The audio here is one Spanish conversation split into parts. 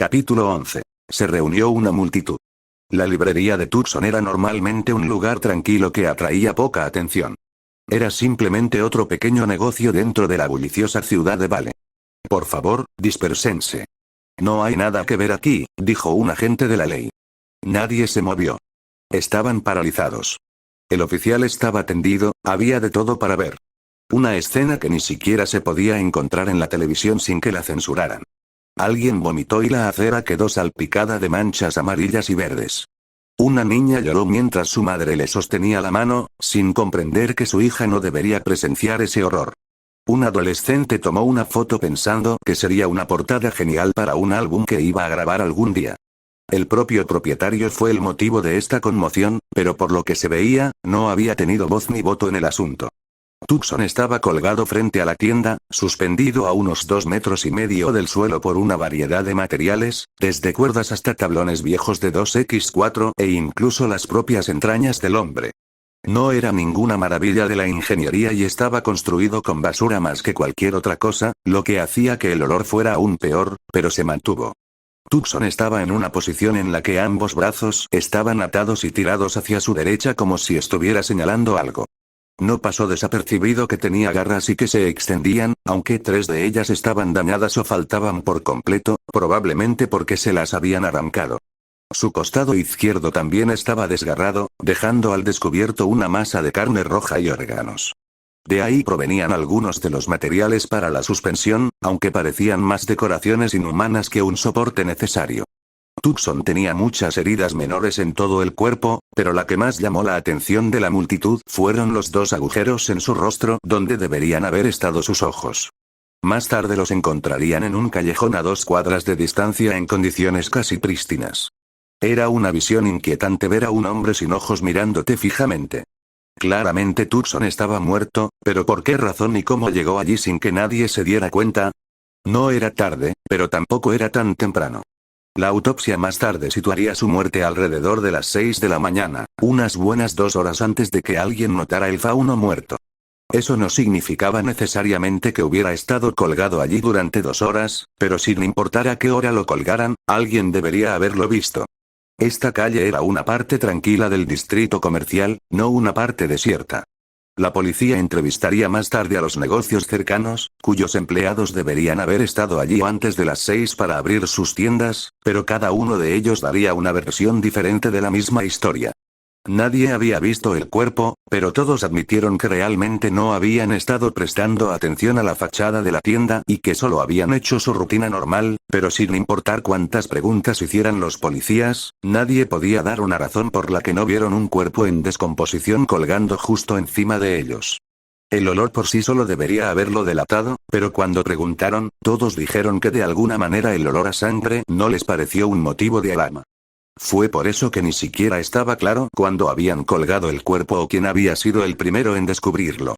Capítulo 11. Se reunió una multitud. La librería de Tucson era normalmente un lugar tranquilo que atraía poca atención. Era simplemente otro pequeño negocio dentro de la bulliciosa ciudad de Vale. Por favor, dispersense. No hay nada que ver aquí, dijo un agente de la ley. Nadie se movió. Estaban paralizados. El oficial estaba tendido, había de todo para ver. Una escena que ni siquiera se podía encontrar en la televisión sin que la censuraran. Alguien vomitó y la acera quedó salpicada de manchas amarillas y verdes. Una niña lloró mientras su madre le sostenía la mano, sin comprender que su hija no debería presenciar ese horror. Un adolescente tomó una foto pensando que sería una portada genial para un álbum que iba a grabar algún día. El propio propietario fue el motivo de esta conmoción, pero por lo que se veía, no había tenido voz ni voto en el asunto. Tucson estaba colgado frente a la tienda, suspendido a unos 2,5 metros del suelo por una variedad de materiales, desde cuerdas hasta tablones viejos de 2x4 e incluso las propias entrañas del hombre. No era ninguna maravilla de la ingeniería y estaba construido con basura más que cualquier otra cosa, lo que hacía que el olor fuera aún peor, pero se mantuvo. Tucson estaba en una posición en la que ambos brazos estaban atados y tirados hacia su derecha como si estuviera señalando algo. No pasó desapercibido que tenía garras y que se extendían, aunque 3 de ellas estaban dañadas o faltaban por completo, probablemente porque se las habían arrancado. Su costado izquierdo también estaba desgarrado, dejando al descubierto una masa de carne roja y órganos. De ahí provenían algunos de los materiales para la suspensión, aunque parecían más decoraciones inhumanas que un soporte necesario. Tucson tenía muchas heridas menores en todo el cuerpo, pero la que más llamó la atención de la multitud fueron los 2 agujeros en su rostro donde deberían haber estado sus ojos. Más tarde los encontrarían en un callejón a 2 cuadras de distancia en condiciones casi prístinas. Era una visión inquietante ver a un hombre sin ojos mirándote fijamente. Claramente Tucson estaba muerto, pero ¿por qué razón y cómo llegó allí sin que nadie se diera cuenta? No era tarde, pero tampoco era tan temprano. La autopsia más tarde situaría su muerte alrededor de las 6 de la mañana, unas buenas 2 horas antes de que alguien notara el fauno muerto. Eso no significaba necesariamente que hubiera estado colgado allí durante 2 horas, pero sin importar a qué hora lo colgaran, alguien debería haberlo visto. Esta calle era una parte tranquila del distrito comercial, no una parte desierta. La policía entrevistaría más tarde a los negocios cercanos, cuyos empleados deberían haber estado allí antes de las 6 para abrir sus tiendas, pero cada uno de ellos daría una versión diferente de la misma historia. Nadie había visto el cuerpo, pero todos admitieron que realmente no habían estado prestando atención a la fachada de la tienda y que solo habían hecho su rutina normal, pero sin importar cuántas preguntas hicieran los policías, nadie podía dar una razón por la que no vieron un cuerpo en descomposición colgando justo encima de ellos. El olor por sí solo debería haberlo delatado, pero cuando preguntaron, todos dijeron que de alguna manera el olor a sangre no les pareció un motivo de alarma. Fue por eso que ni siquiera estaba claro cuándo habían colgado el cuerpo o quién había sido el primero en descubrirlo.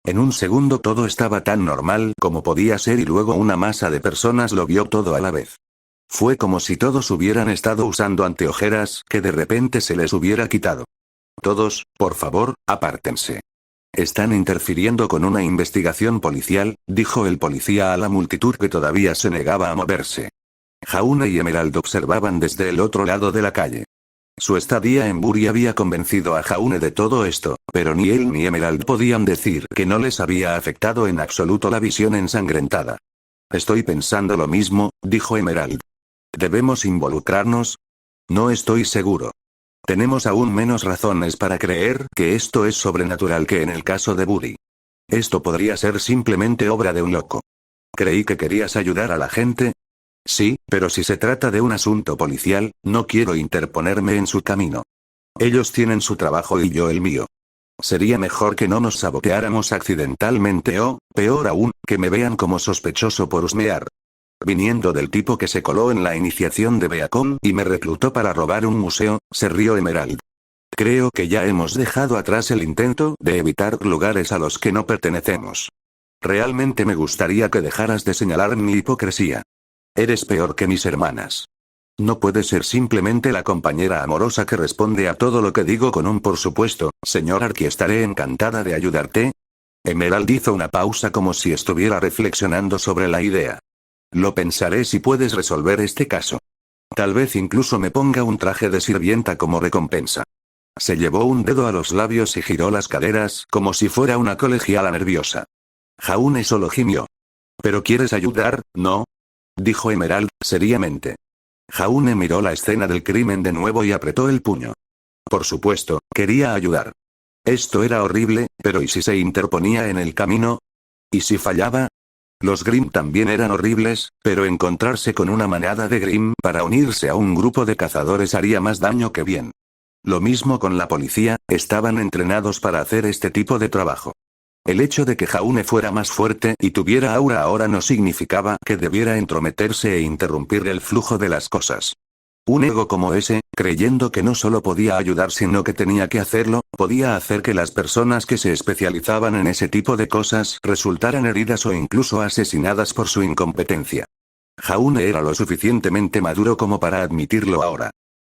En un segundo todo estaba tan normal como podía ser y luego una masa de personas lo vio todo a la vez. Fue como si todos hubieran estado usando anteojeras que de repente se les hubiera quitado. Todos, por favor, apártense. Están interfiriendo con una investigación policial, dijo el policía a la multitud que todavía se negaba a moverse. Jaune y Emerald observaban desde el otro lado de la calle. Su estadía en Bury había convencido a Jaune de todo esto, pero ni él ni Emerald podían decir que no les había afectado en absoluto la visión ensangrentada. Estoy pensando lo mismo, dijo Emerald. ¿Debemos involucrarnos? No estoy seguro. Tenemos aún menos razones para creer que esto es sobrenatural que en el caso de Bury. Esto podría ser simplemente obra de un loco. Creí que querías ayudar a la gente. Sí, pero si se trata de un asunto policial, no quiero interponerme en su camino. Ellos tienen su trabajo y yo el mío. Sería mejor que no nos saboteáramos accidentalmente o, peor aún, que me vean como sospechoso por husmear. Viniendo del tipo que se coló en la iniciación de Beacon y me reclutó para robar un museo, se rió Emerald. Creo que ya hemos dejado atrás el intento de evitar lugares a los que no pertenecemos. Realmente me gustaría que dejaras de señalar mi hipocresía. Eres peor que mis hermanas. No puedes ser simplemente la compañera amorosa que responde a todo lo que digo con un por supuesto, señor Arky, estaré encantada de ayudarte. Emerald hizo una pausa como si estuviera reflexionando sobre la idea. Lo pensaré si puedes resolver este caso. Tal vez incluso me ponga un traje de sirvienta como recompensa. Se llevó un dedo a los labios y giró las caderas como si fuera una colegiala nerviosa. Jaune solo gimió. ¿Pero quieres ayudar, no? Dijo Emerald, seriamente. Jaune miró la escena del crimen de nuevo y apretó el puño. Por supuesto, quería ayudar. Esto era horrible, pero ¿y si se interponía en el camino? ¿Y si fallaba? Los Grimm también eran horribles, pero encontrarse con una manada de Grimm para unirse a un grupo de cazadores haría más daño que bien. Lo mismo con la policía, estaban entrenados para hacer este tipo de trabajo. El hecho de que Jaune fuera más fuerte y tuviera aura ahora no significaba que debiera entrometerse e interrumpir el flujo de las cosas. Un ego como ese, creyendo que no solo podía ayudar sino que tenía que hacerlo, podía hacer que las personas que se especializaban en ese tipo de cosas resultaran heridas o incluso asesinadas por su incompetencia. Jaune era lo suficientemente maduro como para admitirlo ahora.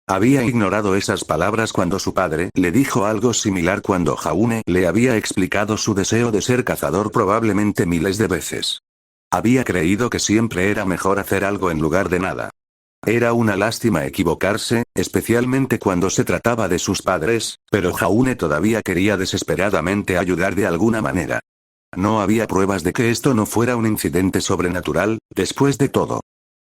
Había ignorado esas palabras cuando su padre le dijo algo similar cuando Jaune le había explicado su deseo de ser cazador probablemente miles de veces. Había creído que siempre era mejor hacer algo en lugar de nada. Era una lástima equivocarse, especialmente cuando se trataba de sus padres, pero Jaune todavía quería desesperadamente ayudar de alguna manera. No había pruebas de que esto no fuera un incidente sobrenatural, después de todo.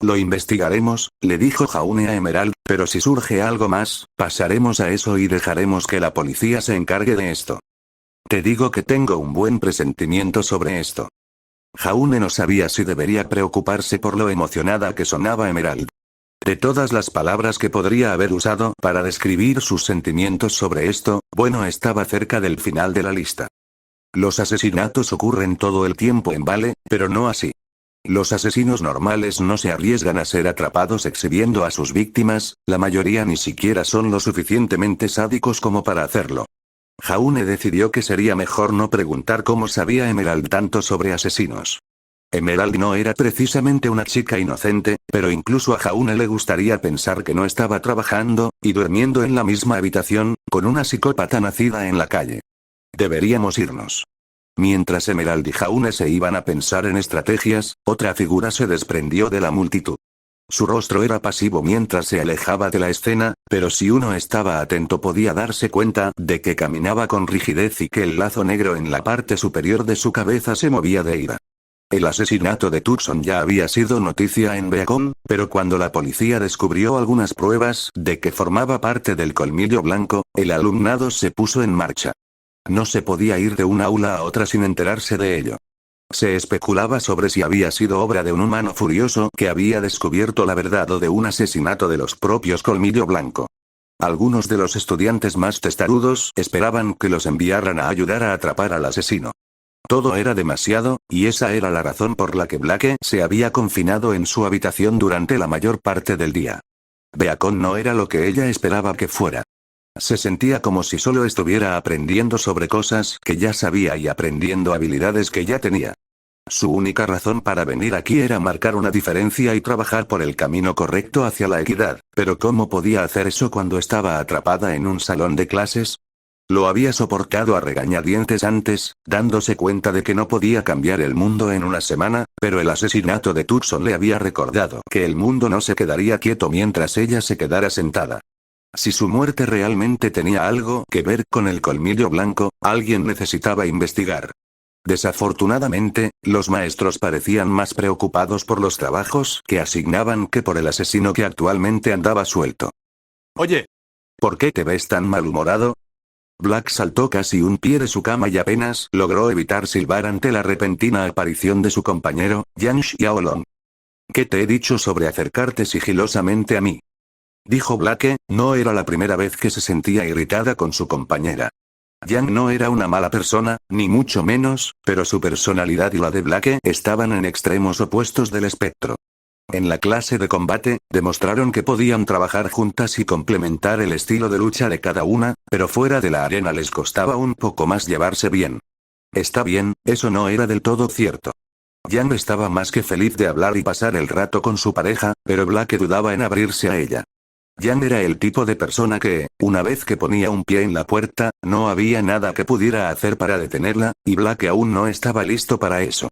Lo investigaremos, le dijo Jaune a Emerald, pero si surge algo más, pasaremos a eso y dejaremos que la policía se encargue de esto. Te digo que tengo un buen presentimiento sobre esto. Jaune no sabía si debería preocuparse por lo emocionada que sonaba Emerald. De todas las palabras que podría haber usado para describir sus sentimientos sobre esto, bueno, estaba cerca del final de la lista. Los asesinatos ocurren todo el tiempo en Vale, pero no así. Los asesinos normales no se arriesgan a ser atrapados exhibiendo a sus víctimas, la mayoría ni siquiera son lo suficientemente sádicos como para hacerlo. Jaune decidió que sería mejor no preguntar cómo sabía Emerald tanto sobre asesinos. Emerald no era precisamente una chica inocente, pero incluso a Jaune le gustaría pensar que no estaba trabajando, y durmiendo en la misma habitación, con una psicópata nacida en la calle. Deberíamos irnos. Mientras Emerald y Jaune se iban a pensar en estrategias, otra figura se desprendió de la multitud. Su rostro era pasivo mientras se alejaba de la escena, pero si uno estaba atento podía darse cuenta de que caminaba con rigidez y que el lazo negro en la parte superior de su cabeza se movía de ira. El asesinato de Tucson ya había sido noticia en Beacon, pero cuando la policía descubrió algunas pruebas de que formaba parte del colmillo blanco, el alumnado se puso en marcha. No se podía ir de una aula a otra sin enterarse de ello. Se especulaba sobre si había sido obra de un humano furioso que había descubierto la verdad o de un asesinato de los propios Colmillo Blanco. Algunos de los estudiantes más testarudos esperaban que los enviaran a ayudar a atrapar al asesino. Todo era demasiado, y esa era la razón por la que Blake se había confinado en su habitación durante la mayor parte del día. Beacon no era lo que ella esperaba que fuera. Se sentía como si solo estuviera aprendiendo sobre cosas que ya sabía y aprendiendo habilidades que ya tenía. Su única razón para venir aquí era marcar una diferencia y trabajar por el camino correcto hacia la equidad, pero ¿cómo podía hacer eso cuando estaba atrapada en un salón de clases? Lo había soportado a regañadientes antes, dándose cuenta de que no podía cambiar el mundo en una semana, pero el asesinato de Tucson le había recordado que el mundo no se quedaría quieto mientras ella se quedara sentada. Si su muerte realmente tenía algo que ver con el colmillo blanco, alguien necesitaba investigar. Desafortunadamente, los maestros parecían más preocupados por los trabajos que asignaban que por el asesino que actualmente andaba suelto. Oye, ¿por qué te ves tan malhumorado? Black saltó casi un pie de su cama y apenas logró evitar silbar ante la repentina aparición de su compañero, Yang Xiaolong. ¿Qué te he dicho sobre acercarte sigilosamente a mí? Dijo Blake, no era la primera vez que se sentía irritada con su compañera. Yang no era una mala persona, ni mucho menos, pero su personalidad y la de Blake estaban en extremos opuestos del espectro. En la clase de combate, demostraron que podían trabajar juntas y complementar el estilo de lucha de cada una, pero fuera de la arena les costaba un poco más llevarse bien. Está bien, eso no era del todo cierto. Yang estaba más que feliz de hablar y pasar el rato con su pareja, pero Blake dudaba en abrirse a ella. Yang era el tipo de persona que, una vez que ponía un pie en la puerta, no había nada que pudiera hacer para detenerla, y Blake aún no estaba listo para eso.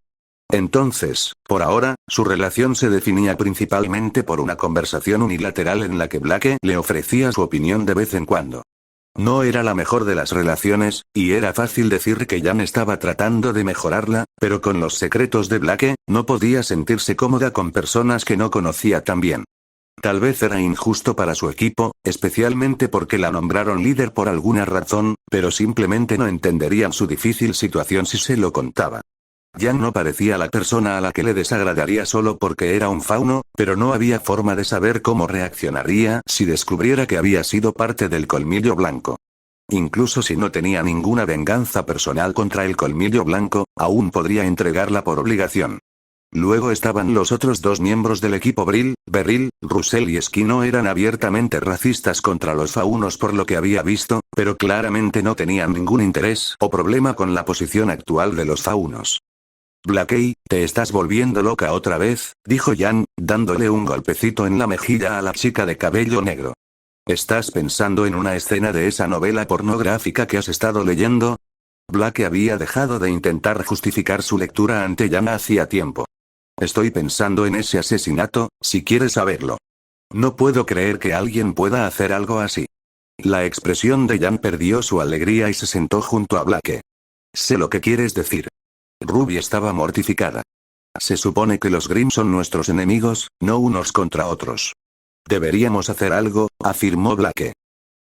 Entonces, por ahora, su relación se definía principalmente por una conversación unilateral en la que Blake le ofrecía su opinión de vez en cuando. No era la mejor de las relaciones, y era fácil decir que Jan estaba tratando de mejorarla, pero con los secretos de Blake, no podía sentirse cómoda con personas que no conocía tan bien. Tal vez era injusto para su equipo, especialmente porque la nombraron líder por alguna razón, pero simplemente no entenderían su difícil situación si se lo contaba. Jan no parecía la persona a la que le desagradaría solo porque era un fauno, pero no había forma de saber cómo reaccionaría si descubriera que había sido parte del Colmillo Blanco. Incluso si no tenía ninguna venganza personal contra el Colmillo Blanco, aún podría entregarla por obligación. Luego estaban los otros dos miembros del equipo Brill, Beryl, Russell y Esquino eran abiertamente racistas contra los faunos por lo que había visto, pero claramente no tenían ningún interés o problema con la posición actual de los faunos. Blakey, te estás volviendo loca otra vez, dijo Jan, dándole un golpecito en la mejilla a la chica de cabello negro. ¿Estás pensando en una escena de esa novela pornográfica que has estado leyendo? Blake había dejado de intentar justificar su lectura ante Jan hacía tiempo. Estoy pensando en ese asesinato, si quieres saberlo. No puedo creer que alguien pueda hacer algo así. La expresión de Jan perdió su alegría y se sentó junto a Blake. Sé lo que quieres decir. Ruby estaba mortificada. Se supone que los Grimm son nuestros enemigos, no unos contra otros. Deberíamos hacer algo, afirmó Blake.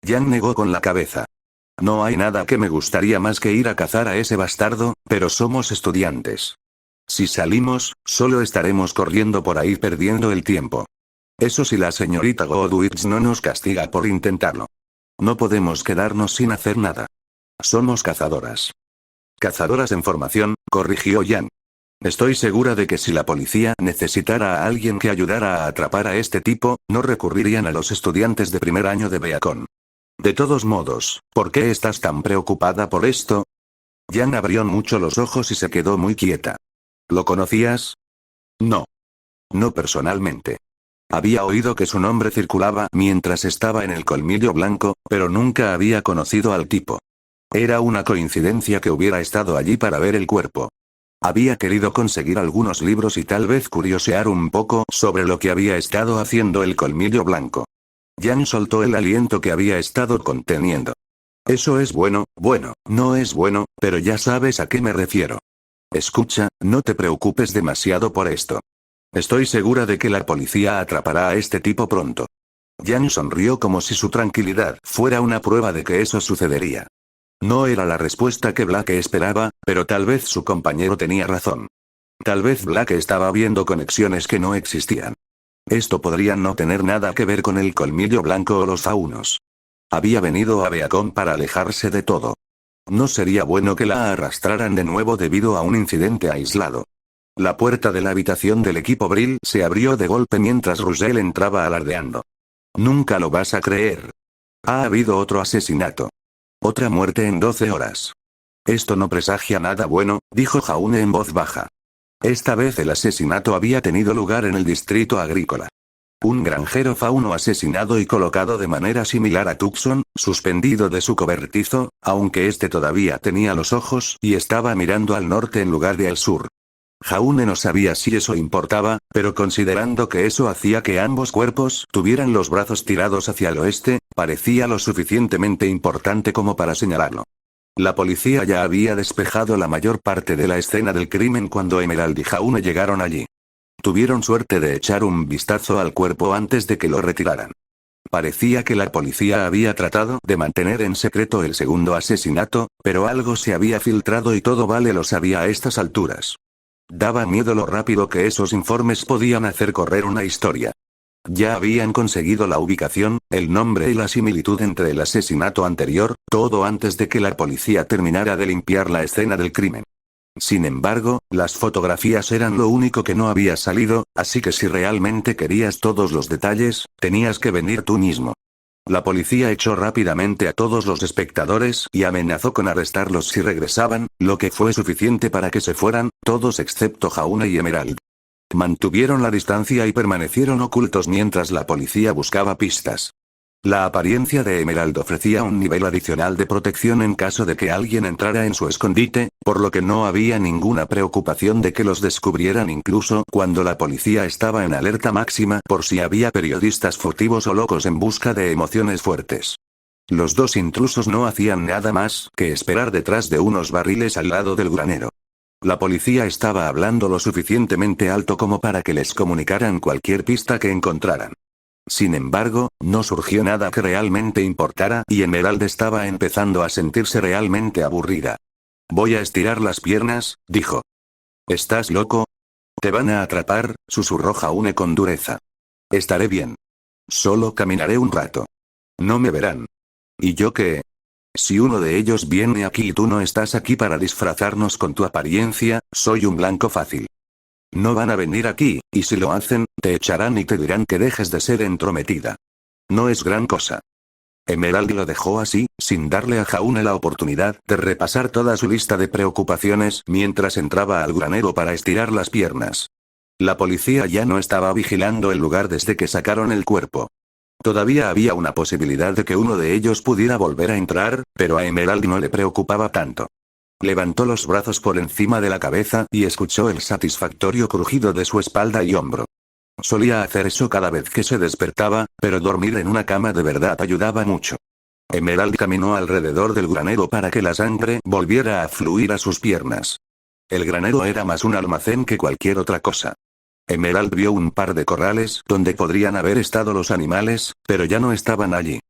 Jan negó con la cabeza. No hay nada que me gustaría más que ir a cazar a ese bastardo, pero somos estudiantes. Si salimos, solo estaremos corriendo por ahí perdiendo el tiempo. Eso si la señorita Godwitz no nos castiga por intentarlo. No podemos quedarnos sin hacer nada. Somos cazadoras. Cazadoras en formación, corrigió Jan. Estoy segura de que si la policía necesitara a alguien que ayudara a atrapar a este tipo, no recurrirían a los estudiantes de primer año de Beacon. De todos modos, ¿por qué estás tan preocupada por esto? Jan abrió mucho los ojos y se quedó muy quieta. ¿Lo conocías? No. No personalmente. Había oído que su nombre circulaba mientras estaba en el Colmillo Blanco, pero nunca había conocido al tipo. Era una coincidencia que hubiera estado allí para ver el cuerpo. Había querido conseguir algunos libros y tal vez curiosear un poco sobre lo que había estado haciendo el Colmillo Blanco. Jan soltó el aliento que había estado conteniendo. Eso es bueno, no es bueno, pero ya sabes a qué me refiero. Escucha, no te preocupes demasiado por esto. Estoy segura de que la policía atrapará a este tipo pronto. Jan sonrió como si su tranquilidad fuera una prueba de que eso sucedería. No era la respuesta que Blake esperaba, pero tal vez su compañero tenía razón. Tal vez Blake estaba viendo conexiones que no existían. Esto podría no tener nada que ver con el Colmillo Blanco o los faunos. Había venido a Beacon para alejarse de todo. No sería bueno que la arrastraran de nuevo debido a un incidente aislado. La puerta de la habitación del equipo Brill se abrió de golpe mientras Russell entraba alardeando. Nunca lo vas a creer. Ha habido otro asesinato. Otra muerte en 12 horas. Esto no presagia nada bueno, dijo Jaune en voz baja. Esta vez el asesinato había tenido lugar en el distrito agrícola. Un granjero fauno asesinado y colocado de manera similar a Tucson, suspendido de su cobertizo, aunque este todavía tenía los ojos y estaba mirando al norte en lugar de al sur. Jaune no sabía si eso importaba, pero considerando que eso hacía que ambos cuerpos tuvieran los brazos tirados hacia el oeste, parecía lo suficientemente importante como para señalarlo. La policía ya había despejado la mayor parte de la escena del crimen cuando Emerald y Jaune llegaron allí. Tuvieron suerte de echar un vistazo al cuerpo antes de que lo retiraran. Parecía que la policía había tratado de mantener en secreto el segundo asesinato, pero algo se había filtrado y todo Vale lo sabía a estas alturas. Daba miedo lo rápido que esos informes podían hacer correr una historia. Ya habían conseguido la ubicación, el nombre y la similitud entre el asesinato anterior, todo antes de que la policía terminara de limpiar la escena del crimen. Sin embargo, las fotografías eran lo único que no había salido, así que si realmente querías todos los detalles, tenías que venir tú mismo. La policía echó rápidamente a todos los espectadores y amenazó con arrestarlos si regresaban, lo que fue suficiente para que se fueran, todos excepto Jaune y Emerald. Mantuvieron la distancia y permanecieron ocultos mientras la policía buscaba pistas. La apariencia de Emerald ofrecía un nivel adicional de protección en caso de que alguien entrara en su escondite, por lo que no había ninguna preocupación de que los descubrieran incluso cuando la policía estaba en alerta máxima por si había periodistas furtivos o locos en busca de emociones fuertes. Los dos intrusos no hacían nada más que esperar detrás de unos barriles al lado del granero. La policía estaba hablando lo suficientemente alto como para que les comunicaran cualquier pista que encontraran. Sin embargo, no surgió nada que realmente importara y Emerald estaba empezando a sentirse realmente aburrida. Voy a estirar las piernas, dijo. ¿Estás loco? Te van a atrapar, susurró Jaune con dureza. Estaré bien. Solo caminaré un rato. No me verán. ¿Y yo qué? Si uno de ellos viene aquí y tú no estás aquí para disfrazarnos con tu apariencia, soy un blanco fácil. No van a venir aquí, y si lo hacen, te echarán y te dirán que dejes de ser entrometida. No es gran cosa. Emerald lo dejó así, sin darle a Jaune la oportunidad de repasar toda su lista de preocupaciones mientras entraba al granero para estirar las piernas. La policía ya no estaba vigilando el lugar desde que sacaron el cuerpo. Todavía había una posibilidad de que uno de ellos pudiera volver a entrar, pero a Emerald no le preocupaba tanto. Levantó los brazos por encima de la cabeza y escuchó el satisfactorio crujido de su espalda y hombro. Solía hacer eso cada vez que se despertaba, pero dormir en una cama de verdad ayudaba mucho. Emerald caminó alrededor del granero para que la sangre volviera a fluir a sus piernas. El granero era más un almacén que cualquier otra cosa. Emerald vio un par de corrales donde podrían haber estado los animales, pero ya no estaban allí.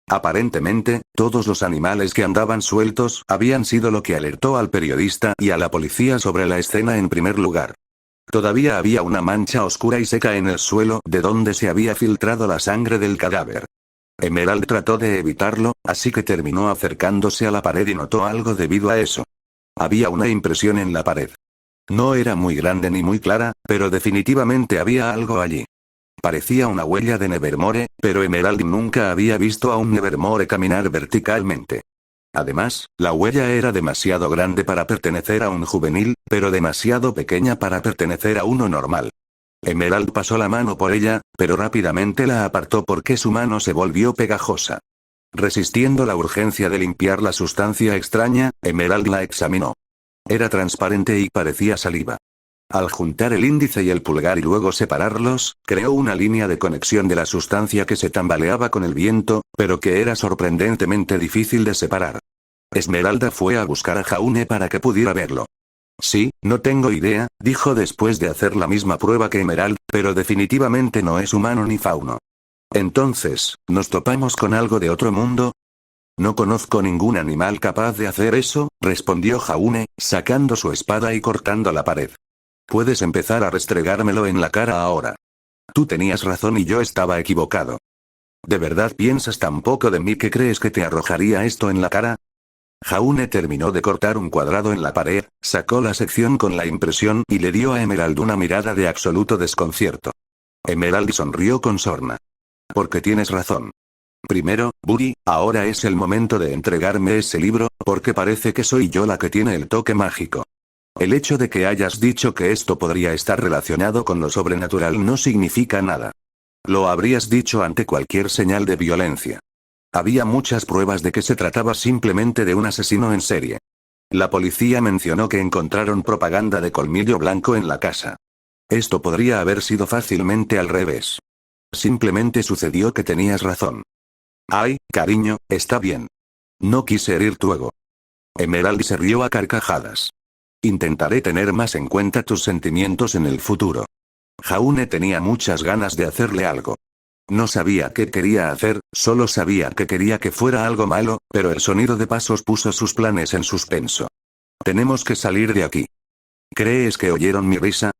Aparentemente, todos los animales que andaban sueltos habían sido lo que alertó al periodista y a la policía sobre la escena en primer lugar. Todavía había una mancha oscura y seca en el suelo de donde se había filtrado la sangre del cadáver. Emerald trató de evitarlo, así que terminó acercándose a la pared y notó algo debido a eso. Había una impresión en la pared. No era muy grande ni muy clara, pero definitivamente había algo allí. Parecía una huella de Nevermore, pero Emerald nunca había visto a un Nevermore caminar verticalmente. Además, la huella era demasiado grande para pertenecer a un juvenil, pero demasiado pequeña para pertenecer a uno normal. Emerald pasó la mano por ella, pero rápidamente la apartó porque su mano se volvió pegajosa. Resistiendo la urgencia de limpiar la sustancia extraña, Emerald la examinó. Era transparente y parecía saliva. Al juntar el índice y el pulgar y luego separarlos, creó una línea de conexión de la sustancia que se tambaleaba con el viento, pero que era sorprendentemente difícil de separar. Esmeralda fue a buscar a Jaune para que pudiera verlo. Sí, no tengo idea, dijo después de hacer la misma prueba que Emerald, pero definitivamente no es humano ni fauno. Entonces, ¿nos topamos con algo de otro mundo? No conozco ningún animal capaz de hacer eso, respondió Jaune, sacando su espada y cortando la pared. Puedes empezar a restregármelo en la cara ahora. Tú tenías razón y yo estaba equivocado. ¿De verdad piensas tan poco de mí que crees que te arrojaría esto en la cara? Jaune terminó de cortar un cuadrado en la pared, sacó la sección con la impresión y le dio a Emerald una mirada de absoluto desconcierto. Emerald sonrió con sorna. Porque tienes razón. Primero, Buddy, ahora es el momento de entregarme ese libro, porque parece que soy yo la que tiene el toque mágico. El hecho de que hayas dicho que esto podría estar relacionado con lo sobrenatural no significa nada. Lo habrías dicho ante cualquier señal de violencia. Había muchas pruebas de que se trataba simplemente de un asesino en serie. La policía mencionó que encontraron propaganda de Colmillo Blanco en la casa. Esto podría haber sido fácilmente al revés. Simplemente sucedió que tenías razón. Ay, cariño, está bien. No quise herir tu ego. Emerald se rió a carcajadas. Intentaré tener más en cuenta tus sentimientos en el futuro. Jaune tenía muchas ganas de hacerle algo. No sabía qué quería hacer, solo sabía que quería que fuera algo malo, pero el sonido de pasos puso sus planes en suspenso. Tenemos que salir de aquí. ¿Crees que oyeron mi risa?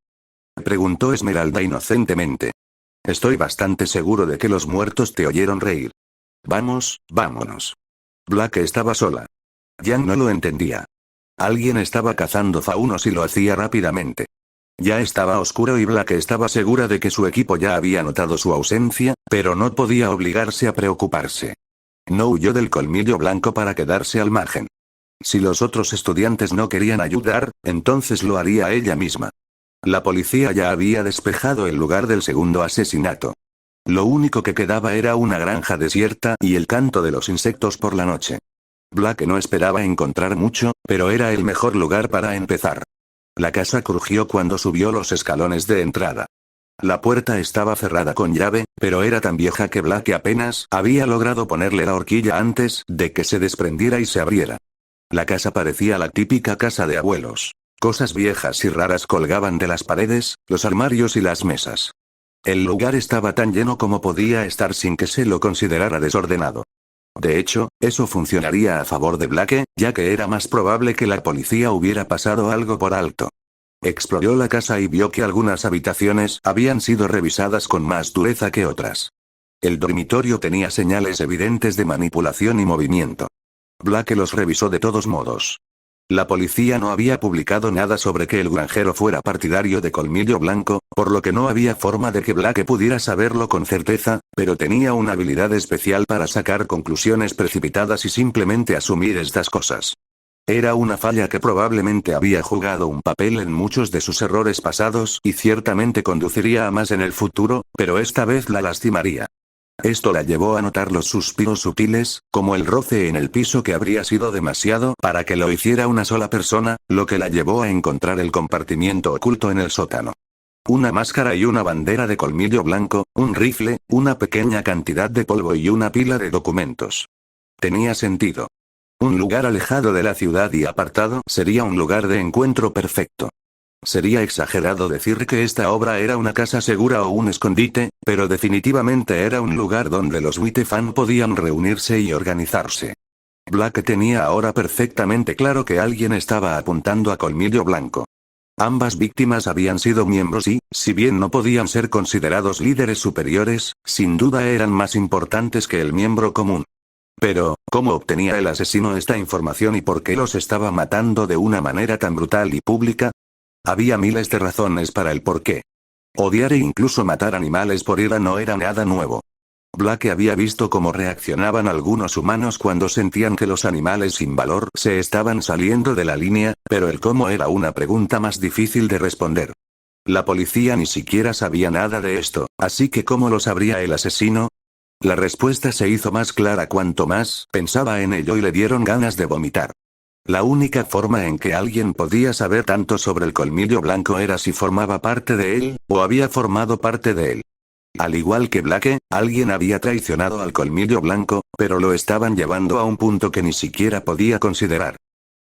Preguntó Esmeralda inocentemente. Estoy bastante seguro de que los muertos te oyeron reír. Vamos, vámonos. Black estaba sola. Jan no lo entendía. Alguien estaba cazando faunos y lo hacía rápidamente. Ya estaba oscuro y Black estaba segura de que su equipo ya había notado su ausencia, pero no podía obligarse a preocuparse. No huyó del Colmillo Blanco para quedarse al margen. Si los otros estudiantes no querían ayudar, entonces lo haría ella misma. La policía ya había despejado el lugar del segundo asesinato. Lo único que quedaba era una granja desierta y el canto de los insectos por la noche. Blake no esperaba encontrar mucho, pero era el mejor lugar para empezar. La casa crujió cuando subió los escalones de entrada. La puerta estaba cerrada con llave, pero era tan vieja que Blake apenas había logrado ponerle la horquilla antes de que se desprendiera y se abriera. La casa parecía la típica casa de abuelos. Cosas viejas y raras colgaban de las paredes, los armarios y las mesas. El lugar estaba tan lleno como podía estar sin que se lo considerara desordenado. De hecho, eso funcionaría a favor de Blake, ya que era más probable que la policía hubiera pasado algo por alto. Exploró la casa y vio que algunas habitaciones habían sido revisadas con más dureza que otras. El dormitorio tenía señales evidentes de manipulación y movimiento. Blake los revisó de todos modos. La policía no había publicado nada sobre que el granjero fuera partidario de Colmillo Blanco, por lo que no había forma de que Blake pudiera saberlo con certeza, pero tenía una habilidad especial para sacar conclusiones precipitadas y simplemente asumir estas cosas. Era una falla que probablemente había jugado un papel en muchos de sus errores pasados y ciertamente conduciría a más en el futuro, pero esta vez la lastimaría. Esto la llevó a notar los suspiros sutiles, como el roce en el piso que habría sido demasiado para que lo hiciera una sola persona, lo que la llevó a encontrar el compartimiento oculto en el sótano. Una máscara y una bandera de Colmillo Blanco, un rifle, una pequeña cantidad de polvo y una pila de documentos. Tenía sentido. Un lugar alejado de la ciudad y apartado sería un lugar de encuentro perfecto. Sería exagerado decir que esta obra era una casa segura o un escondite, pero definitivamente era un lugar donde los Whitefan podían reunirse y organizarse. Blake tenía ahora perfectamente claro que alguien estaba apuntando a Colmillo Blanco. Ambas víctimas habían sido miembros y, si bien no podían ser considerados líderes superiores, sin duda eran más importantes que el miembro común. Pero, ¿cómo obtenía el asesino esta información y por qué los estaba matando de una manera tan brutal y pública? Había miles de razones para el porqué. Odiar e incluso matar animales por ira no era nada nuevo. Blake había visto cómo reaccionaban algunos humanos cuando sentían que los animales sin valor se estaban saliendo de la línea, pero el cómo era una pregunta más difícil de responder. La policía ni siquiera sabía nada de esto, así que ¿cómo lo sabría el asesino? La respuesta se hizo más clara cuanto más pensaba en ello y le dieron ganas de vomitar. La única forma en que alguien podía saber tanto sobre el Colmillo Blanco era si formaba parte de él, o había formado parte de él. Al igual que Blake, alguien había traicionado al Colmillo Blanco, pero lo estaban llevando a un punto que ni siquiera podía considerar.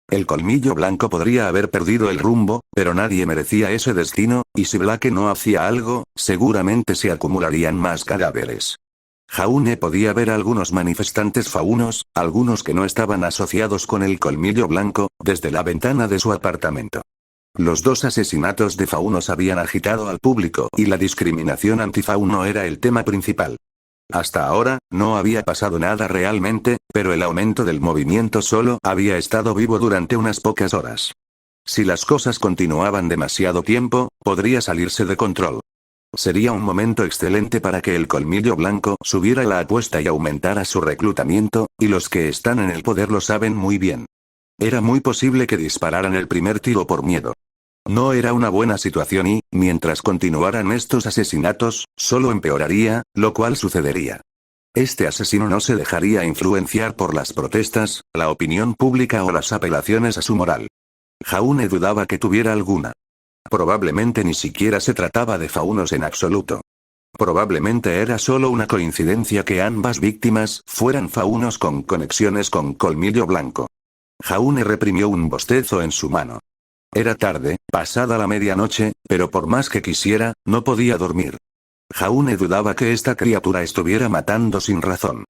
El Colmillo Blanco podría haber perdido el rumbo, pero nadie merecía ese destino, y si Blake no hacía algo, seguramente se acumularían más cadáveres. Jaune podía ver a algunos manifestantes faunos, algunos que no estaban asociados con el Colmillo Blanco, desde la ventana de su apartamento. Los dos asesinatos de faunos habían agitado al público y la discriminación antifauno era el tema principal. Hasta ahora, no había pasado nada realmente, pero el aumento del movimiento solo había estado vivo durante unas pocas horas. Si las cosas continuaban demasiado tiempo, podría salirse de control. Sería un momento excelente para que el Colmillo Blanco subiera la apuesta y aumentara su reclutamiento, y los que están en el poder lo saben muy bien. Era muy posible que dispararan el primer tiro por miedo. No era una buena situación y, mientras continuaran estos asesinatos, solo empeoraría, lo cual sucedería. Este asesino no se dejaría influenciar por las protestas, la opinión pública o las apelaciones a su moral. Jaune dudaba que tuviera alguna. Probablemente ni siquiera se trataba de faunos en absoluto. Probablemente era solo una coincidencia que ambas víctimas fueran faunos con conexiones con Colmillo Blanco. Jaune reprimió un bostezo en su mano. Era tarde, pasada la medianoche, pero por más que quisiera, no podía dormir. Jaune dudaba que esta criatura estuviera matando sin razón.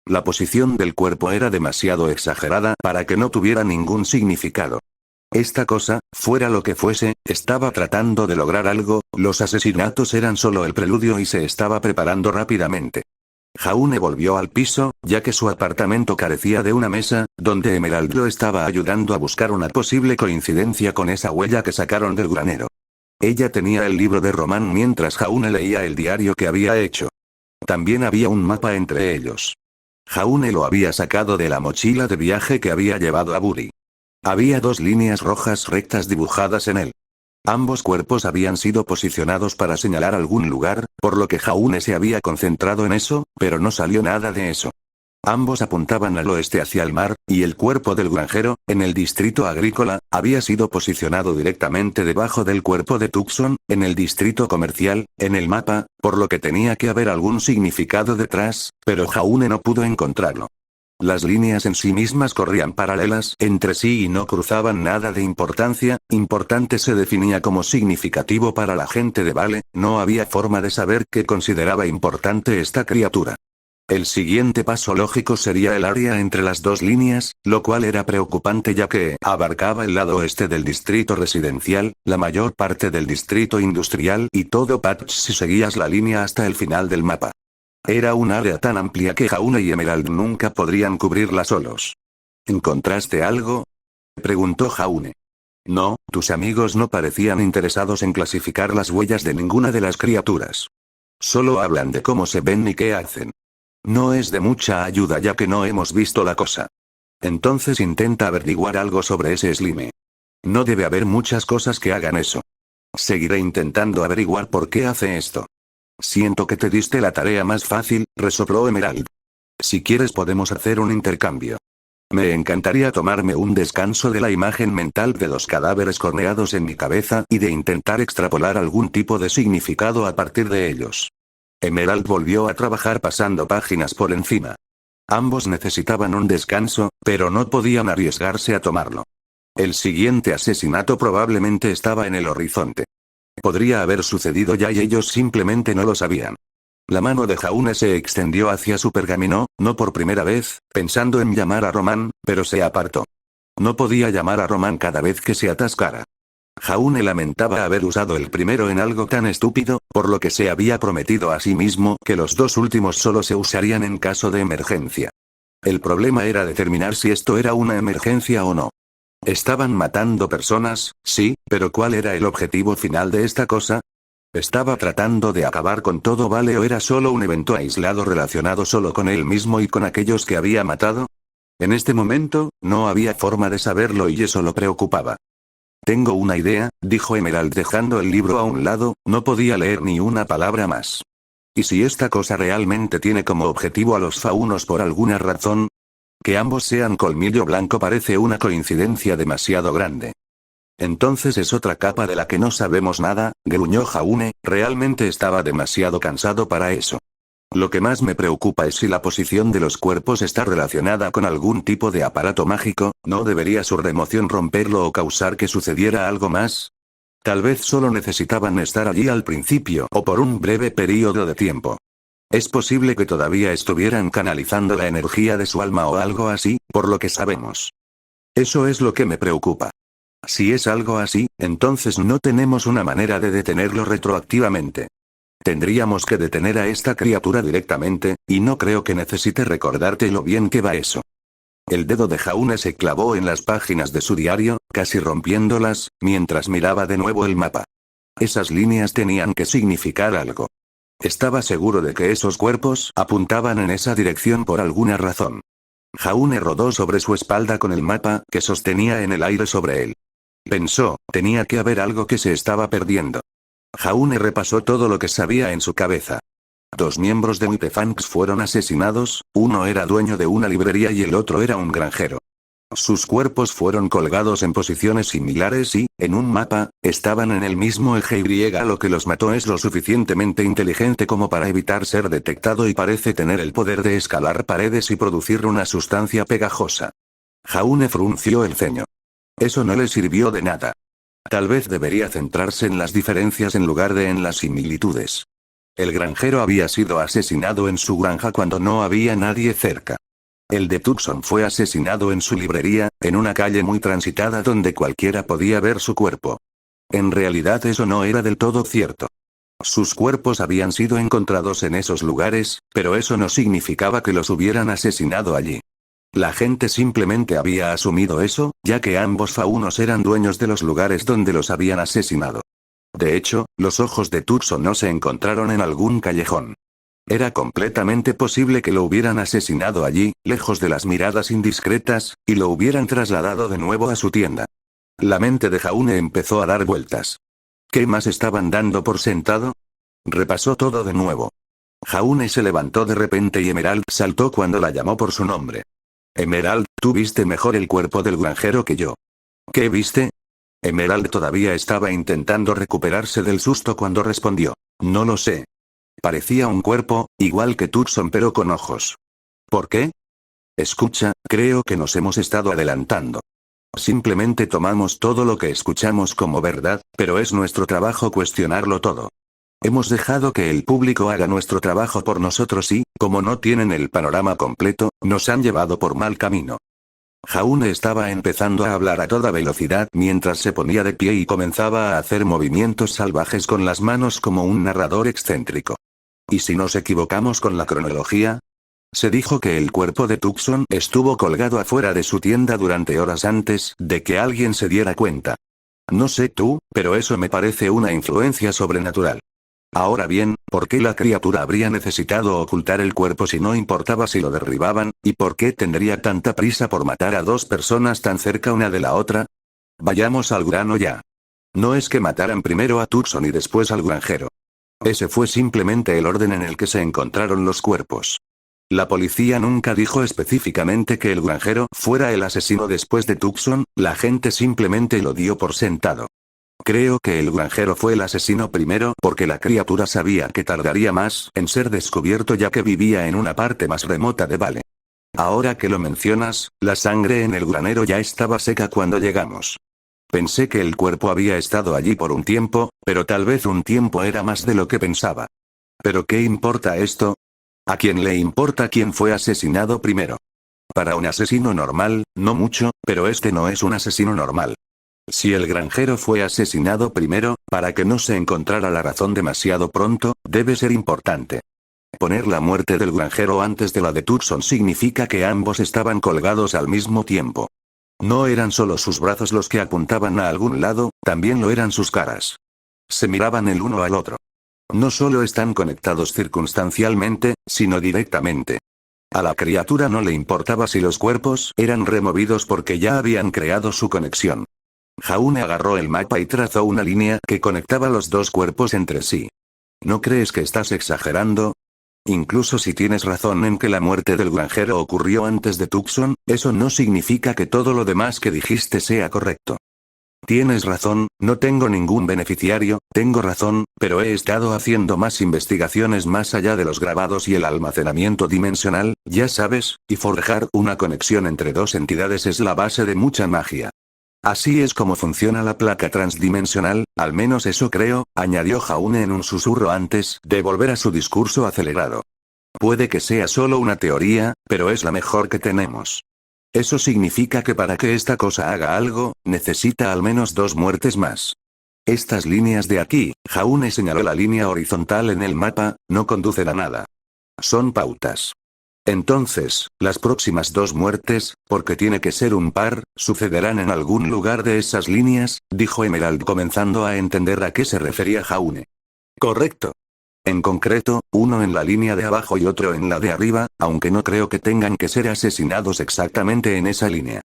La posición del cuerpo era demasiado exagerada para que no tuviera ningún significado. Esta cosa, fuera lo que fuese, estaba tratando de lograr algo, los asesinatos eran solo el preludio y se estaba preparando rápidamente. Jaune volvió al piso, ya que su apartamento carecía de una mesa, donde Emerald lo estaba ayudando a buscar una posible coincidencia con esa huella que sacaron del granero. Ella tenía el libro de Román mientras Jaune leía el diario que había hecho. También había un mapa entre ellos. Jaune lo había sacado de la mochila de viaje que había llevado a Buri. Había 2 líneas rojas rectas dibujadas en él. Ambos cuerpos habían sido posicionados para señalar algún lugar, por lo que Jaune se había concentrado en eso, pero no salió nada de eso. Ambos apuntaban al oeste hacia el mar, y el cuerpo del granjero, en el distrito agrícola, había sido posicionado directamente debajo del cuerpo de Tucson, en el distrito comercial, en el mapa, por lo que tenía que haber algún significado detrás, pero Jaune no pudo encontrarlo. Las líneas en sí mismas corrían paralelas entre sí y no cruzaban nada de importancia. Importante se definía como significativo para la gente de Vale, no había forma de saber qué consideraba importante esta criatura. El siguiente paso lógico sería el área entre las dos líneas, lo cual era preocupante ya que abarcaba el lado oeste del distrito residencial, la mayor parte del distrito industrial y todo Patch si seguías la línea hasta el final del mapa. Era un área tan amplia que Jaune y Emerald nunca podrían cubrirla solos. ¿Encontraste algo?, preguntó Jaune. No, tus amigos no parecían interesados en clasificar las huellas de ninguna de las criaturas. Solo hablan de cómo se ven y qué hacen. No es de mucha ayuda ya que no hemos visto la cosa. Entonces intenta averiguar algo sobre ese slime. No debe haber muchas cosas que hagan eso. Seguiré intentando averiguar por qué hace esto. Siento que te diste la tarea más fácil, resopló Emerald. Si quieres podemos hacer un intercambio. Me encantaría tomarme un descanso de la imagen mental de los cadáveres corneados en mi cabeza y de intentar extrapolar algún tipo de significado a partir de ellos. Emerald volvió a trabajar pasando páginas por encima. Ambos necesitaban un descanso, pero no podían arriesgarse a tomarlo. El siguiente asesinato probablemente estaba en el horizonte. Podría haber sucedido ya y ellos simplemente no lo sabían. La mano de Jaune se extendió hacia su pergamino, no por primera vez, pensando en llamar a Román, pero se apartó. No podía llamar a Román cada vez que se atascara. Jaune lamentaba haber usado el primero en algo tan estúpido, por lo que se había prometido a sí mismo que los dos últimos solo se usarían en caso de emergencia. El problema era determinar si esto era una emergencia o no. Estaban matando personas, sí, pero ¿cuál era el objetivo final de esta cosa? ¿Estaba tratando de acabar con todo Vale o era solo un evento aislado relacionado solo con él mismo y con aquellos que había matado? En este momento, no había forma de saberlo y eso lo preocupaba. Tengo una idea, dijo Emerald dejando el libro a un lado, no podía leer ni una palabra más. ¿Y si esta cosa realmente tiene como objetivo a los faunos por alguna razón? Que ambos sean colmillo blanco parece una coincidencia demasiado grande. Entonces es otra capa de la que no sabemos nada, gruñó Jaune, realmente estaba demasiado cansado para eso. Lo que más me preocupa es si la posición de los cuerpos está relacionada con algún tipo de aparato mágico, ¿no debería su remoción romperlo o causar que sucediera algo más? Tal vez solo necesitaban estar allí al principio o por un breve período de tiempo. Es posible que todavía estuvieran canalizando la energía de su alma o algo así, por lo que sabemos. Eso es lo que me preocupa. Si es algo así, entonces no tenemos una manera de detenerlo retroactivamente. Tendríamos que detener a esta criatura directamente, y no creo que necesite recordarte lo bien que va eso. El dedo de Jaune se clavó en las páginas de su diario, casi rompiéndolas, mientras miraba de nuevo el mapa. Esas líneas tenían que significar algo. Estaba seguro de que esos cuerpos apuntaban en esa dirección por alguna razón. Jaune rodó sobre su espalda con el mapa que sostenía en el aire sobre él. Pensó, tenía que haber algo que se estaba perdiendo. Jaune repasó todo lo que sabía en su cabeza. 2 miembros de Whitefangs fueron asesinados, uno era dueño de una librería y el otro era un granjero. Sus cuerpos fueron colgados en posiciones similares y, en un mapa, estaban en el mismo eje y. Lo que los mató es lo suficientemente inteligente como para evitar ser detectado y parece tener el poder de escalar paredes y producir una sustancia pegajosa. Jaune frunció el ceño. Eso no le sirvió de nada. Tal vez debería centrarse en las diferencias en lugar de en las similitudes. El granjero había sido asesinado en su granja cuando no había nadie cerca. El de Tucson fue asesinado en su librería, en una calle muy transitada donde cualquiera podía ver su cuerpo. En realidad eso no era del todo cierto. Sus cuerpos habían sido encontrados en esos lugares, pero eso no significaba que los hubieran asesinado allí. La gente simplemente había asumido eso, ya que ambos faunos eran dueños de los lugares donde los habían asesinado. De hecho, los ojos de Tucson no se encontraron en algún callejón. Era completamente posible que lo hubieran asesinado allí, lejos de las miradas indiscretas, y lo hubieran trasladado de nuevo a su tienda. La mente de Jaune empezó a dar vueltas. ¿Qué más estaban dando por sentado? Repasó todo de nuevo. Jaune se levantó de repente y Emerald saltó cuando la llamó por su nombre. Emerald, tú viste mejor el cuerpo del granjero que yo. ¿Qué viste? Emerald todavía estaba intentando recuperarse del susto cuando respondió. No lo sé. Parecía un cuerpo, igual que Tucson pero con ojos. ¿Por qué? Escucha, creo que nos hemos estado adelantando. Simplemente tomamos todo lo que escuchamos como verdad, pero es nuestro trabajo cuestionarlo todo. Hemos dejado que el público haga nuestro trabajo por nosotros y, como no tienen el panorama completo, nos han llevado por mal camino. Jaune estaba empezando a hablar a toda velocidad mientras se ponía de pie y comenzaba a hacer movimientos salvajes con las manos como un narrador excéntrico. ¿Y si nos equivocamos con la cronología? Se dijo que el cuerpo de Tucson estuvo colgado afuera de su tienda durante horas antes de que alguien se diera cuenta. No sé tú, pero eso me parece una influencia sobrenatural. Ahora bien, ¿por qué la criatura habría necesitado ocultar el cuerpo si no importaba si lo derribaban, y por qué tendría tanta prisa por matar a dos personas tan cerca una de la otra? Vayamos al grano ya. No es que mataran primero a Tucson y después al granjero. Ese fue simplemente el orden en el que se encontraron los cuerpos. La policía nunca dijo específicamente que el granjero fuera el asesino después de Tucson, la gente simplemente lo dio por sentado. Creo que el granjero fue el asesino primero porque la criatura sabía que tardaría más en ser descubierto ya que vivía en una parte más remota de Vale. Ahora que lo mencionas, la sangre en el granero ya estaba seca cuando llegamos. Pensé que el cuerpo había estado allí por un tiempo, pero tal vez un tiempo era más de lo que pensaba. ¿Pero qué importa esto? ¿A quién le importa quién fue asesinado primero? Para un asesino normal, no mucho, pero este no es un asesino normal. Si el granjero fue asesinado primero, para que no se encontrara la razón demasiado pronto, debe ser importante. Poner la muerte del granjero antes de la de Tucson significa que ambos estaban colgados al mismo tiempo. No eran solo sus brazos los que apuntaban a algún lado, también lo eran sus caras. Se miraban el uno al otro. No solo están conectados circunstancialmente, sino directamente. A la criatura no le importaba si los cuerpos eran removidos porque ya habían creado su conexión. Jaune agarró el mapa y trazó una línea que conectaba los dos cuerpos entre sí. ¿No crees que estás exagerando? Incluso si tienes razón en que la muerte del granjero ocurrió antes de Tucson, eso no significa que todo lo demás que dijiste sea correcto. Tienes razón, no tengo ningún beneficiario, tengo razón, pero he estado haciendo más investigaciones más allá de los grabados y el almacenamiento dimensional, ya sabes, y forjar una conexión entre dos entidades es la base de mucha magia. Así es como funciona la placa transdimensional, al menos eso creo, añadió Jaune en un susurro antes de volver a su discurso acelerado. Puede que sea solo una teoría, pero es la mejor que tenemos. Eso significa que para que esta cosa haga algo, necesita al menos 2 muertes más. Estas líneas de aquí, Jaune señaló la línea horizontal en el mapa, no conducen a nada. Son pautas. Entonces, las próximas 2 muertes, porque tiene que ser un par, sucederán en algún lugar de esas líneas, dijo Emerald comenzando a entender a qué se refería Jaune. Correcto. En concreto, uno en la línea de abajo y otro en la de arriba, aunque no creo que tengan que ser asesinados exactamente en esa línea.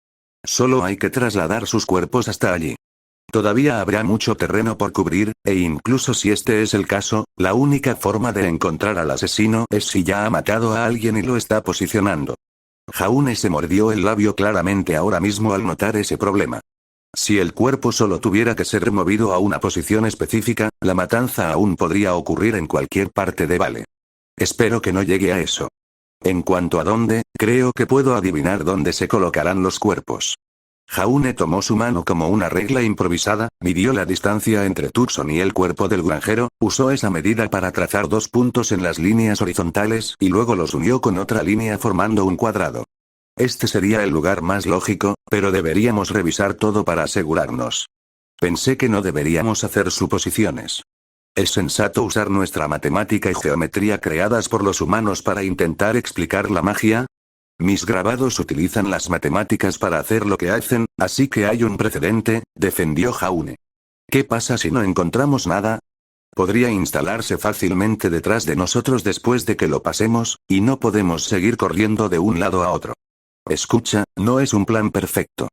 Solo hay que trasladar sus cuerpos hasta allí. Todavía habrá mucho terreno por cubrir, e incluso si este es el caso, la única forma de encontrar al asesino es si ya ha matado a alguien y lo está posicionando. Jaune se mordió el labio claramente ahora mismo al notar ese problema. Si el cuerpo solo tuviera que ser removido a una posición específica, la matanza aún podría ocurrir en cualquier parte de Vale. Espero que no llegue a eso. En cuanto a dónde, creo que puedo adivinar dónde se colocarán los cuerpos. Jaune tomó su mano como una regla improvisada, midió la distancia entre Tucson y el cuerpo del granjero, usó esa medida para trazar 2 puntos en las líneas horizontales y luego los unió con otra línea formando un cuadrado. Este sería el lugar más lógico, pero deberíamos revisar todo para asegurarnos. Pensé que no deberíamos hacer suposiciones. ¿Es sensato usar nuestra matemática y geometría creadas por los humanos para intentar explicar la magia? Mis grabados utilizan las matemáticas para hacer lo que hacen, así que hay un precedente, defendió Jaune. ¿Qué pasa si no encontramos nada? Podría instalarse fácilmente detrás de nosotros después de que lo pasemos, y no podemos seguir corriendo de un lado a otro. Escucha, no es un plan perfecto.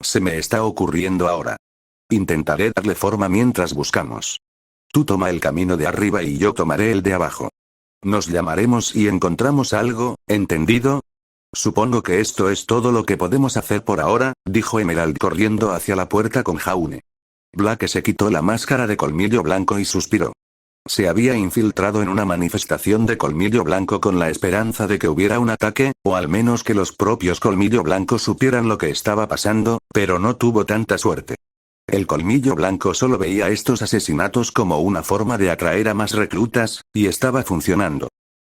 Se me está ocurriendo ahora. Intentaré darle forma mientras buscamos. Tú toma el camino de arriba y yo tomaré el de abajo. Nos llamaremos si encontramos algo, ¿entendido? Supongo que esto es todo lo que podemos hacer por ahora, dijo Emerald corriendo hacia la puerta con Jaume. Blake se quitó la máscara de colmillo blanco y suspiró. Se había infiltrado en una manifestación de colmillo blanco con la esperanza de que hubiera un ataque, o al menos que los propios colmillo blanco supieran lo que estaba pasando, pero no tuvo tanta suerte. El colmillo blanco solo veía estos asesinatos como una forma de atraer a más reclutas, y estaba funcionando.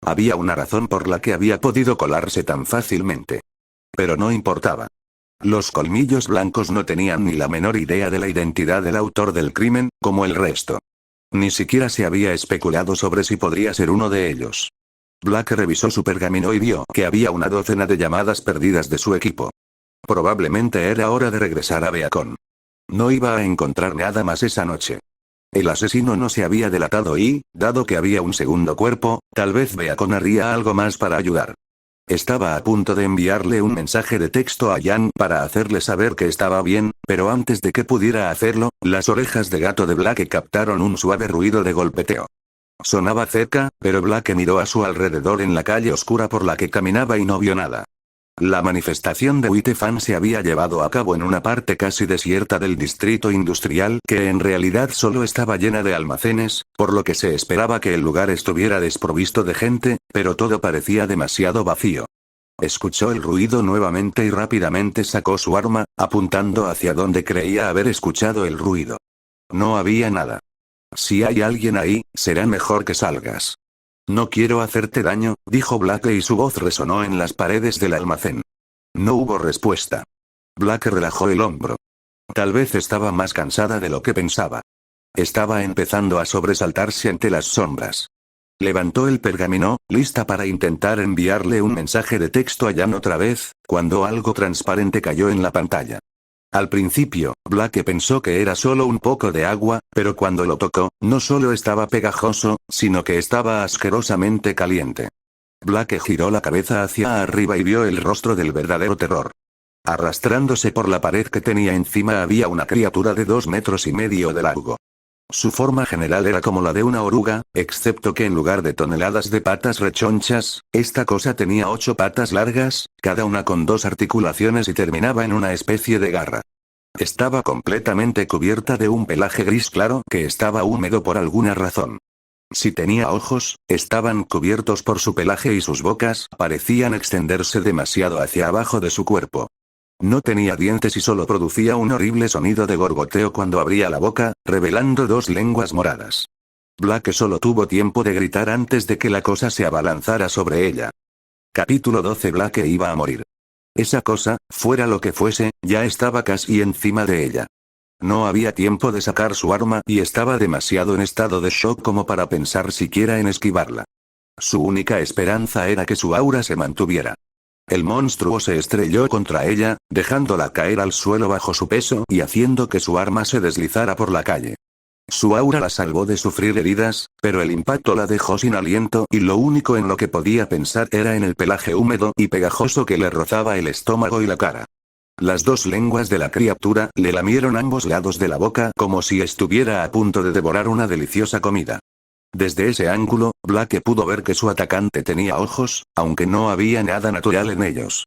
Había una razón por la que había podido colarse tan fácilmente. Pero no importaba. Los colmillos blancos no tenían ni la menor idea de la identidad del autor del crimen, como el resto. Ni siquiera se había especulado sobre si podría ser uno de ellos. Blake revisó su pergamino y vio que había una docena de llamadas perdidas de su equipo. Probablemente era hora de regresar a Beacon. No iba a encontrar nada más esa noche. El asesino no se había delatado y, dado que había un segundo cuerpo, tal vez Beacon haría algo más para ayudar. Estaba a punto de enviarle un mensaje de texto a Jan para hacerle saber que estaba bien, pero antes de que pudiera hacerlo, las orejas de gato de Blake captaron un suave ruido de golpeteo. Sonaba cerca, pero Blake miró a su alrededor en la calle oscura por la que caminaba y no vio nada. La manifestación de Whitefan se había llevado a cabo en una parte casi desierta del distrito industrial que en realidad solo estaba llena de almacenes, por lo que se esperaba que el lugar estuviera desprovisto de gente, pero todo parecía demasiado vacío. Escuchó el ruido nuevamente y rápidamente sacó su arma, apuntando hacia donde creía haber escuchado el ruido. No había nada. Si hay alguien ahí, será mejor que salgas. No quiero hacerte daño, dijo Blake y su voz resonó en las paredes del almacén. No hubo respuesta. Blake relajó el hombro. Tal vez estaba más cansada de lo que pensaba. Estaba empezando a sobresaltarse ante las sombras. Levantó el pergamino, lista para intentar enviarle un mensaje de texto a Jan otra vez, cuando algo transparente cayó en la pantalla. Al principio, Blake pensó que era solo un poco de agua, pero cuando lo tocó, no solo estaba pegajoso, sino que estaba asquerosamente caliente. Blake giró la cabeza hacia arriba y vio el rostro del verdadero terror. Arrastrándose por la pared que tenía encima había una criatura de 2,5 metros de largo. Su forma general era como la de una oruga, excepto que en lugar de toneladas de patas rechonchas, esta cosa tenía 8 patas largas, cada una con 2 articulaciones y terminaba en una especie de garra. Estaba completamente cubierta de un pelaje gris claro que estaba húmedo por alguna razón. Si tenía ojos, estaban cubiertos por su pelaje y sus bocas parecían extenderse demasiado hacia abajo de su cuerpo. No tenía dientes y solo producía un horrible sonido de gorgoteo cuando abría la boca, revelando 2 lenguas moradas. Blake solo tuvo tiempo de gritar antes de que la cosa se abalanzara sobre ella. Capítulo 12. Blake iba a morir. Esa cosa, fuera lo que fuese, ya estaba casi encima de ella. No había tiempo de sacar su arma y estaba demasiado en estado de shock como para pensar siquiera en esquivarla. Su única esperanza era que su aura se mantuviera. El monstruo se estrelló contra ella, dejándola caer al suelo bajo su peso y haciendo que su arma se deslizara por la calle. Su aura la salvó de sufrir heridas, pero el impacto la dejó sin aliento y lo único en lo que podía pensar era en el pelaje húmedo y pegajoso que le rozaba el estómago y la cara. Las 2 lenguas de la criatura le lamieron ambos lados de la boca como si estuviera a punto de devorar una deliciosa comida. Desde ese ángulo, Blake pudo ver que su atacante tenía ojos, aunque no había nada natural en ellos.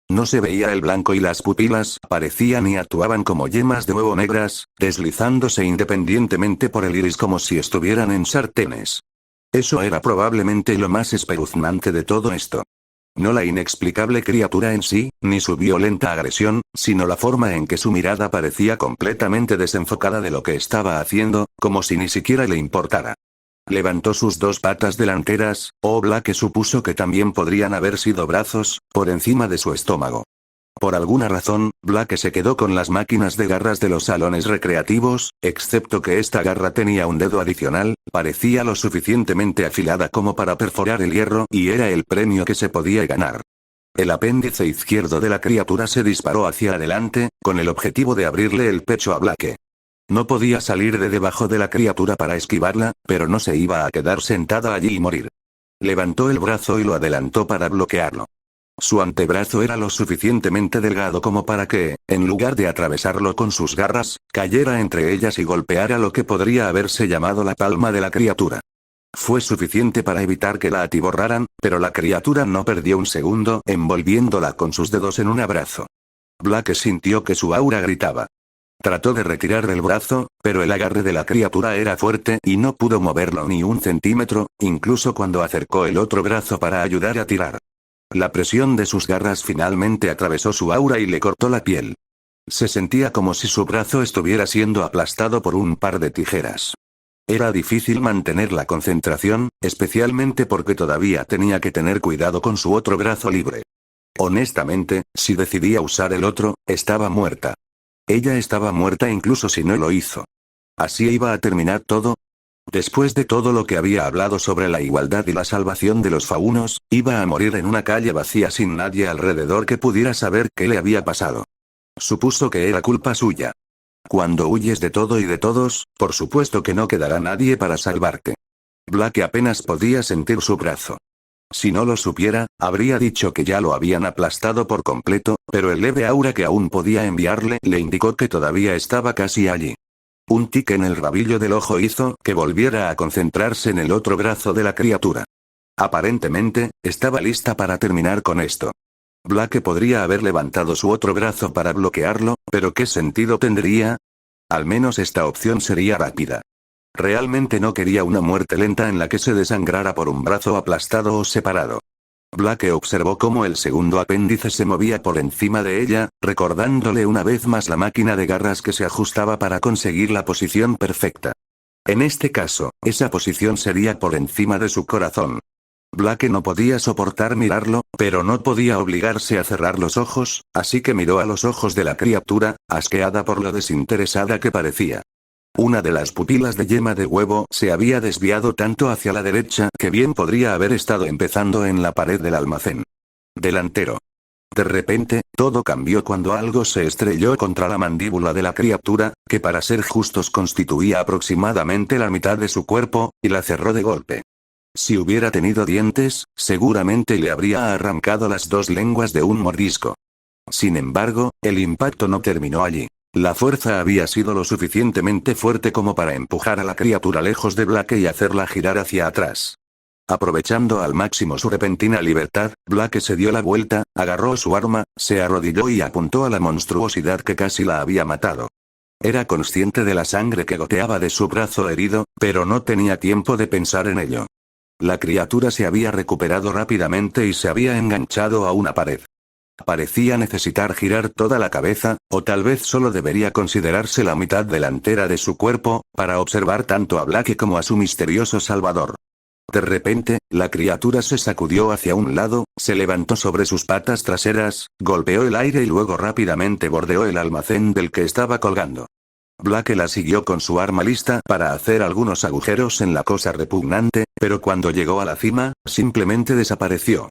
No se veía el blanco y las pupilas parecían y actuaban como yemas de huevo negras, deslizándose independientemente por el iris como si estuvieran en sartenes. Eso era probablemente lo más espeluznante de todo esto. No la inexplicable criatura en sí, ni su violenta agresión, sino la forma en que su mirada parecía completamente desenfocada de lo que estaba haciendo, como si ni siquiera le importara. Levantó sus 2 patas delanteras, o Blake supuso que también podrían haber sido brazos, por encima de su estómago. Por alguna razón, Blake se quedó con las máquinas de garras de los salones recreativos, excepto que esta garra tenía un dedo adicional, parecía lo suficientemente afilada como para perforar el hierro y era el premio que se podía ganar. El apéndice izquierdo de la criatura se disparó hacia adelante, con el objetivo de abrirle el pecho a Blake. No podía salir de debajo de la criatura para esquivarla, pero no se iba a quedar sentada allí y morir. Levantó el brazo y lo adelantó para bloquearlo. Su antebrazo era lo suficientemente delgado como para que, en lugar de atravesarlo con sus garras, cayera entre ellas y golpeara lo que podría haberse llamado la palma de la criatura. Fue suficiente para evitar que la atiborraran, pero la criatura no perdió un segundo envolviéndola con sus dedos en un abrazo. Blake sintió que su aura gritaba. Trató de retirar el brazo, pero el agarre de la criatura era fuerte y no pudo moverlo ni un centímetro, incluso cuando acercó el otro brazo para ayudar a tirar. La presión de sus garras finalmente atravesó su aura y le cortó la piel. Se sentía como si su brazo estuviera siendo aplastado por un par de tijeras. Era difícil mantener la concentración, especialmente porque todavía tenía que tener cuidado con su otro brazo libre. Honestamente, si decidía usar el otro, estaba muerta. Ella estaba muerta incluso si no lo hizo. ¿Así iba a terminar todo? Después de todo lo que había hablado sobre la igualdad y la salvación de los faunos, iba a morir en una calle vacía sin nadie alrededor que pudiera saber qué le había pasado. Supuso que era culpa suya. Cuando huyes de todo y de todos, por supuesto que no quedará nadie para salvarte. Blake apenas podía sentir su brazo. Si no lo supiera, habría dicho que ya lo habían aplastado por completo, pero el leve aura que aún podía enviarle le indicó que todavía estaba casi allí. Un tic en el rabillo del ojo hizo que volviera a concentrarse en el otro brazo de la criatura. Aparentemente, estaba lista para terminar con esto. Blake podría haber levantado su otro brazo para bloquearlo, pero ¿qué sentido tendría? Al menos esta opción sería rápida. Realmente no quería una muerte lenta en la que se desangrara por un brazo aplastado o separado. Blake observó cómo el segundo apéndice se movía por encima de ella, recordándole una vez más la máquina de garras que se ajustaba para conseguir la posición perfecta. En este caso, esa posición sería por encima de su corazón. Blake no podía soportar mirarlo, pero no podía obligarse a cerrar los ojos, así que miró a los ojos de la criatura, asqueada por lo desinteresada que parecía. Una de las pupilas de yema de huevo se había desviado tanto hacia la derecha que bien podría haber estado empezando en la pared del almacén delantero. De repente, todo cambió cuando algo se estrelló contra la mandíbula de la criatura, que para ser justos constituía aproximadamente la mitad de su cuerpo, y la cerró de golpe. Si hubiera tenido dientes, seguramente le habría arrancado las dos lenguas de un mordisco. Sin embargo, el impacto no terminó allí. La fuerza había sido lo suficientemente fuerte como para empujar a la criatura lejos de Blake y hacerla girar hacia atrás. Aprovechando al máximo su repentina libertad, Blake se dio la vuelta, agarró su arma, se arrodilló y apuntó a la monstruosidad que casi la había matado. Era consciente de la sangre que goteaba de su brazo herido, pero no tenía tiempo de pensar en ello. La criatura se había recuperado rápidamente y se había enganchado a una pared. Parecía necesitar girar toda la cabeza, o tal vez solo debería considerarse la mitad delantera de su cuerpo, para observar tanto a Blake como a su misterioso salvador. De repente, la criatura se sacudió hacia un lado, se levantó sobre sus patas traseras, golpeó el aire y luego rápidamente bordeó el almacén del que estaba colgando. Blake la siguió con su arma lista para hacer algunos agujeros en la cosa repugnante, pero cuando llegó a la cima, simplemente desapareció.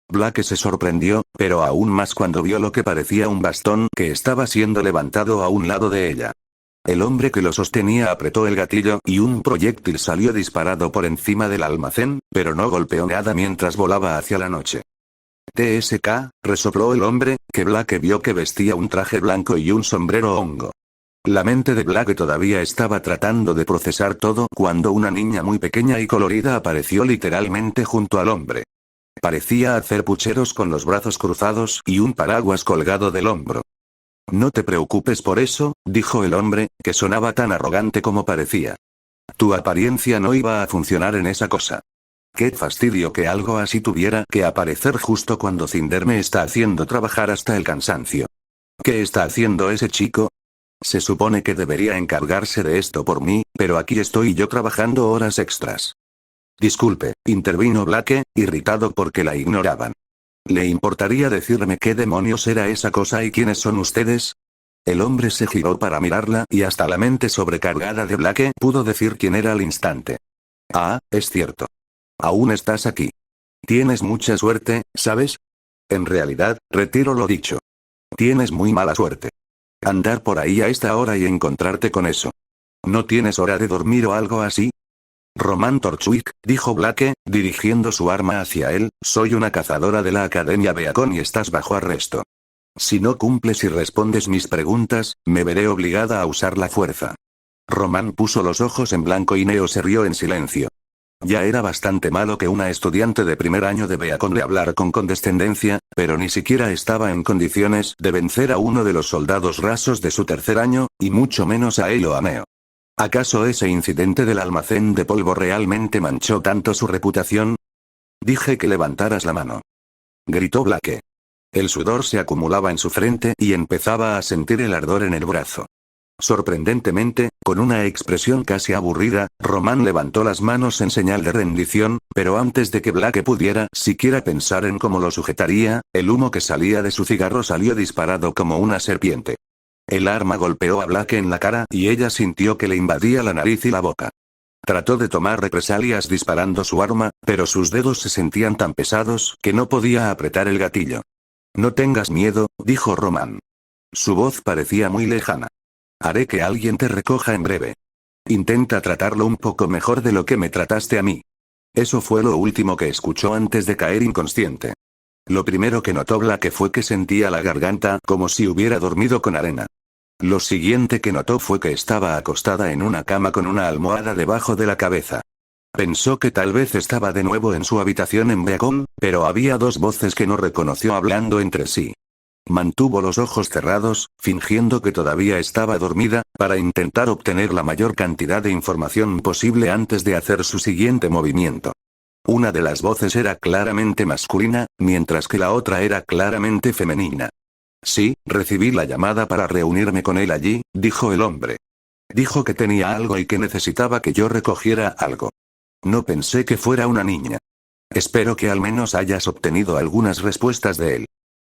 Blake se sorprendió, pero aún más cuando vio lo que parecía un bastón que estaba siendo levantado a un lado de ella. El hombre que lo sostenía apretó el gatillo y un proyectil salió disparado por encima del almacén, pero no golpeó nada mientras volaba hacia la noche. TSK, resopló el hombre, que Blake vio que vestía un traje blanco y un sombrero hongo. La mente de Blake todavía estaba tratando de procesar todo cuando una niña muy pequeña y colorida apareció literalmente junto al hombre. Parecía hacer pucheros con los brazos cruzados y un paraguas colgado del hombro. No te preocupes por eso, dijo el hombre, que sonaba tan arrogante como parecía. Tu apariencia no iba a funcionar en esa cosa. Qué fastidio que algo así tuviera que aparecer justo cuando Cinder me está haciendo trabajar hasta el cansancio. ¿Qué está haciendo ese chico? Se supone que debería encargarse de esto por mí, pero aquí estoy yo trabajando horas extras. Disculpe, intervino Blake, irritado porque la ignoraban. ¿Le importaría decirme qué demonios era esa cosa y quiénes son ustedes? El hombre se giró para mirarla y hasta la mente sobrecargada de Blake pudo decir quién era al instante. Ah, es cierto. Aún estás aquí. Tienes mucha suerte, ¿sabes? En realidad, retiro lo dicho. Tienes muy mala suerte. Andar por ahí a esta hora y encontrarte con eso. ¿No tienes hora de dormir o algo así? Román Torchwick, dijo Blake, dirigiendo su arma hacia él, soy una cazadora de la Academia Beacon y estás bajo arresto. Si no cumples y respondes mis preguntas, me veré obligada a usar la fuerza. Román puso los ojos en blanco y Neo se rió en silencio. Ya era bastante malo que una estudiante de primer año de Beacon le hablara con condescendencia, pero ni siquiera estaba en condiciones de vencer a uno de los soldados rasos de su tercer año, y mucho menos a él o a Neo. ¿Acaso ese incidente del almacén de polvo realmente manchó tanto su reputación? Dije que levantaras la mano. Gritó Blake. El sudor se acumulaba en su frente y empezaba a sentir el ardor en el brazo. Sorprendentemente, con una expresión casi aburrida, Román levantó las manos en señal de rendición, pero antes de que Blake pudiera siquiera pensar en cómo lo sujetaría, el humo que salía de su cigarro salió disparado como una serpiente. El arma golpeó a Blake en la cara y ella sintió que le invadía la nariz y la boca. Trató de tomar represalias disparando su arma, pero sus dedos se sentían tan pesados que no podía apretar el gatillo. No tengas miedo, dijo Román. Su voz parecía muy lejana. Haré que alguien te recoja en breve. Intenta tratarlo un poco mejor de lo que me trataste a mí. Eso fue lo último que escuchó antes de caer inconsciente. Lo primero que notó Blake fue que sentía la garganta como si hubiera dormido con arena. Lo siguiente que notó fue que estaba acostada en una cama con una almohada debajo de la cabeza. Pensó que tal vez estaba de nuevo en su habitación en Beacon, pero había dos voces que no reconoció hablando entre sí. Mantuvo los ojos cerrados, fingiendo que todavía estaba dormida, para intentar obtener la mayor cantidad de información posible antes de hacer su siguiente movimiento. Una de las voces era claramente masculina, mientras que la otra era claramente femenina. Sí, recibí la llamada para reunirme con él allí, dijo el hombre. Dijo que tenía algo y que necesitaba que yo recogiera algo. No pensé que fuera una niña. Espero que al menos hayas obtenido algunas respuestas de él.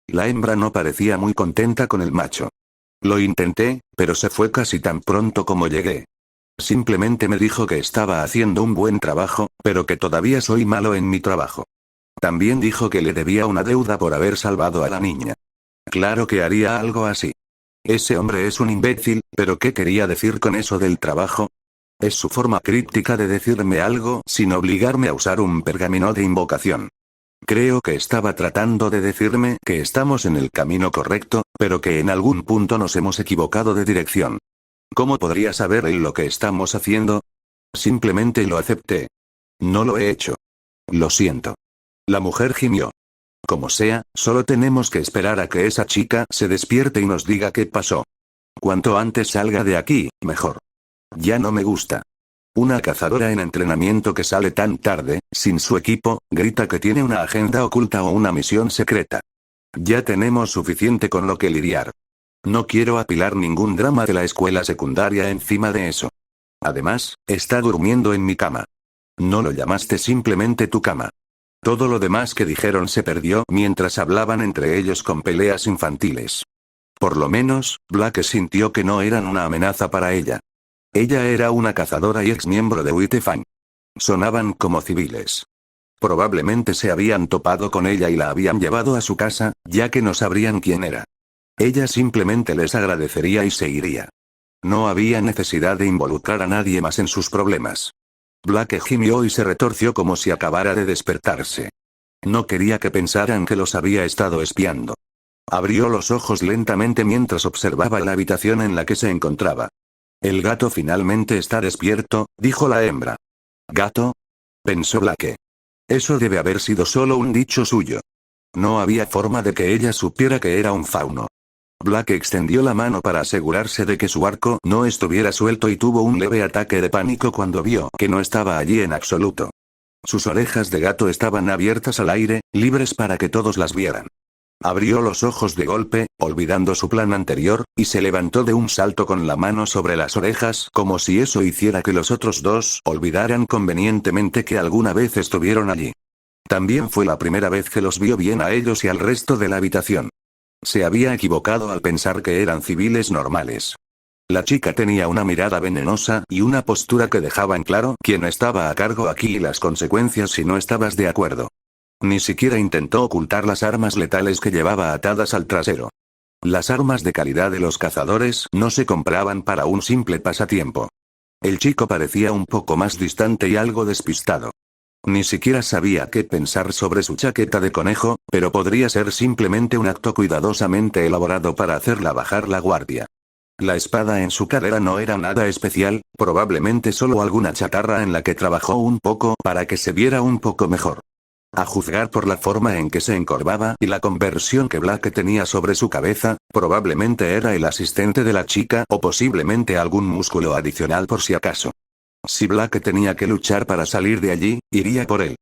La hembra no parecía muy contenta con el macho. Lo intenté, pero se fue casi tan pronto como llegué. Simplemente me dijo que estaba haciendo un buen trabajo, pero que todavía soy malo en mi trabajo. También dijo que le debía una deuda por haber salvado a la niña. Claro que haría algo así. Ese hombre es un imbécil, pero ¿qué quería decir con eso del trabajo? Es su forma críptica de decirme algo sin obligarme a usar un pergamino de invocación. Creo que estaba tratando de decirme que estamos en el camino correcto, pero que en algún punto nos hemos equivocado de dirección. ¿Cómo podría saber él lo que estamos haciendo? Simplemente lo acepté. No lo he hecho. Lo siento. La mujer gimió. Como sea, solo tenemos que esperar a que esa chica se despierte y nos diga qué pasó. Cuanto antes salga de aquí, mejor. Ya no me gusta. Una cazadora en entrenamiento que sale tan tarde, sin su equipo, grita que tiene una agenda oculta o una misión secreta. Ya tenemos suficiente con lo que lidiar. No quiero apilar ningún drama de la escuela secundaria encima de eso. Además, está durmiendo en mi cama. No lo llamaste simplemente tu cama. Todo lo demás que dijeron se perdió mientras hablaban entre ellos con peleas infantiles. Por lo menos, Blake sintió que no eran una amenaza para ella. Ella era una cazadora y ex miembro de Uitefang. Sonaban como civiles. Probablemente se habían topado con ella y la habían llevado a su casa, ya que no sabrían quién era. Ella simplemente les agradecería y se iría. No había necesidad de involucrar a nadie más en sus problemas. Blake gimió y se retorció como si acabara de despertarse. No quería que pensaran que los había estado espiando. Abrió los ojos lentamente mientras observaba la habitación en la que se encontraba. El gato finalmente está despierto, dijo la hembra. ¿Gato? Pensó Blake. Eso debe haber sido solo un dicho suyo. No había forma de que ella supiera que era un fauno. Blake extendió la mano para asegurarse de que su arco no estuviera suelto y tuvo un leve ataque de pánico cuando vio que no estaba allí en absoluto. Sus orejas de gato estaban abiertas al aire, libres para que todos las vieran. Abrió los ojos de golpe, olvidando su plan anterior, y se levantó de un salto con la mano sobre las orejas como si eso hiciera que los otros dos olvidaran convenientemente que alguna vez estuvieron allí. También fue la primera vez que los vio bien a ellos y al resto de la habitación. Se había equivocado al pensar que eran civiles normales. La chica tenía una mirada venenosa y una postura que dejaban claro quién estaba a cargo aquí y las consecuencias si no estabas de acuerdo. Ni siquiera intentó ocultar las armas letales que llevaba atadas al trasero. Las armas de calidad de los cazadores no se compraban para un simple pasatiempo. El chico parecía un poco más distante y algo despistado. Ni siquiera sabía qué pensar sobre su chaqueta de conejo, pero podría ser simplemente un acto cuidadosamente elaborado para hacerla bajar la guardia. La espada en su cadera no era nada especial, probablemente solo alguna chatarra en la que trabajó un poco para que se viera un poco mejor. A juzgar por la forma en que se encorvaba y la conversión que Blake tenía sobre su cabeza, probablemente era el asistente de la chica o posiblemente algún músculo adicional por si acaso. Si Blake tenía que luchar para salir de allí, iría por él.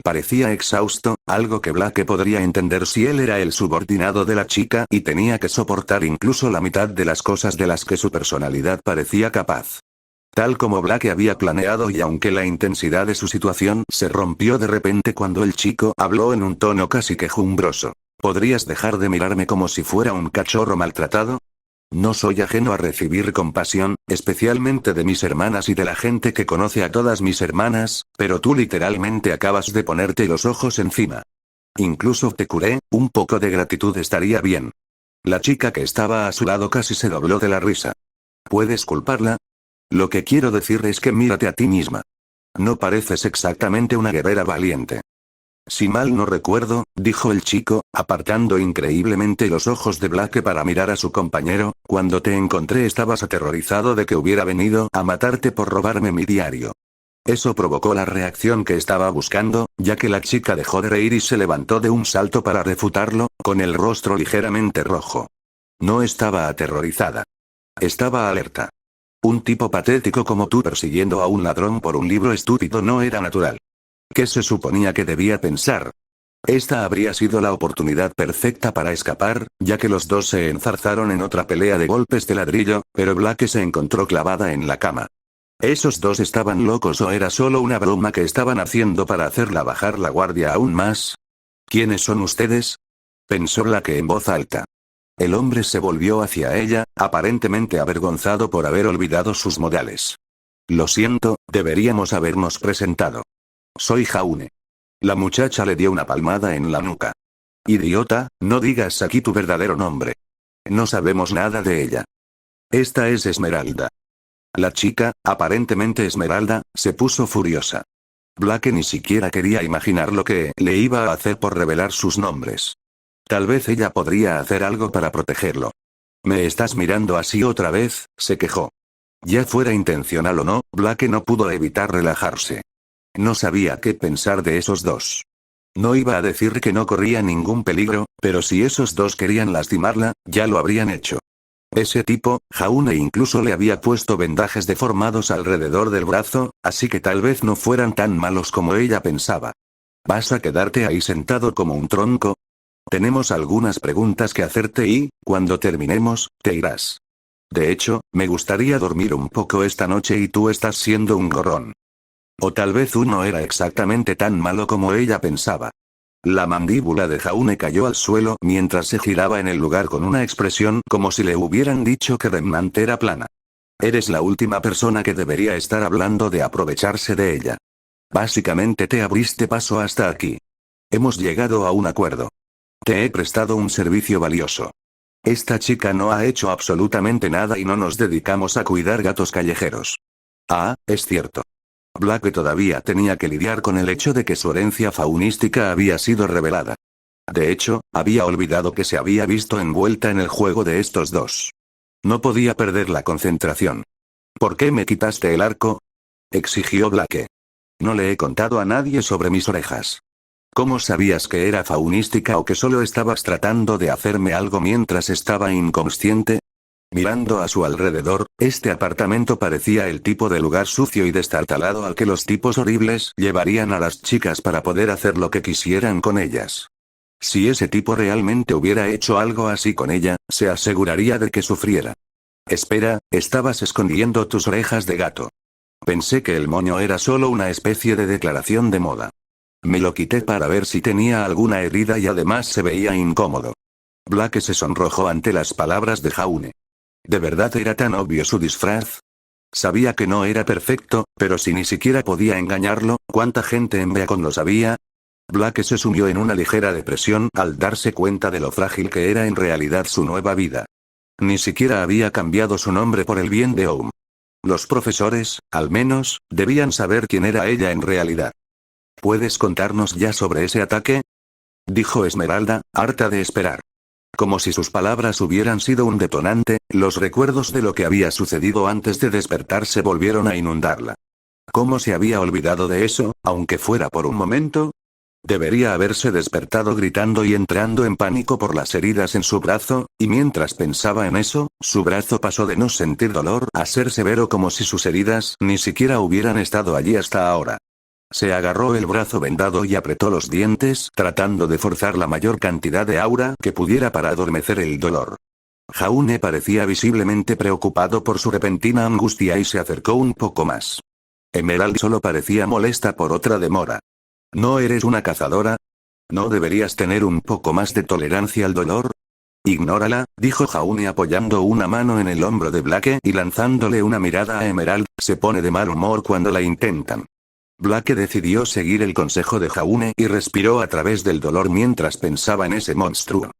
Parecía exhausto, algo que Blake podría entender si él era el subordinado de la chica y tenía que soportar incluso la mitad de las cosas de las que su personalidad parecía capaz. Tal como Blake había planeado y aunque la intensidad de su situación se rompió de repente cuando el chico habló en un tono casi quejumbroso. ¿Podrías dejar de mirarme como si fuera un cachorro maltratado? No soy ajeno a recibir compasión, especialmente de mis hermanas y de la gente que conoce a todas mis hermanas, pero tú literalmente acabas de ponerte los ojos encima. Incluso te curé, un poco de gratitud estaría bien. La chica que estaba a su lado casi se dobló de la risa. ¿Puedes culparla? Lo que quiero decir es que mírate a ti misma. No pareces exactamente una guerrera valiente. Si mal no recuerdo, dijo el chico, apartando increíblemente los ojos de Blake para mirar a su compañero, cuando te encontré estabas aterrorizado de que hubiera venido a matarte por robarme mi diario. Eso provocó la reacción que estaba buscando, ya que la chica dejó de reír y se levantó de un salto para refutarlo, con el rostro ligeramente rojo. No estaba aterrorizada. Estaba alerta. Un tipo patético como tú persiguiendo a un ladrón por un libro estúpido no era natural. ¿Qué se suponía que debía pensar? Esta habría sido la oportunidad perfecta para escapar, ya que los dos se enzarzaron en otra pelea de golpes de ladrillo, pero Blake se encontró clavada en la cama. ¿Esos dos estaban locos o era solo una broma que estaban haciendo para hacerla bajar la guardia aún más? ¿Quiénes son ustedes? Pensó Blake en voz alta. El hombre se volvió hacia ella, aparentemente avergonzado por haber olvidado sus modales. Lo siento, deberíamos habernos presentado. Soy Jaune. La muchacha le dio una palmada en la nuca. Idiota, no digas aquí tu verdadero nombre. No sabemos nada de ella. Esta es Esmeralda. La chica, aparentemente Esmeralda, se puso furiosa. Blake ni siquiera quería imaginar lo que le iba a hacer por revelar sus nombres. Tal vez ella podría hacer algo para protegerlo. ¿Me estás mirando así otra vez?, se quejó. Ya fuera intencional o no, Blake no pudo evitar relajarse. No sabía qué pensar de esos dos. No iba a decir que no corría ningún peligro, pero si esos dos querían lastimarla, ya lo habrían hecho. Ese tipo, Jaune incluso le había puesto vendajes deformados alrededor del brazo, así que tal vez no fueran tan malos como ella pensaba. ¿Vas a quedarte ahí sentado como un tronco? Tenemos algunas preguntas que hacerte y, cuando terminemos, te irás. De hecho, me gustaría dormir un poco esta noche y tú estás siendo un gorrón. O tal vez uno era exactamente tan malo como ella pensaba. La mandíbula de Jaune cayó al suelo mientras se giraba en el lugar con una expresión como si le hubieran dicho que Remnant era plana. Eres la última persona que debería estar hablando de aprovecharse de ella. Básicamente te abriste paso hasta aquí. Hemos llegado a un acuerdo. Te he prestado un servicio valioso. Esta chica no ha hecho absolutamente nada y no nos dedicamos a cuidar gatos callejeros. Ah, es cierto. Blake todavía tenía que lidiar con el hecho de que su herencia faunística había sido revelada. De hecho, había olvidado que se había visto envuelta en el juego de estos dos. No podía perder la concentración. ¿Por qué me quitaste el arco?, exigió Blake. No le he contado a nadie sobre mis orejas. ¿Cómo sabías que era faunística o que solo estabas tratando de hacerme algo mientras estaba inconsciente? Mirando a su alrededor, este apartamento parecía el tipo de lugar sucio y destartalado al que los tipos horribles llevarían a las chicas para poder hacer lo que quisieran con ellas. Si ese tipo realmente hubiera hecho algo así con ella, se aseguraría de que sufriera. Espera, estabas escondiendo tus orejas de gato. Pensé que el moño era solo una especie de declaración de moda. Me lo quité para ver si tenía alguna herida y además se veía incómodo. Blake se sonrojó ante las palabras de Jaune. ¿De verdad era tan obvio su disfraz? Sabía que no era perfecto, pero si ni siquiera podía engañarlo, ¿cuánta gente en Beacon lo sabía? Blake se sumió en una ligera depresión al darse cuenta de lo frágil que era en realidad su nueva vida. Ni siquiera había cambiado su nombre por el bien de Oum. Los profesores, al menos, debían saber quién era ella en realidad. ¿Puedes contarnos ya sobre ese ataque?, dijo Esmeralda, harta de esperar. Como si sus palabras hubieran sido un detonante, los recuerdos de lo que había sucedido antes de despertarse volvieron a inundarla. ¿Cómo se había olvidado de eso, aunque fuera por un momento? Debería haberse despertado gritando y entrando en pánico por las heridas en su brazo, y mientras pensaba en eso, su brazo pasó de no sentir dolor a ser severo como si sus heridas ni siquiera hubieran estado allí hasta ahora. Se agarró el brazo vendado y apretó los dientes, tratando de forzar la mayor cantidad de aura que pudiera para adormecer el dolor. Jaune parecía visiblemente preocupado por su repentina angustia y se acercó un poco más. Emerald solo parecía molesta por otra demora. ¿No eres una cazadora? ¿No deberías tener un poco más de tolerancia al dolor? Ignórala, dijo Jaune apoyando una mano en el hombro de Blake y lanzándole una mirada a Emerald. Se pone de mal humor cuando la intentan. Blake decidió seguir el consejo de Jaune y respiró a través del dolor mientras pensaba en ese monstruo.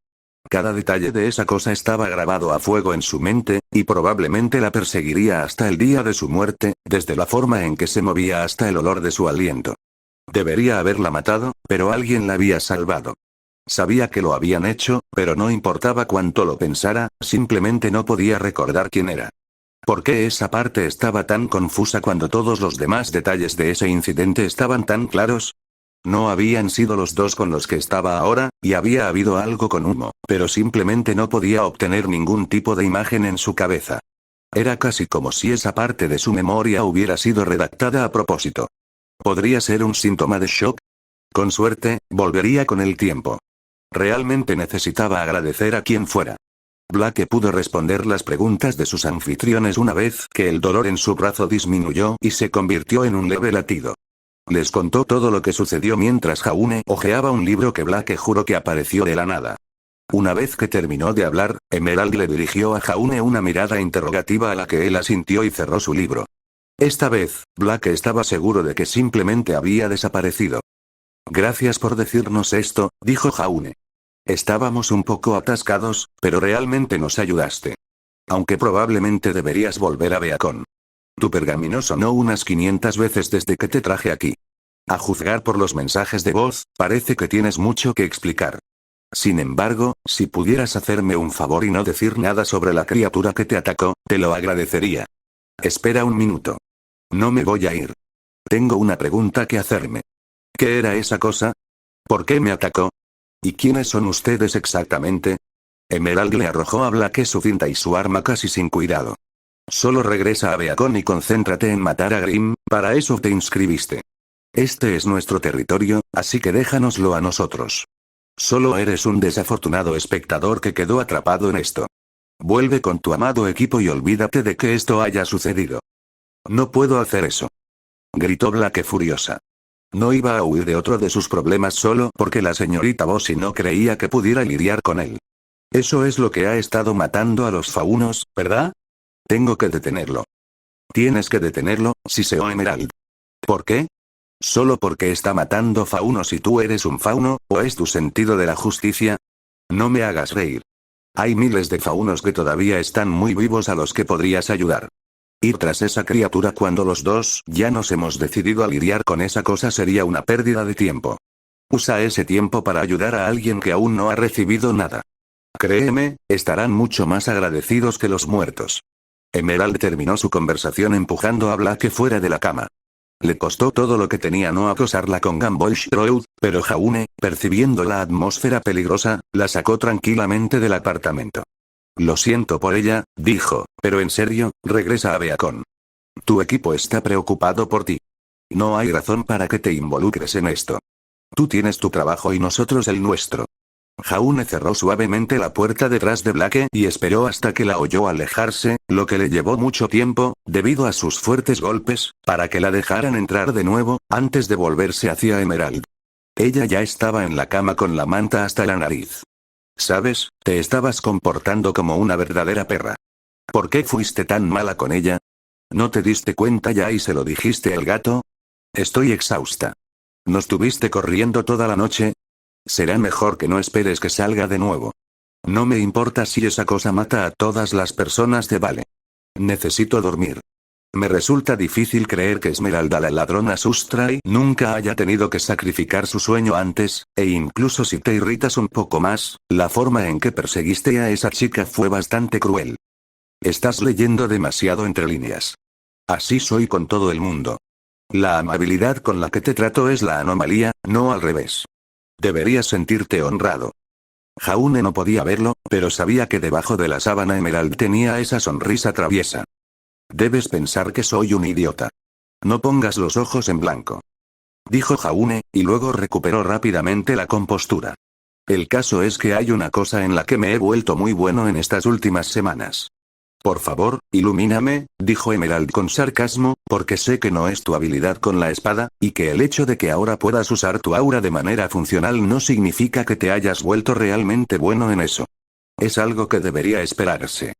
Cada detalle de esa cosa estaba grabado a fuego en su mente, y probablemente la perseguiría hasta el día de su muerte, desde la forma en que se movía hasta el olor de su aliento. Debería haberla matado, pero alguien la había salvado. Sabía que lo habían hecho, pero no importaba cuánto lo pensara, simplemente no podía recordar quién era. ¿Por qué esa parte estaba tan confusa cuando todos los demás detalles de ese incidente estaban tan claros? No habían sido los dos con los que estaba ahora, y había habido algo con humo, pero simplemente no podía obtener ningún tipo de imagen en su cabeza. Era casi como si esa parte de su memoria hubiera sido redactada a propósito. ¿Podría ser un síntoma de shock? Con suerte, volvería con el tiempo. Realmente necesitaba agradecer a quien fuera. Blake pudo responder las preguntas de sus anfitriones una vez que el dolor en su brazo disminuyó y se convirtió en un leve latido. Les contó todo lo que sucedió mientras Jaune hojeaba un libro que Blake juró que apareció de la nada. Una vez que terminó de hablar, Emerald le dirigió a Jaune una mirada interrogativa a la que él asintió y cerró su libro. Esta vez, Blake estaba seguro de que simplemente había desaparecido. Gracias por decirnos esto, dijo Jaune. Estábamos un poco atascados, pero realmente nos ayudaste. Aunque probablemente deberías volver a Beacon. Tu pergamino sonó unas 500 veces desde que te traje aquí. A juzgar por los mensajes de voz, parece que tienes mucho que explicar. Sin embargo, si pudieras hacerme un favor y no decir nada sobre la criatura que te atacó, te lo agradecería. Espera un minuto. No me voy a ir. Tengo una pregunta que hacerme. ¿Qué era esa cosa? ¿Por qué me atacó? ¿Y quiénes son ustedes exactamente? Emerald le arrojó a Blake su cinta y su arma casi sin cuidado. Solo regresa a Beacon y concéntrate en matar a Grimm, para eso te inscribiste. Este es nuestro territorio, así que déjanoslo a nosotros. Solo eres un desafortunado espectador que quedó atrapado en esto. Vuelve con tu amado equipo y olvídate de que esto haya sucedido. No puedo hacer eso. Gritó Blake furiosa. No iba a huir de otro de sus problemas solo porque la señorita Bossy no creía que pudiera lidiar con él. Eso es lo que ha estado matando a los faunos, ¿verdad? Tengo que detenerlo. Tienes que detenerlo, siseó Emerald. ¿Por qué? ¿Solo porque está matando faunos y tú eres un fauno, o es tu sentido de la justicia? No me hagas reír. Hay miles de faunos que todavía están muy vivos a los que podrías ayudar. Ir tras esa criatura cuando los dos ya nos hemos decidido a lidiar con esa cosa sería una pérdida de tiempo. Usa ese tiempo para ayudar a alguien que aún no ha recibido nada. Créeme, estarán mucho más agradecidos que los muertos. Emerald terminó su conversación empujando a Blake fuera de la cama. Le costó todo lo que tenía no acosarla con Gamboge Road, pero Jaune, percibiendo la atmósfera peligrosa, la sacó tranquilamente del apartamento. Lo siento por ella, dijo, pero en serio, regresa a Beacon. Tu equipo está preocupado por ti. No hay razón para que te involucres en esto. Tú tienes tu trabajo y nosotros el nuestro. Jaune cerró suavemente la puerta detrás de Blake y esperó hasta que la oyó alejarse, lo que le llevó mucho tiempo, debido a sus fuertes golpes, para que la dejaran entrar de nuevo, antes de volverse hacia Emerald. Ella ya estaba en la cama con la manta hasta la nariz. ¿Sabes? Te estabas comportando como una verdadera perra. ¿Por qué fuiste tan mala con ella? ¿No te diste cuenta ya y se lo dijiste al gato? Estoy exhausta. ¿No estuviste corriendo toda la noche? Será mejor que no esperes que salga de nuevo. No me importa si esa cosa mata a todas las personas de Vale. Necesito dormir. Me resulta difícil creer que Esmeralda la ladrona Sustray nunca haya tenido que sacrificar su sueño antes, e incluso si te irritas un poco más, la forma en que perseguiste a esa chica fue bastante cruel. Estás leyendo demasiado entre líneas. Así soy con todo el mundo. La amabilidad con la que te trato es la anomalía, no al revés. Deberías sentirte honrado. Jaune no podía verlo, pero sabía que debajo de la sábana Emerald tenía esa sonrisa traviesa. Debes pensar que soy un idiota. No pongas los ojos en blanco. Dijo Jaune, y luego recuperó rápidamente la compostura. El caso es que hay una cosa en la que me he vuelto muy bueno en estas últimas semanas. Por favor, ilumíname, dijo Emerald con sarcasmo, porque sé que no es tu habilidad con la espada, y que el hecho de que ahora puedas usar tu aura de manera funcional no significa que te hayas vuelto realmente bueno en eso. Es algo que debería esperarse.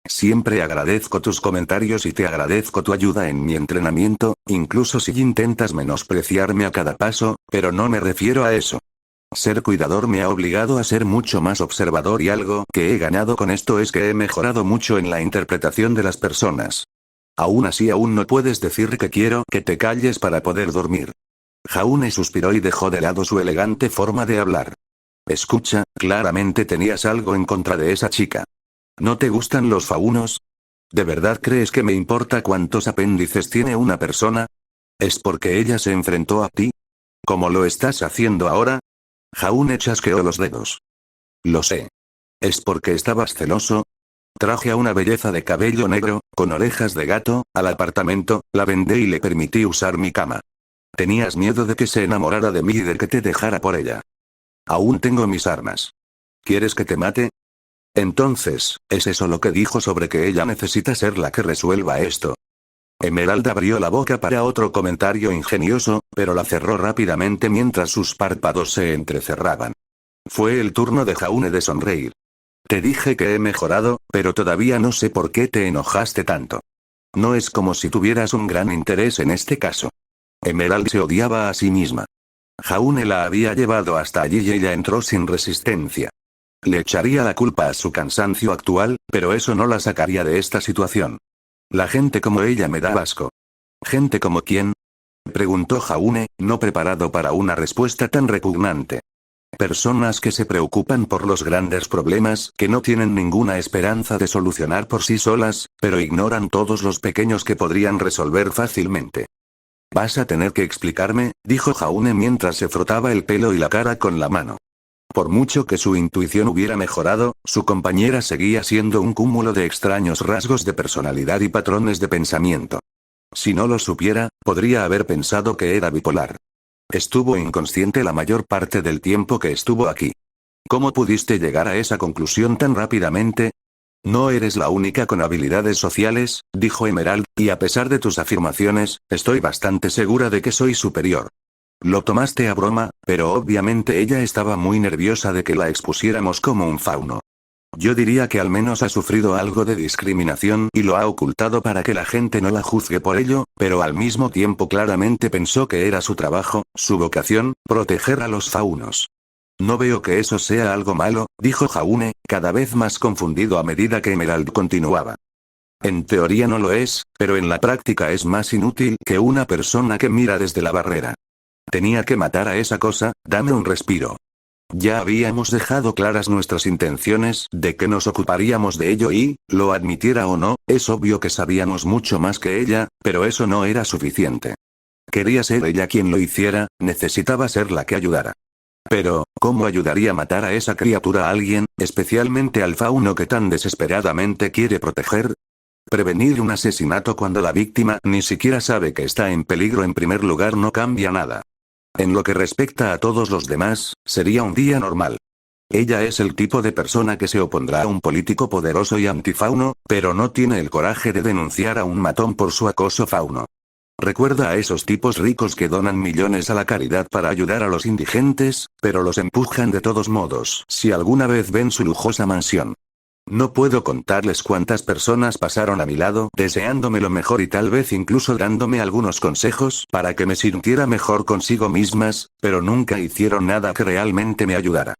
Siempre agradezco tus comentarios y te agradezco tu ayuda en mi entrenamiento, incluso si intentas menospreciarme a cada paso, pero no me refiero a eso. Ser cuidador me ha obligado a ser mucho más observador y algo que he ganado con esto es que he mejorado mucho en la interpretación de las personas. Aún así aún no puedes decir que quiero que te calles para poder dormir. Jaune suspiró y dejó de lado su elegante forma de hablar. Escucha, claramente tenías algo en contra de esa chica. ¿No te gustan los faunos? ¿De verdad crees que me importa cuántos apéndices tiene una persona? ¿Es porque ella se enfrentó a ti? ¿Como lo estás haciendo ahora? Jaune chasqueó los dedos. Lo sé. ¿Es porque estabas celoso? Traje a una belleza de cabello negro, con orejas de gato, al apartamento, la vendé y le permití usar mi cama. Tenías miedo de que se enamorara de mí y de que te dejara por ella. Aún tengo mis armas. ¿Quieres que te mate? Entonces, ¿es eso lo que dijo sobre que ella necesita ser la que resuelva esto? Emerald abrió la boca para otro comentario ingenioso, pero la cerró rápidamente mientras sus párpados se entrecerraban. Fue el turno de Jaune de sonreír. Te dije que he mejorado, pero todavía no sé por qué te enojaste tanto. No es como si tuvieras un gran interés en este caso. Emerald se odiaba a sí misma. Jaune la había llevado hasta allí y ella entró sin resistencia. Le echaría la culpa a su cansancio actual, pero eso no la sacaría de esta situación. La gente como ella me da asco. ¿Gente como quién? Preguntó Jaune, no preparado para una respuesta tan repugnante. Personas que se preocupan por los grandes problemas que no tienen ninguna esperanza de solucionar por sí solas, pero ignoran todos los pequeños que podrían resolver fácilmente. Vas a tener que explicarme, dijo Jaune mientras se frotaba el pelo y la cara con la mano. Por mucho que su intuición hubiera mejorado, su compañera seguía siendo un cúmulo de extraños rasgos de personalidad y patrones de pensamiento. Si no lo supiera, podría haber pensado que era bipolar. Estuvo inconsciente la mayor parte del tiempo que estuvo aquí. ¿Cómo pudiste llegar a esa conclusión tan rápidamente? No eres la única con habilidades sociales, dijo Emerald, y a pesar de tus afirmaciones, estoy bastante segura de que soy superior. Lo tomaste a broma, pero obviamente ella estaba muy nerviosa de que la expusiéramos como un fauno. Yo diría que al menos ha sufrido algo de discriminación y lo ha ocultado para que la gente no la juzgue por ello, pero al mismo tiempo claramente pensó que era su trabajo, su vocación, proteger a los faunos. No veo que eso sea algo malo, dijo Jaune, cada vez más confundido a medida que Emerald continuaba. En teoría no lo es, pero en la práctica es más inútil que una persona que mira desde la barrera. Tenía que matar a esa cosa, dame un respiro. Ya habíamos dejado claras nuestras intenciones de que nos ocuparíamos de ello y, lo admitiera o no, es obvio que sabíamos mucho más que ella, pero eso no era suficiente. Quería ser ella quien lo hiciera, necesitaba ser la que ayudara. Pero, ¿cómo ayudaría a matar a esa criatura a alguien, especialmente al fauno que tan desesperadamente quiere proteger? Prevenir un asesinato cuando la víctima ni siquiera sabe que está en peligro en primer lugar no cambia nada. En lo que respecta a todos los demás, sería un día normal. Ella es el tipo de persona que se opondrá a un político poderoso y antifauno, pero no tiene el coraje de denunciar a un matón por su acoso fauno. Recuerda a esos tipos ricos que donan millones a la caridad para ayudar a los indigentes, pero los empujan de todos modos si alguna vez ven su lujosa mansión. No puedo contarles cuántas personas pasaron a mi lado deseándome lo mejor y tal vez incluso dándome algunos consejos para que me sintiera mejor consigo mismas, pero nunca hicieron nada que realmente me ayudara.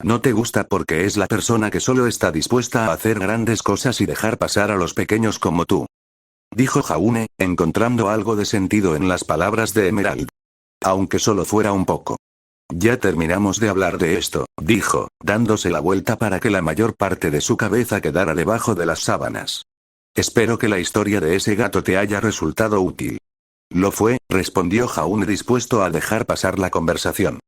No te gusta porque es la persona que solo está dispuesta a hacer grandes cosas y dejar pasar a los pequeños como tú. dijo Jaune, encontrando algo de sentido en las palabras de Emerald. Aunque solo fuera un poco. Ya terminamos de hablar de esto, dijo, dándose la vuelta para que la mayor parte de su cabeza quedara debajo de las sábanas. Espero que la historia de ese gato te haya resultado útil. Lo fue, respondió Jaune dispuesto a dejar pasar la conversación.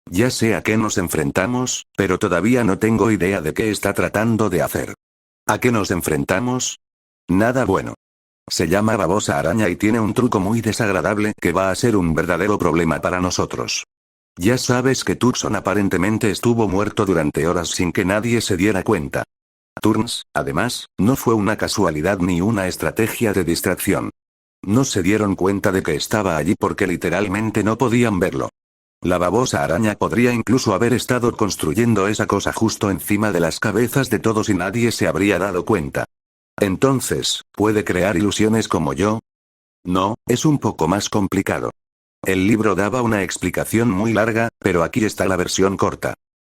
Ya sé a qué nos enfrentamos, pero todavía no tengo idea de qué está tratando de hacer. ¿A qué nos enfrentamos? Nada bueno. Se llama babosa araña y tiene un truco muy desagradable que va a ser un verdadero problema para nosotros. Ya sabes que Tucson aparentemente estuvo muerto durante horas sin que nadie se diera cuenta. Turns, además, no fue una casualidad ni una estrategia de distracción. No se dieron cuenta de que estaba allí porque literalmente no podían verlo. La babosa araña podría incluso haber estado construyendo esa cosa justo encima de las cabezas de todos y nadie se habría dado cuenta. Entonces, ¿puede crear ilusiones como yo? No, es un poco más complicado. El libro daba una explicación muy larga, pero aquí está la versión corta.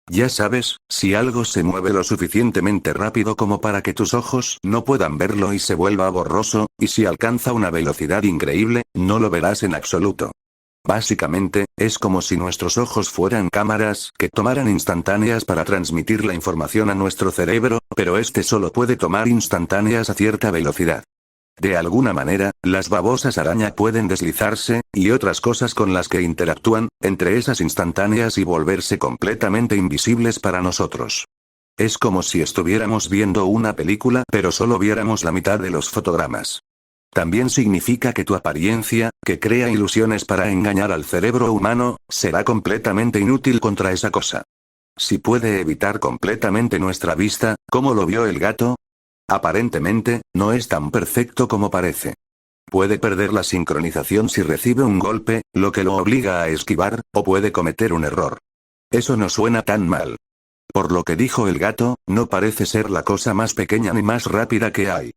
Ya sabes, si algo se mueve lo suficientemente rápido como para que tus ojos no puedan verlo y se vuelva borroso, y si alcanza una velocidad increíble, no lo verás en absoluto. Básicamente, es como si nuestros ojos fueran cámaras que tomaran instantáneas para transmitir la información a nuestro cerebro, pero este solo puede tomar instantáneas a cierta velocidad. De alguna manera, las babosas araña pueden deslizarse, y otras cosas con las que interactúan, entre esas instantáneas y volverse completamente invisibles para nosotros. Es como si estuviéramos viendo una película pero solo viéramos la mitad de los fotogramas. También significa que tu apariencia, que crea ilusiones para engañar al cerebro humano, será completamente inútil contra esa cosa. Si puede evitar completamente nuestra vista, ¿cómo lo vio el gato? Aparentemente, no es tan perfecto como parece. Puede perder la sincronización si recibe un golpe, lo que lo obliga a esquivar, o puede cometer un error. Eso no suena tan mal. Por lo que dijo el gato, no parece ser la cosa más pequeña ni más rápida que hay.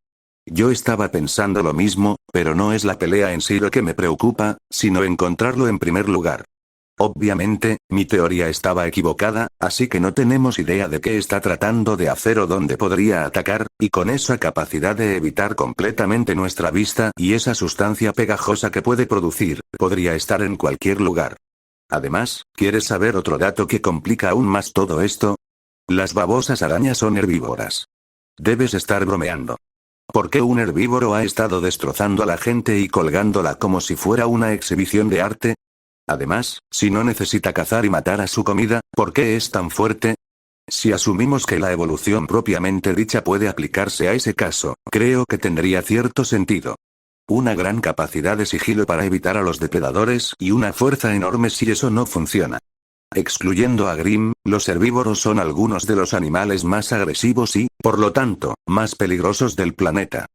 Yo estaba pensando lo mismo, pero no es la pelea en sí lo que me preocupa, sino encontrarlo en primer lugar. Obviamente, mi teoría estaba equivocada, así que no tenemos idea de qué está tratando de hacer o dónde podría atacar, y con esa capacidad de evitar completamente nuestra vista y esa sustancia pegajosa que puede producir, podría estar en cualquier lugar. Además, ¿quieres saber otro dato que complica aún más todo esto? Las babosas arañas son herbívoras. Debes estar bromeando. ¿Por qué un herbívoro ha estado destrozando a la gente y colgándola como si fuera una exhibición de arte? Además, si no necesita cazar y matar a su comida, ¿por qué es tan fuerte? Si asumimos que la evolución propiamente dicha puede aplicarse a ese caso, creo que tendría cierto sentido. Una gran capacidad de sigilo para evitar a los depredadores y una fuerza enorme si eso no funciona. Excluyendo a Grimm, los herbívoros son algunos de los animales más agresivos y, por lo tanto, más peligrosos del planeta.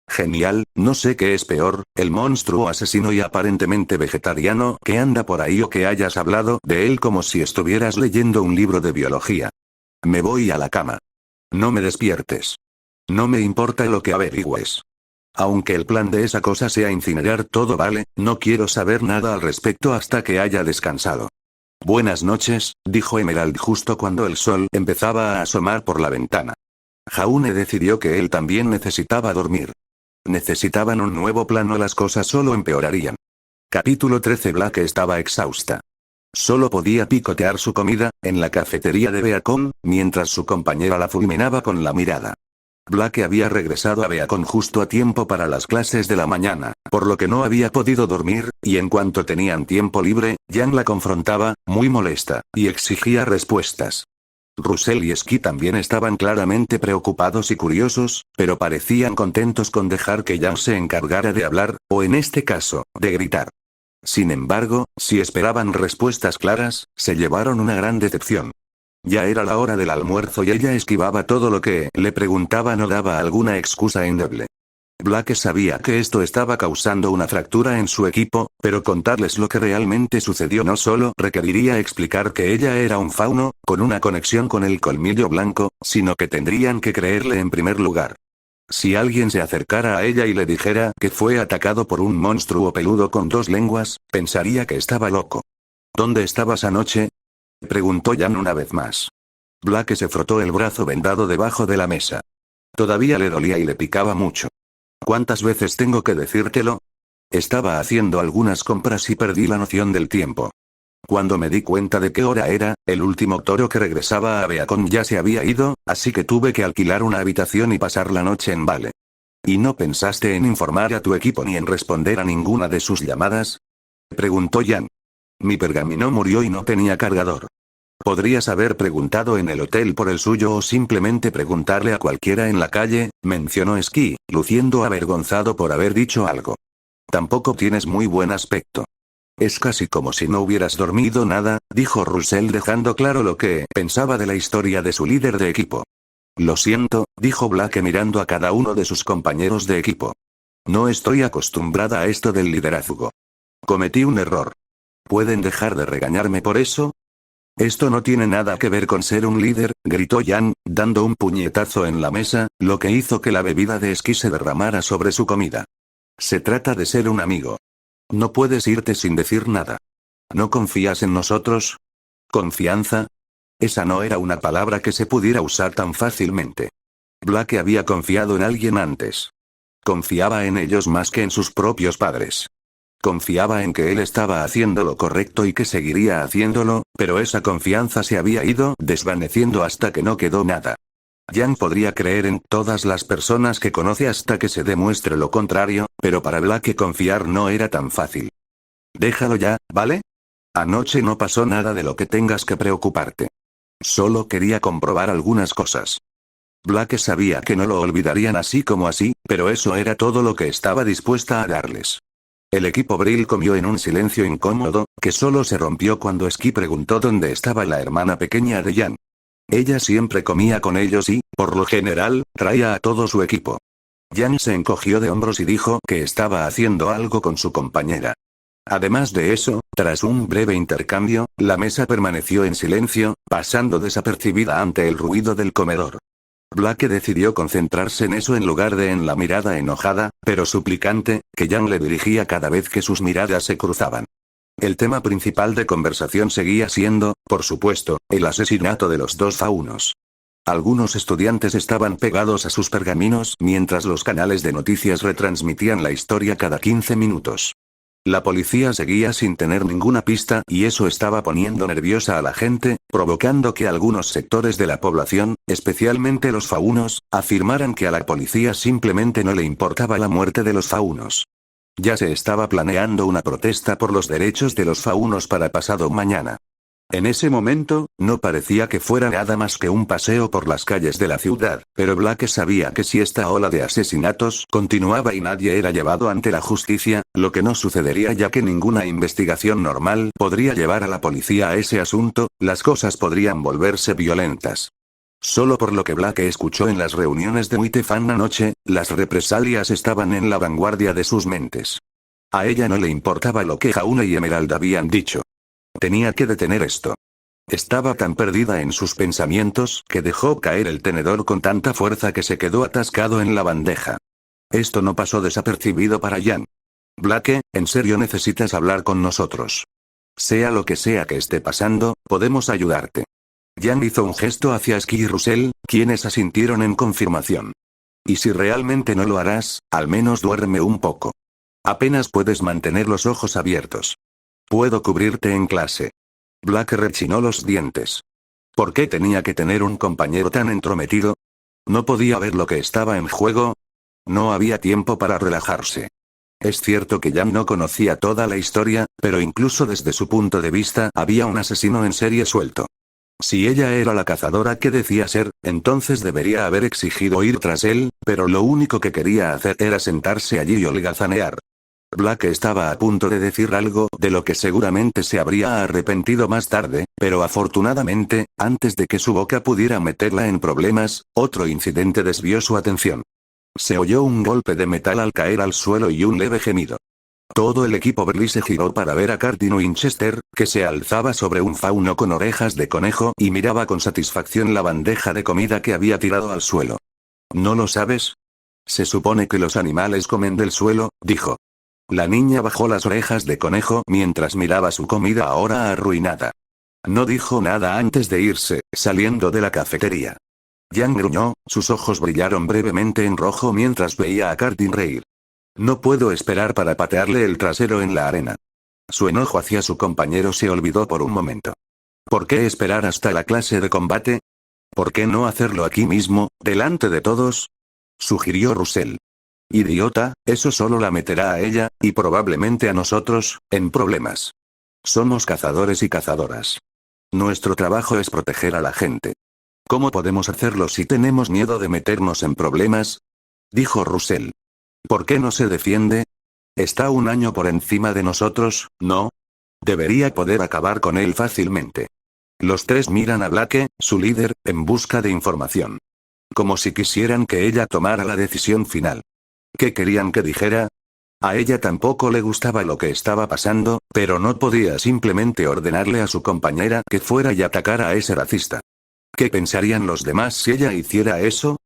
Genial, no sé qué es peor, el monstruo asesino y aparentemente vegetariano que anda por ahí o que hayas hablado de él como si estuvieras leyendo un libro de biología. Me voy a la cama. No me despiertes. No me importa lo que averigües. Aunque el plan de esa cosa sea incinerar todo, vale, no quiero saber nada al respecto hasta que haya descansado. Buenas noches, dijo Emerald justo cuando el sol empezaba a asomar por la ventana. Jaune decidió que él también necesitaba dormir. Necesitaban un nuevo plan o las cosas solo empeorarían. Capítulo 13. Black estaba exhausta. Solo podía picotear su comida, en la cafetería de Beacon, mientras su compañera la fulminaba con la mirada. Black había regresado a Beacon justo a tiempo para las clases de la mañana, por lo que no había podido dormir, y en cuanto tenían tiempo libre, Jan la confrontaba, muy molesta, y exigía respuestas. Russell y Ski también estaban claramente preocupados y curiosos, pero parecían contentos con dejar que Jan se encargara de hablar, o en este caso, de gritar. Sin embargo, si esperaban respuestas claras, se llevaron una gran decepción. Ya era la hora del almuerzo y ella esquivaba todo lo que le preguntaban o daba alguna excusa endeble. Black sabía que esto estaba causando una fractura en su equipo, pero contarles lo que realmente sucedió no solo requeriría explicar que ella era un fauno, con una conexión con el colmillo blanco, sino que tendrían que creerle en primer lugar. Si alguien se acercara a ella y le dijera que fue atacado por un monstruo peludo con 2 lenguas, pensaría que estaba loco. ¿Dónde estabas anoche?, preguntó Jan una vez más. Black se frotó el brazo vendado debajo de la mesa. Todavía le dolía y le picaba mucho. ¿Cuántas veces tengo que decírtelo? Estaba haciendo algunas compras y perdí la noción del tiempo. Cuando me di cuenta de qué hora era, el último toro que regresaba a Beacon ya se había ido, así que tuve que alquilar una habitación y pasar la noche en Vale. ¿Y no pensaste en informar a tu equipo ni en responder a ninguna de sus llamadas? Preguntó Jan. Mi pergamino murió y no tenía cargador. Podrías haber preguntado en el hotel por el suyo o simplemente preguntarle a cualquiera en la calle, mencionó Ski, luciendo avergonzado por haber dicho algo. Tampoco tienes muy buen aspecto. Es casi como si no hubieras dormido nada, dijo Russell dejando claro lo que pensaba de la historia de su líder de equipo. Lo siento, dijo Blake mirando a cada uno de sus compañeros de equipo. No estoy acostumbrada a esto del liderazgo. Cometí un error. ¿Pueden dejar de regañarme por eso? Esto no tiene nada que ver con ser un líder, gritó Jan, dando un puñetazo en la mesa, lo que hizo que la bebida de esquí se derramara sobre su comida. Se trata de ser un amigo. No puedes irte sin decir nada. ¿No confías en nosotros? ¿Confianza? Esa no era una palabra que se pudiera usar tan fácilmente. Blake había confiado en alguien antes. Confiaba en ellos más que en sus propios padres. Confiaba en que él estaba haciendo lo correcto y que seguiría haciéndolo, pero esa confianza se había ido desvaneciendo hasta que no quedó nada. Jan podría creer en todas las personas que conoce hasta que se demuestre lo contrario, pero para Blake confiar no era tan fácil. Déjalo ya, ¿vale? Anoche no pasó nada de lo que tengas que preocuparte. Solo quería comprobar algunas cosas. Blake sabía que no lo olvidarían así como así, pero eso era todo lo que estaba dispuesta a darles. El equipo Brill comió en un silencio incómodo, que solo se rompió cuando Ski preguntó dónde estaba la hermana pequeña de Jan. Ella siempre comía con ellos y, por lo general, traía a todo su equipo. Jan se encogió de hombros y dijo que estaba haciendo algo con su compañera. Además de eso, tras un breve intercambio, la mesa permaneció en silencio, pasando desapercibida ante el ruido del comedor. Blake decidió concentrarse en eso en lugar de en la mirada enojada, pero suplicante, que Jan le dirigía cada vez que sus miradas se cruzaban. El tema principal de conversación seguía siendo, por supuesto, el asesinato de los dos faunos. Algunos estudiantes estaban pegados a sus pergaminos mientras los canales de noticias retransmitían la historia cada 15 minutos. La policía seguía sin tener ninguna pista y eso estaba poniendo nerviosa a la gente, provocando que algunos sectores de la población, especialmente los faunos, afirmaran que a la policía simplemente no le importaba la muerte de los faunos. Ya se estaba planeando una protesta por los derechos de los faunos para pasado mañana. En ese momento, no parecía que fuera nada más que un paseo por las calles de la ciudad, pero Blake sabía que si esta ola de asesinatos continuaba y nadie era llevado ante la justicia, lo que no sucedería ya que ninguna investigación normal podría llevar a la policía a ese asunto, las cosas podrían volverse violentas. Solo por lo que Blake escuchó en las reuniones de Witefan anoche, las represalias estaban en la vanguardia de sus mentes. A ella no le importaba lo que Jaune y Emerald habían dicho. Tenía que detener esto. Estaba tan perdida en sus pensamientos que dejó caer el tenedor con tanta fuerza que se quedó atascado en la bandeja. Esto no pasó desapercibido para Jan. Blake, ¿en serio necesitas hablar con nosotros? Sea lo que sea que esté pasando, podemos ayudarte. Jan hizo un gesto hacia Ski y Russell, quienes asintieron en confirmación. Y si realmente no lo harás, al menos duerme un poco. Apenas puedes mantener los ojos abiertos. Puedo cubrirte en clase. Blake rechinó los dientes. ¿Por qué tenía que tener un compañero tan entrometido? ¿No podía ver lo que estaba en juego? No había tiempo para relajarse. Es cierto que Jan no conocía toda la historia, pero incluso desde su punto de vista había un asesino en serie suelto. Si ella era la cazadora que decía ser, entonces debería haber exigido ir tras él, pero lo único que quería hacer era sentarse allí y holgazanear. Blake estaba a punto de decir algo de lo que seguramente se habría arrepentido más tarde, pero afortunadamente, antes de que su boca pudiera meterla en problemas, otro incidente desvió su atención. Se oyó un golpe de metal al caer al suelo y un leve gemido. Todo el equipo Berly se giró para ver a Cardin Winchester, que se alzaba sobre un fauno con orejas de conejo y miraba con satisfacción la bandeja de comida que había tirado al suelo. ¿No lo sabes? Se supone que los animales comen del suelo, dijo. La niña bajó las orejas de conejo mientras miraba su comida ahora arruinada. No dijo nada antes de irse, saliendo de la cafetería. Yang gruñó, sus ojos brillaron brevemente en rojo mientras veía a Cardin reír. No puedo esperar para patearle el trasero en la arena. Su enojo hacia su compañero se olvidó por un momento. ¿Por qué esperar hasta la clase de combate? ¿Por qué no hacerlo aquí mismo, delante de todos? Sugirió Russell. Idiota, eso solo la meterá a ella, y probablemente a nosotros, en problemas. Somos cazadores y cazadoras. Nuestro trabajo es proteger a la gente. ¿Cómo podemos hacerlo si tenemos miedo de meternos en problemas? Dijo Russell. ¿Por qué no se defiende? Está un año por encima de nosotros, ¿no? Debería poder acabar con él fácilmente. Los tres miran a Blake, su líder, en busca de información. Como si quisieran que ella tomara la decisión final. ¿Qué querían que dijera? A ella tampoco le gustaba lo que estaba pasando, pero no podía simplemente ordenarle a su compañera que fuera y atacara a ese racista. ¿Qué pensarían los demás si ella hiciera eso?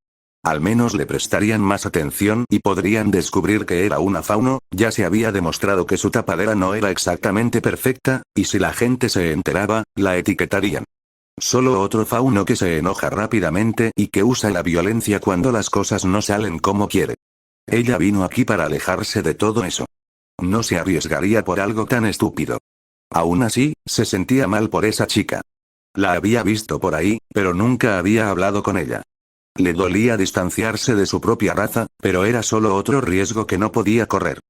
Al menos le prestarían más atención y podrían descubrir que era una fauno, ya se había demostrado que su tapadera no era exactamente perfecta, y si la gente se enteraba, la etiquetarían. Solo otro fauno que se enoja rápidamente y que usa la violencia cuando las cosas no salen como quiere. Ella vino aquí para alejarse de todo eso. No se arriesgaría por algo tan estúpido. Aún así, se sentía mal por esa chica. La había visto por ahí, pero nunca había hablado con ella. Le dolía distanciarse de su propia raza, pero era solo otro riesgo que no podía correr.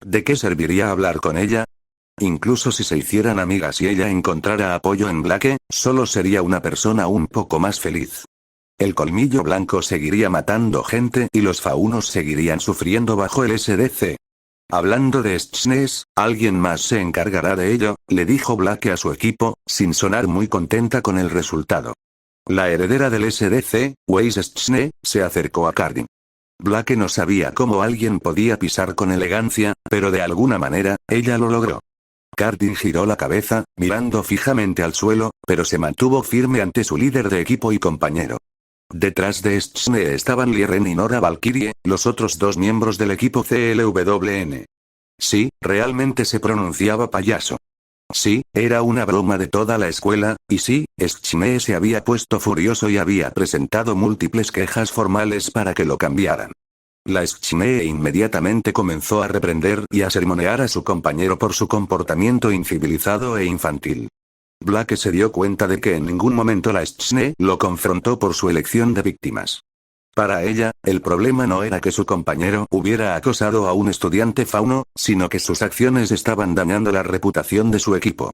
¿De qué serviría hablar con ella? Incluso si se hicieran amigas y ella encontrara apoyo en Blake, solo sería una persona un poco más feliz. El colmillo blanco seguiría matando gente y los faunos seguirían sufriendo bajo el SDC. Hablando de Stchnes, alguien más se encargará de ello, le dijo Blake a su equipo, sin sonar muy contenta con el resultado. La heredera del SDC, Weiss Stchne, se acercó a Cardin. Blake no sabía cómo alguien podía pisar con elegancia, pero de alguna manera, ella lo logró. Cardin giró la cabeza, mirando fijamente al suelo, pero se mantuvo firme ante su líder de equipo y compañero. Detrás de Stchne estaban Lieren y Nora Valkyrie, los otros dos miembros del equipo CLWN. Sí, realmente se pronunciaba payaso. Sí, era una broma de toda la escuela, y sí, Stchne se había puesto furioso y había presentado múltiples quejas formales para que lo cambiaran. La Stchne inmediatamente comenzó a reprender y a sermonear a su compañero por su comportamiento incivilizado e infantil. Blake se dio cuenta de que en ningún momento la Stchne lo confrontó por su elección de víctimas. Para ella, el problema no era que su compañero hubiera acosado a un estudiante fauno, sino que sus acciones estaban dañando la reputación de su equipo.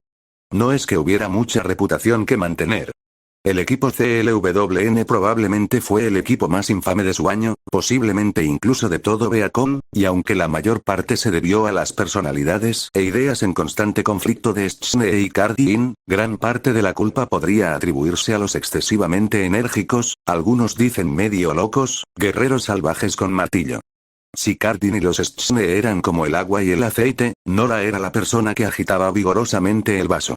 No es que hubiera mucha reputación que mantener. El equipo CLWN probablemente fue el equipo más infame de su año, posiblemente incluso de todo Beacon, y aunque la mayor parte se debió a las personalidades e ideas en constante conflicto de Stchne y Cardin, gran parte de la culpa podría atribuirse a los excesivamente enérgicos, algunos dicen medio locos, guerreros salvajes con martillo. Si Cardin y los Stchne eran como el agua y el aceite, Nora era la persona que agitaba vigorosamente el vaso.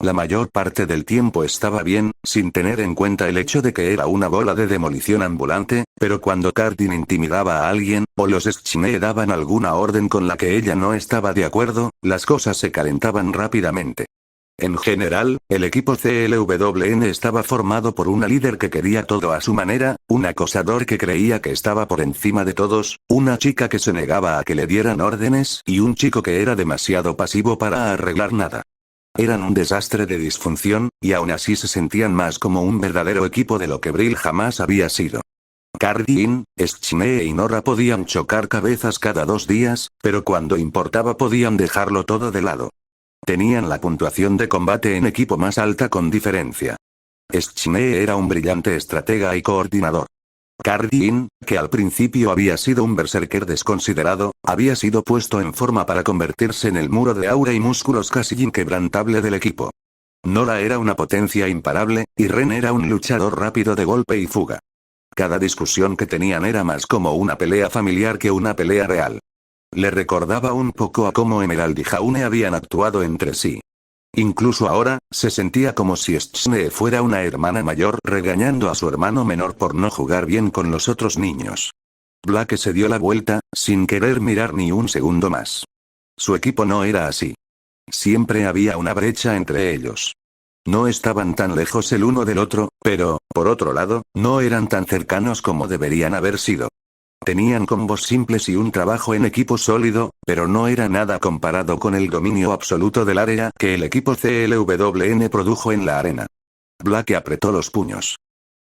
La mayor parte del tiempo estaba bien, sin tener en cuenta el hecho de que era una bola de demolición ambulante, pero cuando Cardin intimidaba a alguien, o los Stchne daban alguna orden con la que ella no estaba de acuerdo, las cosas se calentaban rápidamente. En general, el equipo CLWN estaba formado por una líder que quería todo a su manera, un acosador que creía que estaba por encima de todos, una chica que se negaba a que le dieran órdenes y un chico que era demasiado pasivo para arreglar nada. Eran un desastre de disfunción, y aún así se sentían más como un verdadero equipo de lo que Brill jamás había sido. Cardin, Stchne y Nora podían chocar cabezas cada 2 días, pero cuando importaba podían dejarlo todo de lado. Tenían la puntuación de combate en equipo más alta con diferencia. Stchne era un brillante estratega y coordinador. Cardin, que al principio había sido un berserker desconsiderado, había sido puesto en forma para convertirse en el muro de aura y músculos casi inquebrantable del equipo. Nora era una potencia imparable, y Ren era un luchador rápido de golpe y fuga. Cada discusión que tenían era más como una pelea familiar que una pelea real. Le recordaba un poco a cómo Emerald y Jaune habían actuado entre sí. Incluso ahora, se sentía como si Stchne fuera una hermana mayor regañando a su hermano menor por no jugar bien con los otros niños. Blake se dio la vuelta, sin querer mirar ni un segundo más. Su equipo no era así. Siempre había una brecha entre ellos. No estaban tan lejos el uno del otro, pero, por otro lado, no eran tan cercanos como deberían haber sido. Tenían combos simples y un trabajo en equipo sólido, pero no era nada comparado con el dominio absoluto del área que el equipo CLWN produjo en la arena. Black apretó los puños.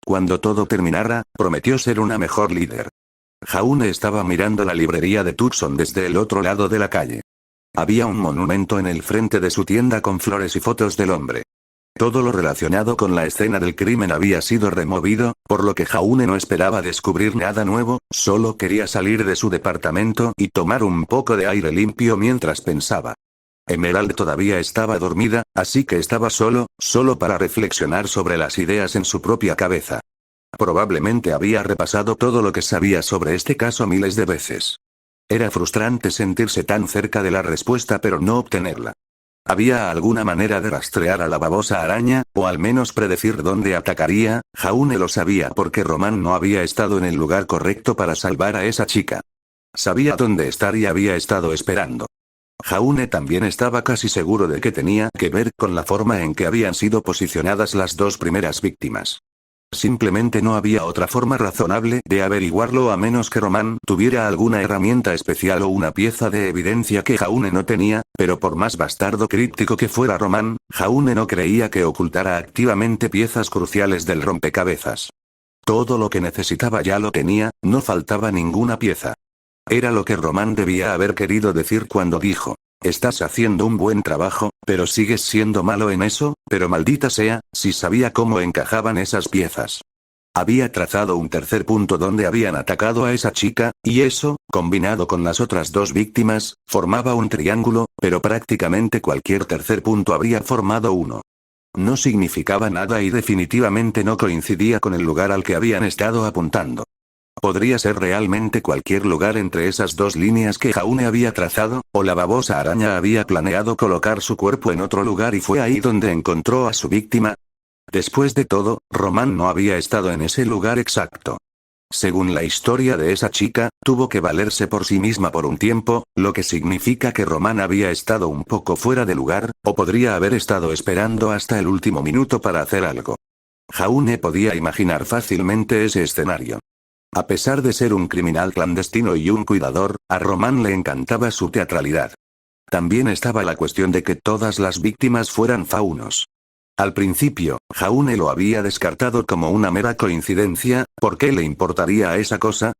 Cuando todo terminara, prometió ser una mejor líder. Jaune estaba mirando la librería de Tucson desde el otro lado de la calle. Había un monumento en el frente de su tienda con flores y fotos del hombre. Todo lo relacionado con la escena del crimen había sido removido, por lo que Jaune no esperaba descubrir nada nuevo, solo quería salir de su departamento y tomar un poco de aire limpio mientras pensaba. Emerald todavía estaba dormida, así que estaba solo para reflexionar sobre las ideas en su propia cabeza. Probablemente había repasado todo lo que sabía sobre este caso miles de veces. Era frustrante sentirse tan cerca de la respuesta pero no obtenerla. ¿Había alguna manera de rastrear a la babosa araña, o al menos predecir dónde atacaría? Jaune lo sabía porque Roman no había estado en el lugar correcto para salvar a esa chica. Sabía dónde estar y había estado esperando. Jaune también estaba casi seguro de que tenía que ver con la forma en que habían sido posicionadas las dos primeras víctimas. Simplemente no había otra forma razonable de averiguarlo a menos que Roman tuviera alguna herramienta especial o una pieza de evidencia que Jaune no tenía, pero por más bastardo críptico que fuera Roman, Jaune no creía que ocultara activamente piezas cruciales del rompecabezas. Todo lo que necesitaba ya lo tenía, no faltaba ninguna pieza. Era lo que Roman debía haber querido decir cuando dijo: estás haciendo un buen trabajo, pero sigues siendo malo en eso, pero maldita sea, si sabía cómo encajaban esas piezas. Había trazado un tercer punto donde habían atacado a esa chica, y eso, combinado con las otras dos víctimas, formaba un triángulo, pero prácticamente cualquier tercer punto habría formado uno. No significaba nada y definitivamente no coincidía con el lugar al que habían estado apuntando. Podría ser realmente cualquier lugar entre esas dos líneas que Jaune había trazado, o la babosa araña había planeado colocar su cuerpo en otro lugar y fue ahí donde encontró a su víctima. Después de todo, Roman no había estado en ese lugar exacto. Según la historia de esa chica, tuvo que valerse por sí misma por un tiempo, lo que significa que Roman había estado un poco fuera de lugar, o podría haber estado esperando hasta el último minuto para hacer algo. Jaune podía imaginar fácilmente ese escenario. A pesar de ser un criminal clandestino y un cuidador, a Roman le encantaba su teatralidad. También estaba la cuestión de que todas las víctimas fueran faunos. Al principio, Jaune lo había descartado como una mera coincidencia, ¿por qué le importaría a esa cosa?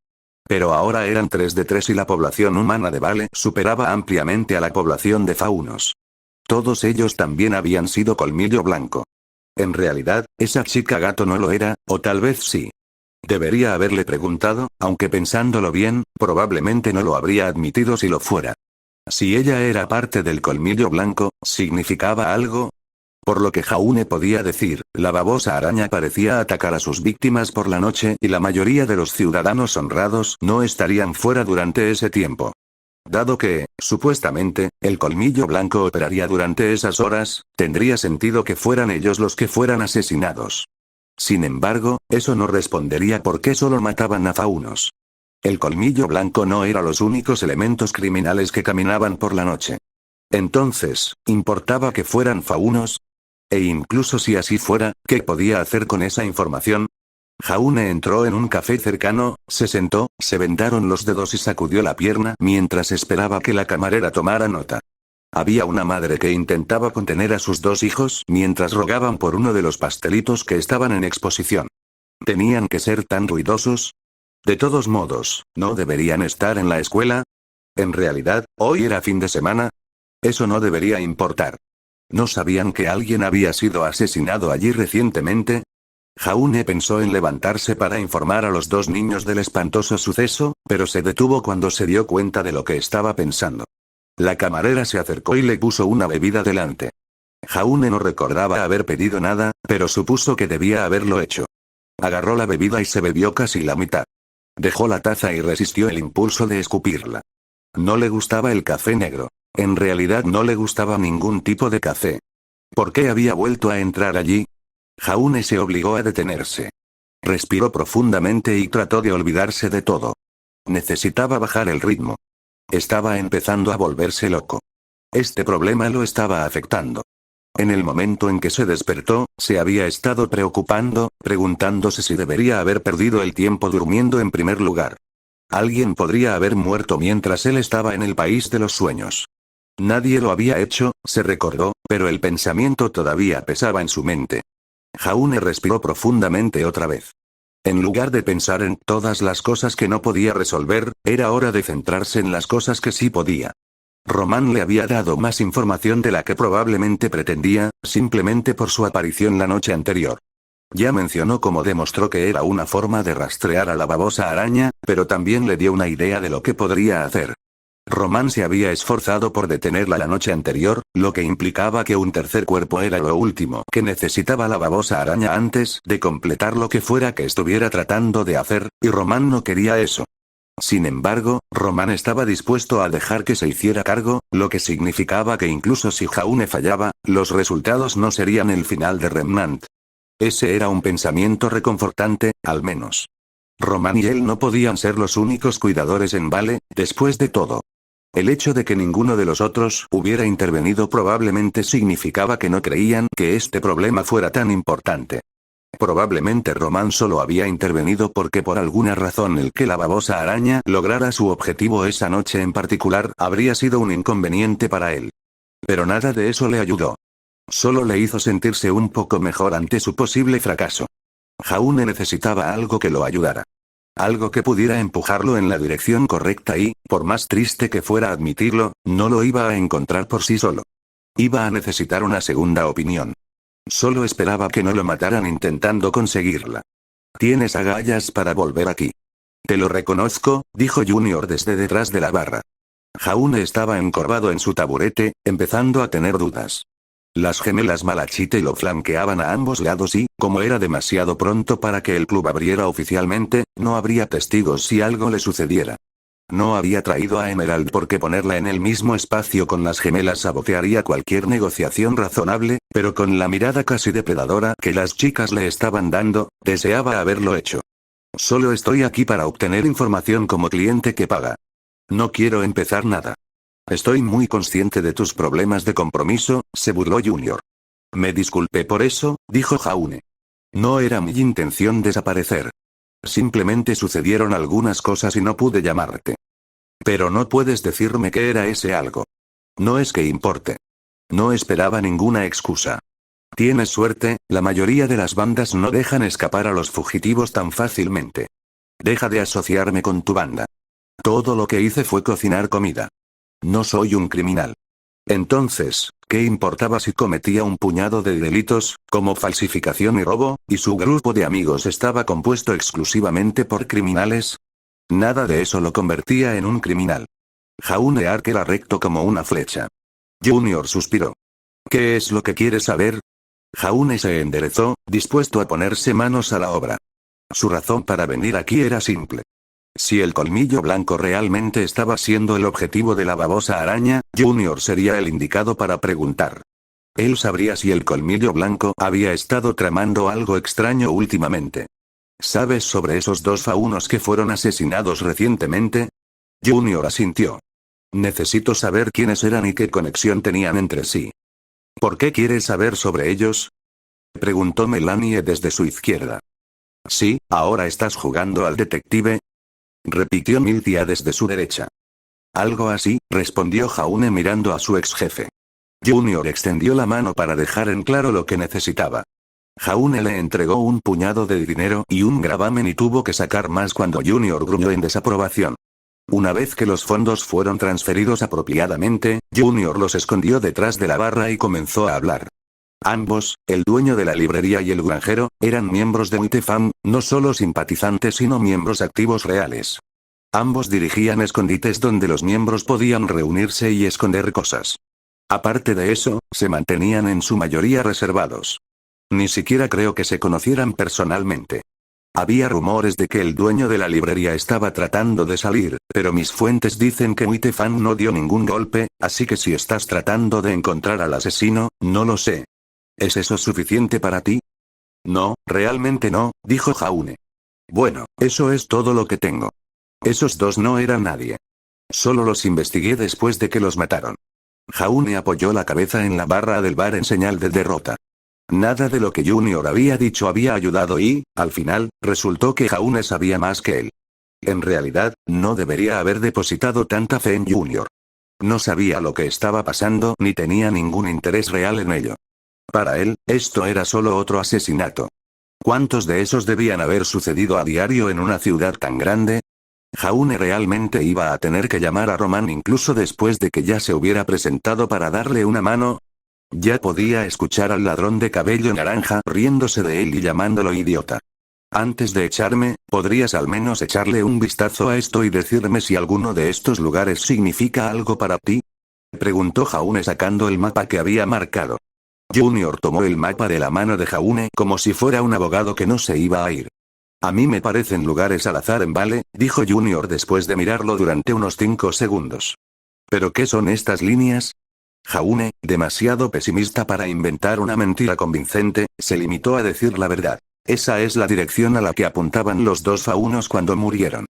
Pero ahora eran 3 de 3 y la población humana de Vale superaba ampliamente a la población de faunos. Todos ellos también habían sido colmillo blanco. En realidad, esa chica gato no lo era, o tal vez sí. Debería haberle preguntado, aunque pensándolo bien, probablemente no lo habría admitido si lo fuera. Si ella era parte del colmillo blanco, ¿significaba algo? Por lo que Jaune podía decir, la babosa araña parecía atacar a sus víctimas por la noche y la mayoría de los ciudadanos honrados no estarían fuera durante ese tiempo. Dado que, supuestamente, el colmillo blanco operaría durante esas horas, tendría sentido que fueran ellos los que fueran asesinados. Sin embargo, eso no respondería por qué solo mataban a faunos. El colmillo blanco no era los únicos elementos criminales que caminaban por la noche. Entonces, ¿importaba que fueran faunos? E incluso si así fuera, ¿qué podía hacer con esa información? Jaune entró en un café cercano, se sentó, se vendaron los dedos y sacudió la pierna mientras esperaba que la camarera tomara nota. Había una madre que intentaba contener a sus 2 hijos mientras rogaban por uno de los pastelitos que estaban en exposición. ¿Tenían que ser tan ruidosos? De todos modos, ¿no deberían estar en la escuela? En realidad, ¿hoy era fin de semana? Eso no debería importar. ¿No sabían que alguien había sido asesinado allí recientemente? Jaune pensó en levantarse para informar a los 2 niños del espantoso suceso, pero se detuvo cuando se dio cuenta de lo que estaba pensando. La camarera se acercó y le puso una bebida delante. Jaune no recordaba haber pedido nada, pero supuso que debía haberlo hecho. Agarró la bebida y se bebió casi la mitad. Dejó la taza y resistió el impulso de escupirla. No le gustaba el café negro. En realidad no le gustaba ningún tipo de café. ¿Por qué había vuelto a entrar allí? Jaune se obligó a detenerse. Respiró profundamente y trató de olvidarse de todo. Necesitaba bajar el ritmo. Estaba empezando a volverse loco. Este problema lo estaba afectando. En el momento en que se despertó, se había estado preocupando, preguntándose si debería haber perdido el tiempo durmiendo en primer lugar. Alguien podría haber muerto mientras él estaba en el país de los sueños. Nadie lo había hecho, se recordó, pero el pensamiento todavía pesaba en su mente. Jaune respiró profundamente otra vez. En lugar de pensar en todas las cosas que no podía resolver, era hora de centrarse en las cosas que sí podía. Román le había dado más información de la que probablemente pretendía, simplemente por su aparición la noche anterior. Ya mencionó cómo demostró que era una forma de rastrear a la babosa araña, pero también le dio una idea de lo que podría hacer. Román se había esforzado por detenerla la noche anterior, lo que implicaba que un tercer cuerpo era lo último que necesitaba la babosa araña antes de completar lo que fuera que estuviera tratando de hacer, y Román no quería eso. Sin embargo, Román estaba dispuesto a dejar que se hiciera cargo, lo que significaba que incluso si Jaune fallaba, los resultados no serían el final de Remnant. Ese era un pensamiento reconfortante, al menos. Román y él no podían ser los únicos cuidadores en Vale, después de todo. El hecho de que ninguno de los otros hubiera intervenido probablemente significaba que no creían que este problema fuera tan importante. Probablemente Román solo había intervenido porque por alguna razón el que la babosa araña lograra su objetivo esa noche en particular habría sido un inconveniente para él. Pero nada de eso le ayudó. Solo le hizo sentirse un poco mejor ante su posible fracaso. Jaune necesitaba algo que lo ayudara. Algo que pudiera empujarlo en la dirección correcta y, por más triste que fuera admitirlo, no lo iba a encontrar por sí solo. Iba a necesitar una segunda opinión. Solo esperaba que no lo mataran intentando conseguirla. Tienes agallas para volver aquí. Te lo reconozco, dijo Junior desde detrás de la barra. Jaune estaba encorvado en su taburete, empezando a tener dudas. Las gemelas Malachite lo flanqueaban a ambos lados y, como era demasiado pronto para que el club abriera oficialmente, no habría testigos si algo le sucediera. No había traído a Emerald porque ponerla en el mismo espacio con las gemelas sabotearía cualquier negociación razonable, pero con la mirada casi depredadora que las chicas le estaban dando, deseaba haberlo hecho. Solo estoy aquí para obtener información como cliente que paga. No quiero empezar nada. Estoy muy consciente de tus problemas de compromiso, se burló Junior. Me disculpé por eso, dijo Jaune. No era mi intención desaparecer. Simplemente sucedieron algunas cosas y no pude llamarte. Pero no puedes decirme qué era ese algo. No es que importe. No esperaba ninguna excusa. Tienes suerte, la mayoría de las bandas no dejan escapar a los fugitivos tan fácilmente. Deja de asociarme con tu banda. Todo lo que hice fue cocinar comida. No soy un criminal. Entonces, ¿qué importaba si cometía un puñado de delitos, como falsificación y robo, y su grupo de amigos estaba compuesto exclusivamente por criminales? Nada de eso lo convertía en un criminal. Jaune Ark era recto como una flecha. Junior suspiró. ¿Qué es lo que quieres saber? Jaune se enderezó, dispuesto a ponerse manos a la obra. Su razón para venir aquí era simple. Si el colmillo blanco realmente estaba siendo el objetivo de la babosa araña, Junior sería el indicado para preguntar. Él sabría si el colmillo blanco había estado tramando algo extraño últimamente. ¿Sabes sobre esos dos faunos que fueron asesinados recientemente? Junior asintió. Necesito saber quiénes eran y qué conexión tenían entre sí. ¿Por qué quieres saber sobre ellos? Preguntó Melanie desde su izquierda. Sí, ahora estás jugando al detective, repitió Miltia desde su derecha. Algo así, respondió Jaune mirando a su ex jefe. Junior extendió la mano para dejar en claro lo que necesitaba. Jaune le entregó un puñado de dinero y un gravamen y tuvo que sacar más cuando Junior gruñó en desaprobación. Una vez que los fondos fueron transferidos apropiadamente, Junior los escondió detrás de la barra y comenzó a hablar. Ambos, el dueño de la librería y el granjero, eran miembros de Witefam, no solo simpatizantes sino miembros activos reales. Ambos dirigían escondites donde los miembros podían reunirse y esconder cosas. Aparte de eso, se mantenían en su mayoría reservados. Ni siquiera creo que se conocieran personalmente. Había rumores de que el dueño de la librería estaba tratando de salir, pero mis fuentes dicen que Witefam no dio ningún golpe, así que si estás tratando de encontrar al asesino, no lo sé. ¿Es eso suficiente para ti? No, realmente no, dijo Jaune. Bueno, eso es todo lo que tengo. Esos dos no eran nadie. Solo los investigué después de que los mataron. Jaune apoyó la cabeza en la barra del bar en señal de derrota. Nada de lo que Junior había dicho había ayudado y, al final, resultó que Jaune sabía más que él. En realidad, no debería haber depositado tanta fe en Junior. No sabía lo que estaba pasando ni tenía ningún interés real en ello. Para él, esto era solo otro asesinato. ¿Cuántos de esos debían haber sucedido a diario en una ciudad tan grande? Jaune realmente iba a tener que llamar a Roman incluso después de que ya se hubiera presentado para darle una mano. Ya podía escuchar al ladrón de cabello naranja riéndose de él y llamándolo idiota. Antes de echarme, ¿podrías al menos echarle un vistazo a esto y decirme si alguno de estos lugares significa algo para ti? Preguntó Jaune sacando el mapa que había marcado. Junior tomó el mapa de la mano de Jaune como si fuera un abogado que no se iba a ir. A mí me parecen lugares al azar en Vale, dijo Junior después de mirarlo durante unos 5 segundos. ¿Pero qué son estas líneas? Jaune, demasiado pesimista para inventar una mentira convincente, se limitó a decir la verdad. Esa es la dirección a la que apuntaban los dos faunos cuando murieron.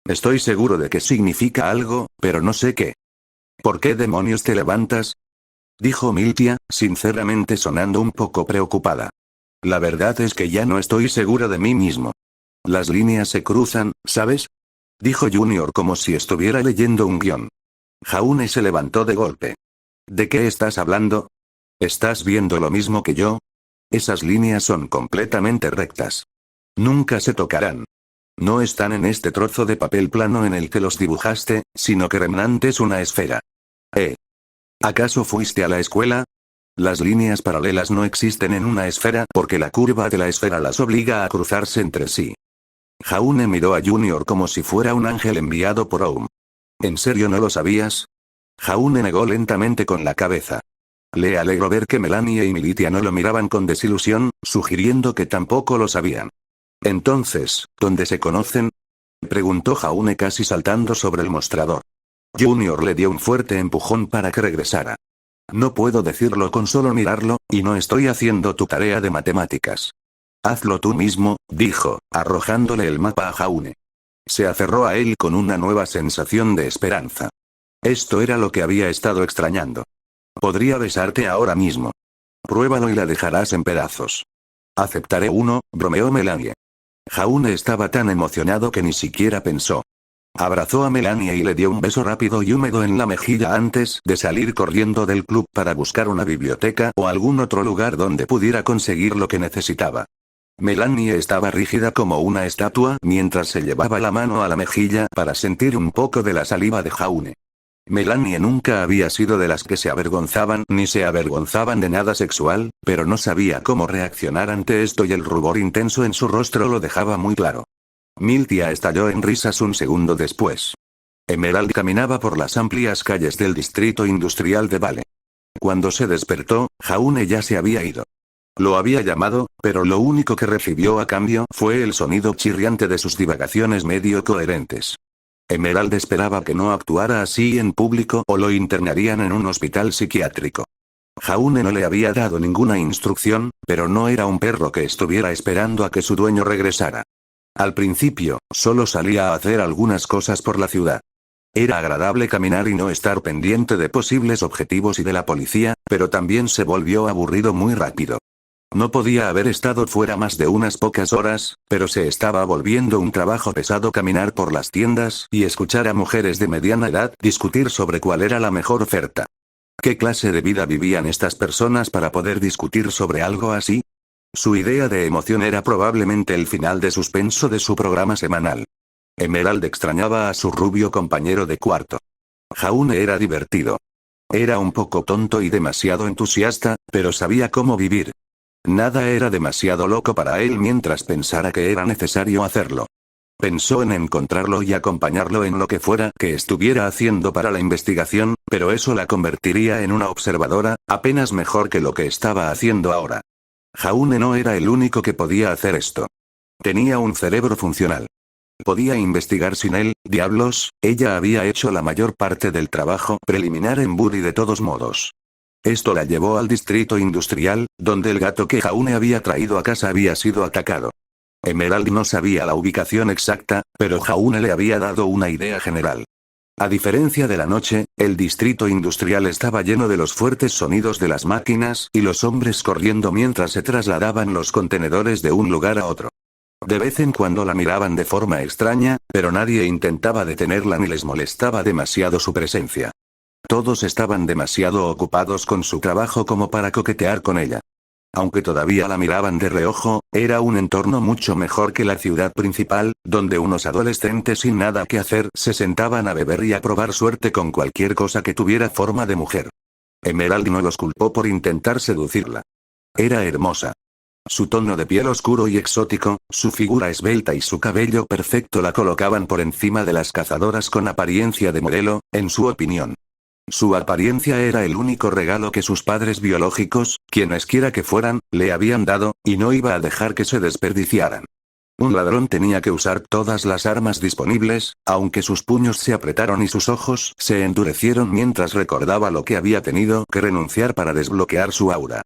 Estoy seguro de que significa algo, pero no sé qué. ¿Por qué demonios te levantas? Dijo Miltia, sinceramente sonando un poco preocupada. La verdad es que ya no estoy seguro de mí mismo. Las líneas se cruzan, ¿sabes? Dijo Junior como si estuviera leyendo un guión. Jaune se levantó de golpe. ¿De qué estás hablando? ¿Estás viendo lo mismo que yo? Esas líneas son completamente rectas. Nunca se tocarán. No están en este trozo de papel plano en el que los dibujaste, sino que Remnant es una esfera. ¿Acaso fuiste a la escuela? Las líneas paralelas no existen en una esfera porque la curva de la esfera las obliga a cruzarse entre sí. Jaune miró a Junior como si fuera un ángel enviado por Oum. ¿En serio no lo sabías? Jaune negó lentamente con la cabeza. Le alegró ver que Melanie y Militia no lo miraban con desilusión, sugiriendo que tampoco lo sabían. Entonces, ¿dónde se conocen? Preguntó Jaune casi saltando sobre el mostrador. Junior le dio un fuerte empujón para que regresara. No puedo decirlo con solo mirarlo, y no estoy haciendo tu tarea de matemáticas. Hazlo tú mismo, dijo, arrojándole el mapa a Jaune. Se aferró a él con una nueva sensación de esperanza. Esto era lo que había estado extrañando. Podría besarte ahora mismo. Pruébalo y la dejarás en pedazos. Aceptaré uno, bromeó Melanie. Jaune estaba tan emocionado que ni siquiera pensó. Abrazó a Melanie y le dio un beso rápido y húmedo en la mejilla antes de salir corriendo del club para buscar una biblioteca o algún otro lugar donde pudiera conseguir lo que necesitaba. Melanie estaba rígida como una estatua mientras se llevaba la mano a la mejilla para sentir un poco de la saliva de Jaune. Melanie nunca había sido de las que se avergonzaban ni se avergonzaban de nada sexual, pero no sabía cómo reaccionar ante esto y el rubor intenso en su rostro lo dejaba muy claro. Miltia estalló en risas un segundo después. Emerald caminaba por las amplias calles del distrito industrial de Vale. Cuando se despertó, Jaune ya se había ido. Lo había llamado, pero lo único que recibió a cambio fue el sonido chirriante de sus divagaciones medio coherentes. Emerald esperaba que no actuara así en público o lo internarían en un hospital psiquiátrico. Jaune no le había dado ninguna instrucción, pero no era un perro que estuviera esperando a que su dueño regresara. Al principio, solo salía a hacer algunas cosas por la ciudad. Era agradable caminar y no estar pendiente de posibles objetivos y de la policía, pero también se volvió aburrido muy rápido. No podía haber estado fuera más de unas pocas horas, pero se estaba volviendo un trabajo pesado caminar por las tiendas y escuchar a mujeres de mediana edad discutir sobre cuál era la mejor oferta. ¿Qué clase de vida vivían estas personas para poder discutir sobre algo así? Su idea de emoción era probablemente el final de suspenso de su programa semanal. Emerald extrañaba a su rubio compañero de cuarto. Jaune era divertido. Era un poco tonto y demasiado entusiasta, pero sabía cómo vivir. Nada era demasiado loco para él mientras pensara que era necesario hacerlo. Pensó en encontrarlo y acompañarlo en lo que fuera que estuviera haciendo para la investigación, pero eso la convertiría en una observadora, apenas mejor que lo que estaba haciendo ahora. Jaune no era el único que podía hacer esto. Tenía un cerebro funcional. Podía investigar sin él, diablos, ella había hecho la mayor parte del trabajo preliminar en Buddy de todos modos. Esto la llevó al distrito industrial, donde el gato que Jaune había traído a casa había sido atacado. Emerald no sabía la ubicación exacta, pero Jaune le había dado una idea general. A diferencia de la noche, el distrito industrial estaba lleno de los fuertes sonidos de las máquinas y los hombres corriendo mientras se trasladaban los contenedores de un lugar a otro. De vez en cuando la miraban de forma extraña, pero nadie intentaba detenerla ni les molestaba demasiado su presencia. Todos estaban demasiado ocupados con su trabajo como para coquetear con ella. Aunque todavía la miraban de reojo, era un entorno mucho mejor que la ciudad principal, donde unos adolescentes sin nada que hacer se sentaban a beber y a probar suerte con cualquier cosa que tuviera forma de mujer. Emerald no los culpó por intentar seducirla. Era hermosa. Su tono de piel oscuro y exótico, su figura esbelta y su cabello perfecto la colocaban por encima de las cazadoras con apariencia de modelo, en su opinión. Su apariencia era el único regalo que sus padres biológicos, quienesquiera que fueran, le habían dado, y no iba a dejar que se desperdiciaran. Un ladrón tenía que usar todas las armas disponibles, aunque sus puños se apretaron y sus ojos se endurecieron mientras recordaba lo que había tenido que renunciar para desbloquear su aura.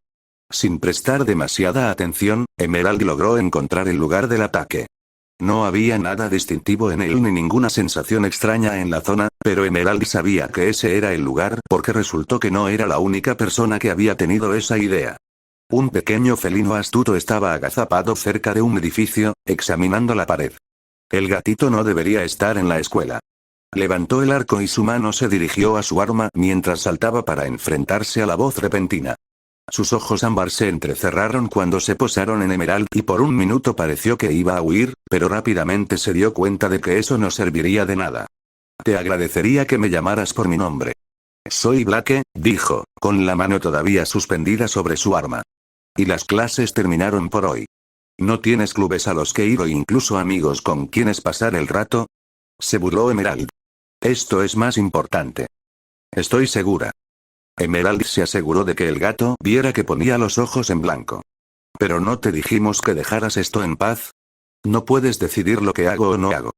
Sin prestar demasiada atención, Emerald logró encontrar el lugar del ataque. No había nada distintivo en él ni ninguna sensación extraña en la zona, pero Emerald sabía que ese era el lugar porque resultó que no era la única persona que había tenido esa idea. Un pequeño felino astuto estaba agazapado cerca de un edificio, examinando la pared. El gatito no debería estar en la escuela. Levantó el arco y su mano se dirigió a su arma mientras saltaba para enfrentarse a la voz repentina. Sus ojos ámbar se entrecerraron cuando se posaron en Emerald y por un minuto pareció que iba a huir, pero rápidamente se dio cuenta de que eso no serviría de nada. Te agradecería que me llamaras por mi nombre. Soy Blake, dijo, con la mano todavía suspendida sobre su arma. Y las clases terminaron por hoy. ¿No tienes clubes a los que ir o incluso amigos con quienes pasar el rato? Se burló Emerald. Esto es más importante. Estoy segura. Emerald se aseguró de que el gato viera que ponía los ojos en blanco. ¿Pero no te dijimos que dejaras esto en paz? No puedes decidir lo que hago o no hago.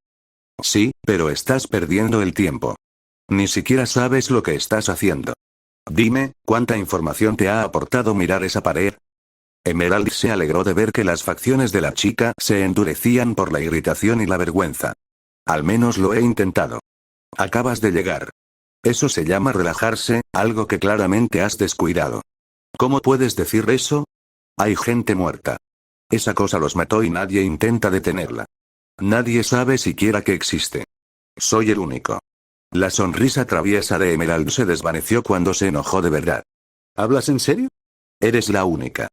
Sí, pero estás perdiendo el tiempo. Ni siquiera sabes lo que estás haciendo. Dime, ¿cuánta información te ha aportado mirar esa pared? Emerald se alegró de ver que las facciones de la chica se endurecían por la irritación y la vergüenza. Al menos lo he intentado. Acabas de llegar. Eso se llama relajarse, algo que claramente has descuidado. ¿Cómo puedes decir eso? Hay gente muerta. Esa cosa los mató y nadie intenta detenerla. Nadie sabe siquiera que existe. Soy el único. La sonrisa traviesa de Emerald se desvaneció cuando se enojó de verdad. ¿Hablas en serio? Eres la única.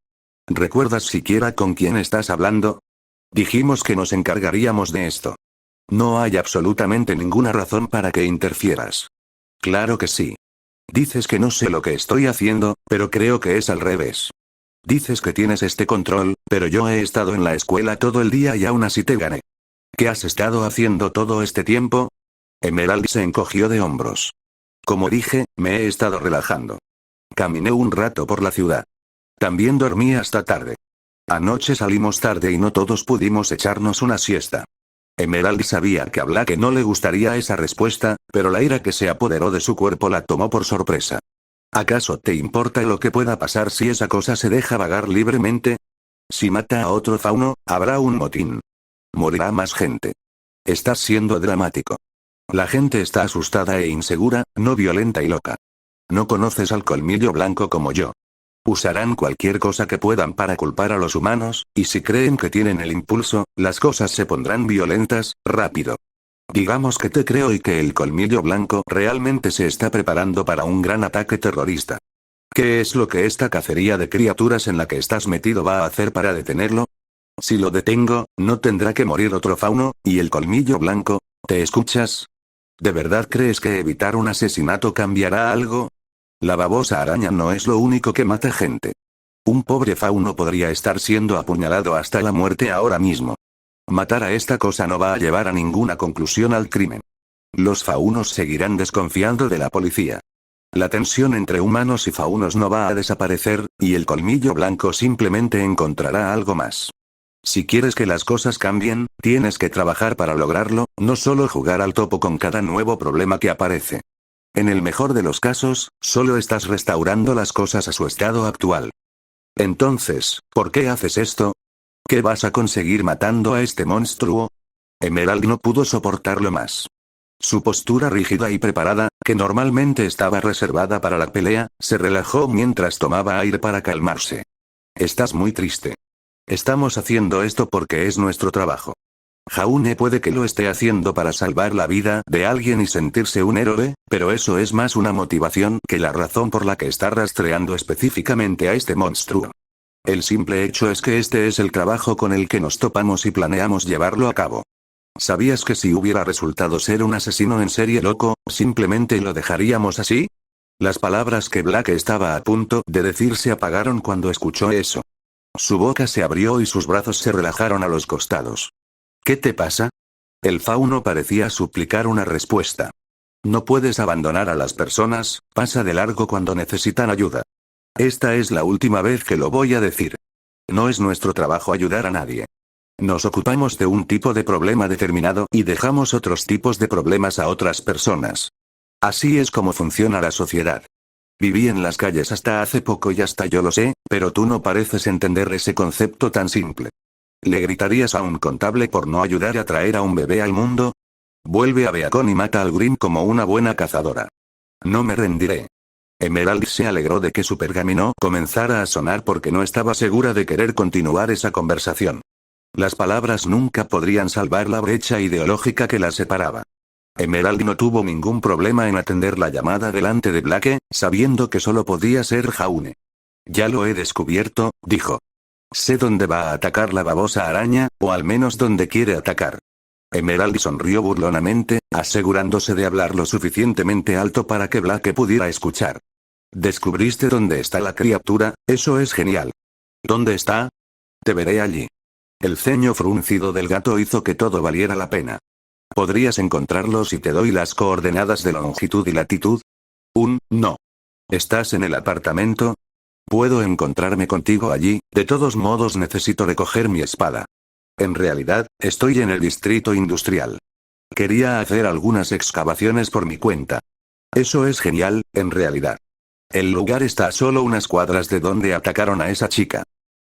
¿Recuerdas siquiera con quién estás hablando? Dijimos que nos encargaríamos de esto. No hay absolutamente ninguna razón para que interfieras. Claro que sí. Dices que no sé lo que estoy haciendo, pero creo que es al revés. Dices que tienes este control, pero yo he estado en la escuela todo el día y aún así te gané. ¿Qué has estado haciendo todo este tiempo? Emerald se encogió de hombros. Como dije, me he estado relajando. Caminé un rato por la ciudad. También dormí hasta tarde. Anoche salimos tarde y no todos pudimos echarnos una siesta. Emerald sabía que a Blake no le gustaría esa respuesta, pero la ira que se apoderó de su cuerpo la tomó por sorpresa. ¿Acaso te importa lo que pueda pasar si esa cosa se deja vagar libremente? Si mata a otro fauno, habrá un motín. Morirá más gente. Estás siendo dramático. La gente está asustada e insegura, no violenta y loca. No conoces al colmillo blanco como yo. Usarán cualquier cosa que puedan para culpar a los humanos, y si creen que tienen el impulso, las cosas se pondrán violentas, rápido. Digamos que te creo y que el colmillo blanco realmente se está preparando para un gran ataque terrorista. ¿Qué es lo que esta cacería de criaturas en la que estás metido va a hacer para detenerlo? Si lo detengo, no tendrá que morir otro fauno, y el colmillo blanco, ¿te escuchas? ¿De verdad crees que evitar un asesinato cambiará algo? La babosa araña no es lo único que mata gente. Un pobre fauno podría estar siendo apuñalado hasta la muerte ahora mismo. Matar a esta cosa no va a llevar a ninguna conclusión al crimen. Los faunos seguirán desconfiando de la policía. La tensión entre humanos y faunos no va a desaparecer, y el colmillo blanco simplemente encontrará algo más. Si quieres que las cosas cambien, tienes que trabajar para lograrlo, no solo jugar al topo con cada nuevo problema que aparece. En el mejor de los casos, solo estás restaurando las cosas a su estado actual. Entonces, ¿por qué haces esto? ¿Qué vas a conseguir matando a este monstruo? Emerald no pudo soportarlo más. Su postura rígida y preparada, que normalmente estaba reservada para la pelea, se relajó mientras tomaba aire para calmarse. Estás muy triste. Estamos haciendo esto porque es nuestro trabajo. Jaune puede que lo esté haciendo para salvar la vida de alguien y sentirse un héroe, pero eso es más una motivación que la razón por la que está rastreando específicamente a este monstruo. El simple hecho es que este es el trabajo con el que nos topamos y planeamos llevarlo a cabo. ¿Sabías que si hubiera resultado ser un asesino en serie loco, simplemente lo dejaríamos así? Las palabras que Black estaba a punto de decir se apagaron cuando escuchó eso. Su boca se abrió y sus brazos se relajaron a los costados. ¿Qué te pasa? El fauno parecía suplicar una respuesta. No puedes abandonar a las personas, pasa de largo cuando necesitan ayuda. Esta es la última vez que lo voy a decir. No es nuestro trabajo ayudar a nadie. Nos ocupamos de un tipo de problema determinado y dejamos otros tipos de problemas a otras personas. Así es como funciona la sociedad. Viví en las calles hasta hace poco y hasta yo lo sé, pero tú no pareces entender ese concepto tan simple. ¿Le gritarías a un contable por no ayudar a traer a un bebé al mundo? Vuelve a Beacon y mata al Grim como una buena cazadora. No me rendiré. Emerald se alegró de que su pergamino comenzara a sonar porque no estaba segura de querer continuar esa conversación. Las palabras nunca podrían salvar la brecha ideológica que las separaba. Emerald no tuvo ningún problema en atender la llamada delante de Blake, sabiendo que solo podía ser Jaune. Ya lo he descubierto, dijo. Sé dónde va a atacar la babosa araña, o al menos dónde quiere atacar. Emerald sonrió burlonamente, asegurándose de hablar lo suficientemente alto para que Blake pudiera escuchar. ¿Descubriste dónde está la criatura? Eso es genial. ¿Dónde está? Te veré allí. El ceño fruncido del gato hizo que todo valiera la pena. ¿Podrías encontrarlo si te doy las coordenadas de longitud y latitud? No. ¿Estás en el apartamento? Puedo encontrarme contigo allí, de todos modos necesito recoger mi espada. En realidad, estoy en el distrito industrial. Quería hacer algunas excavaciones por mi cuenta. Eso es genial, en realidad. El lugar está a solo unas cuadras de donde atacaron a esa chica.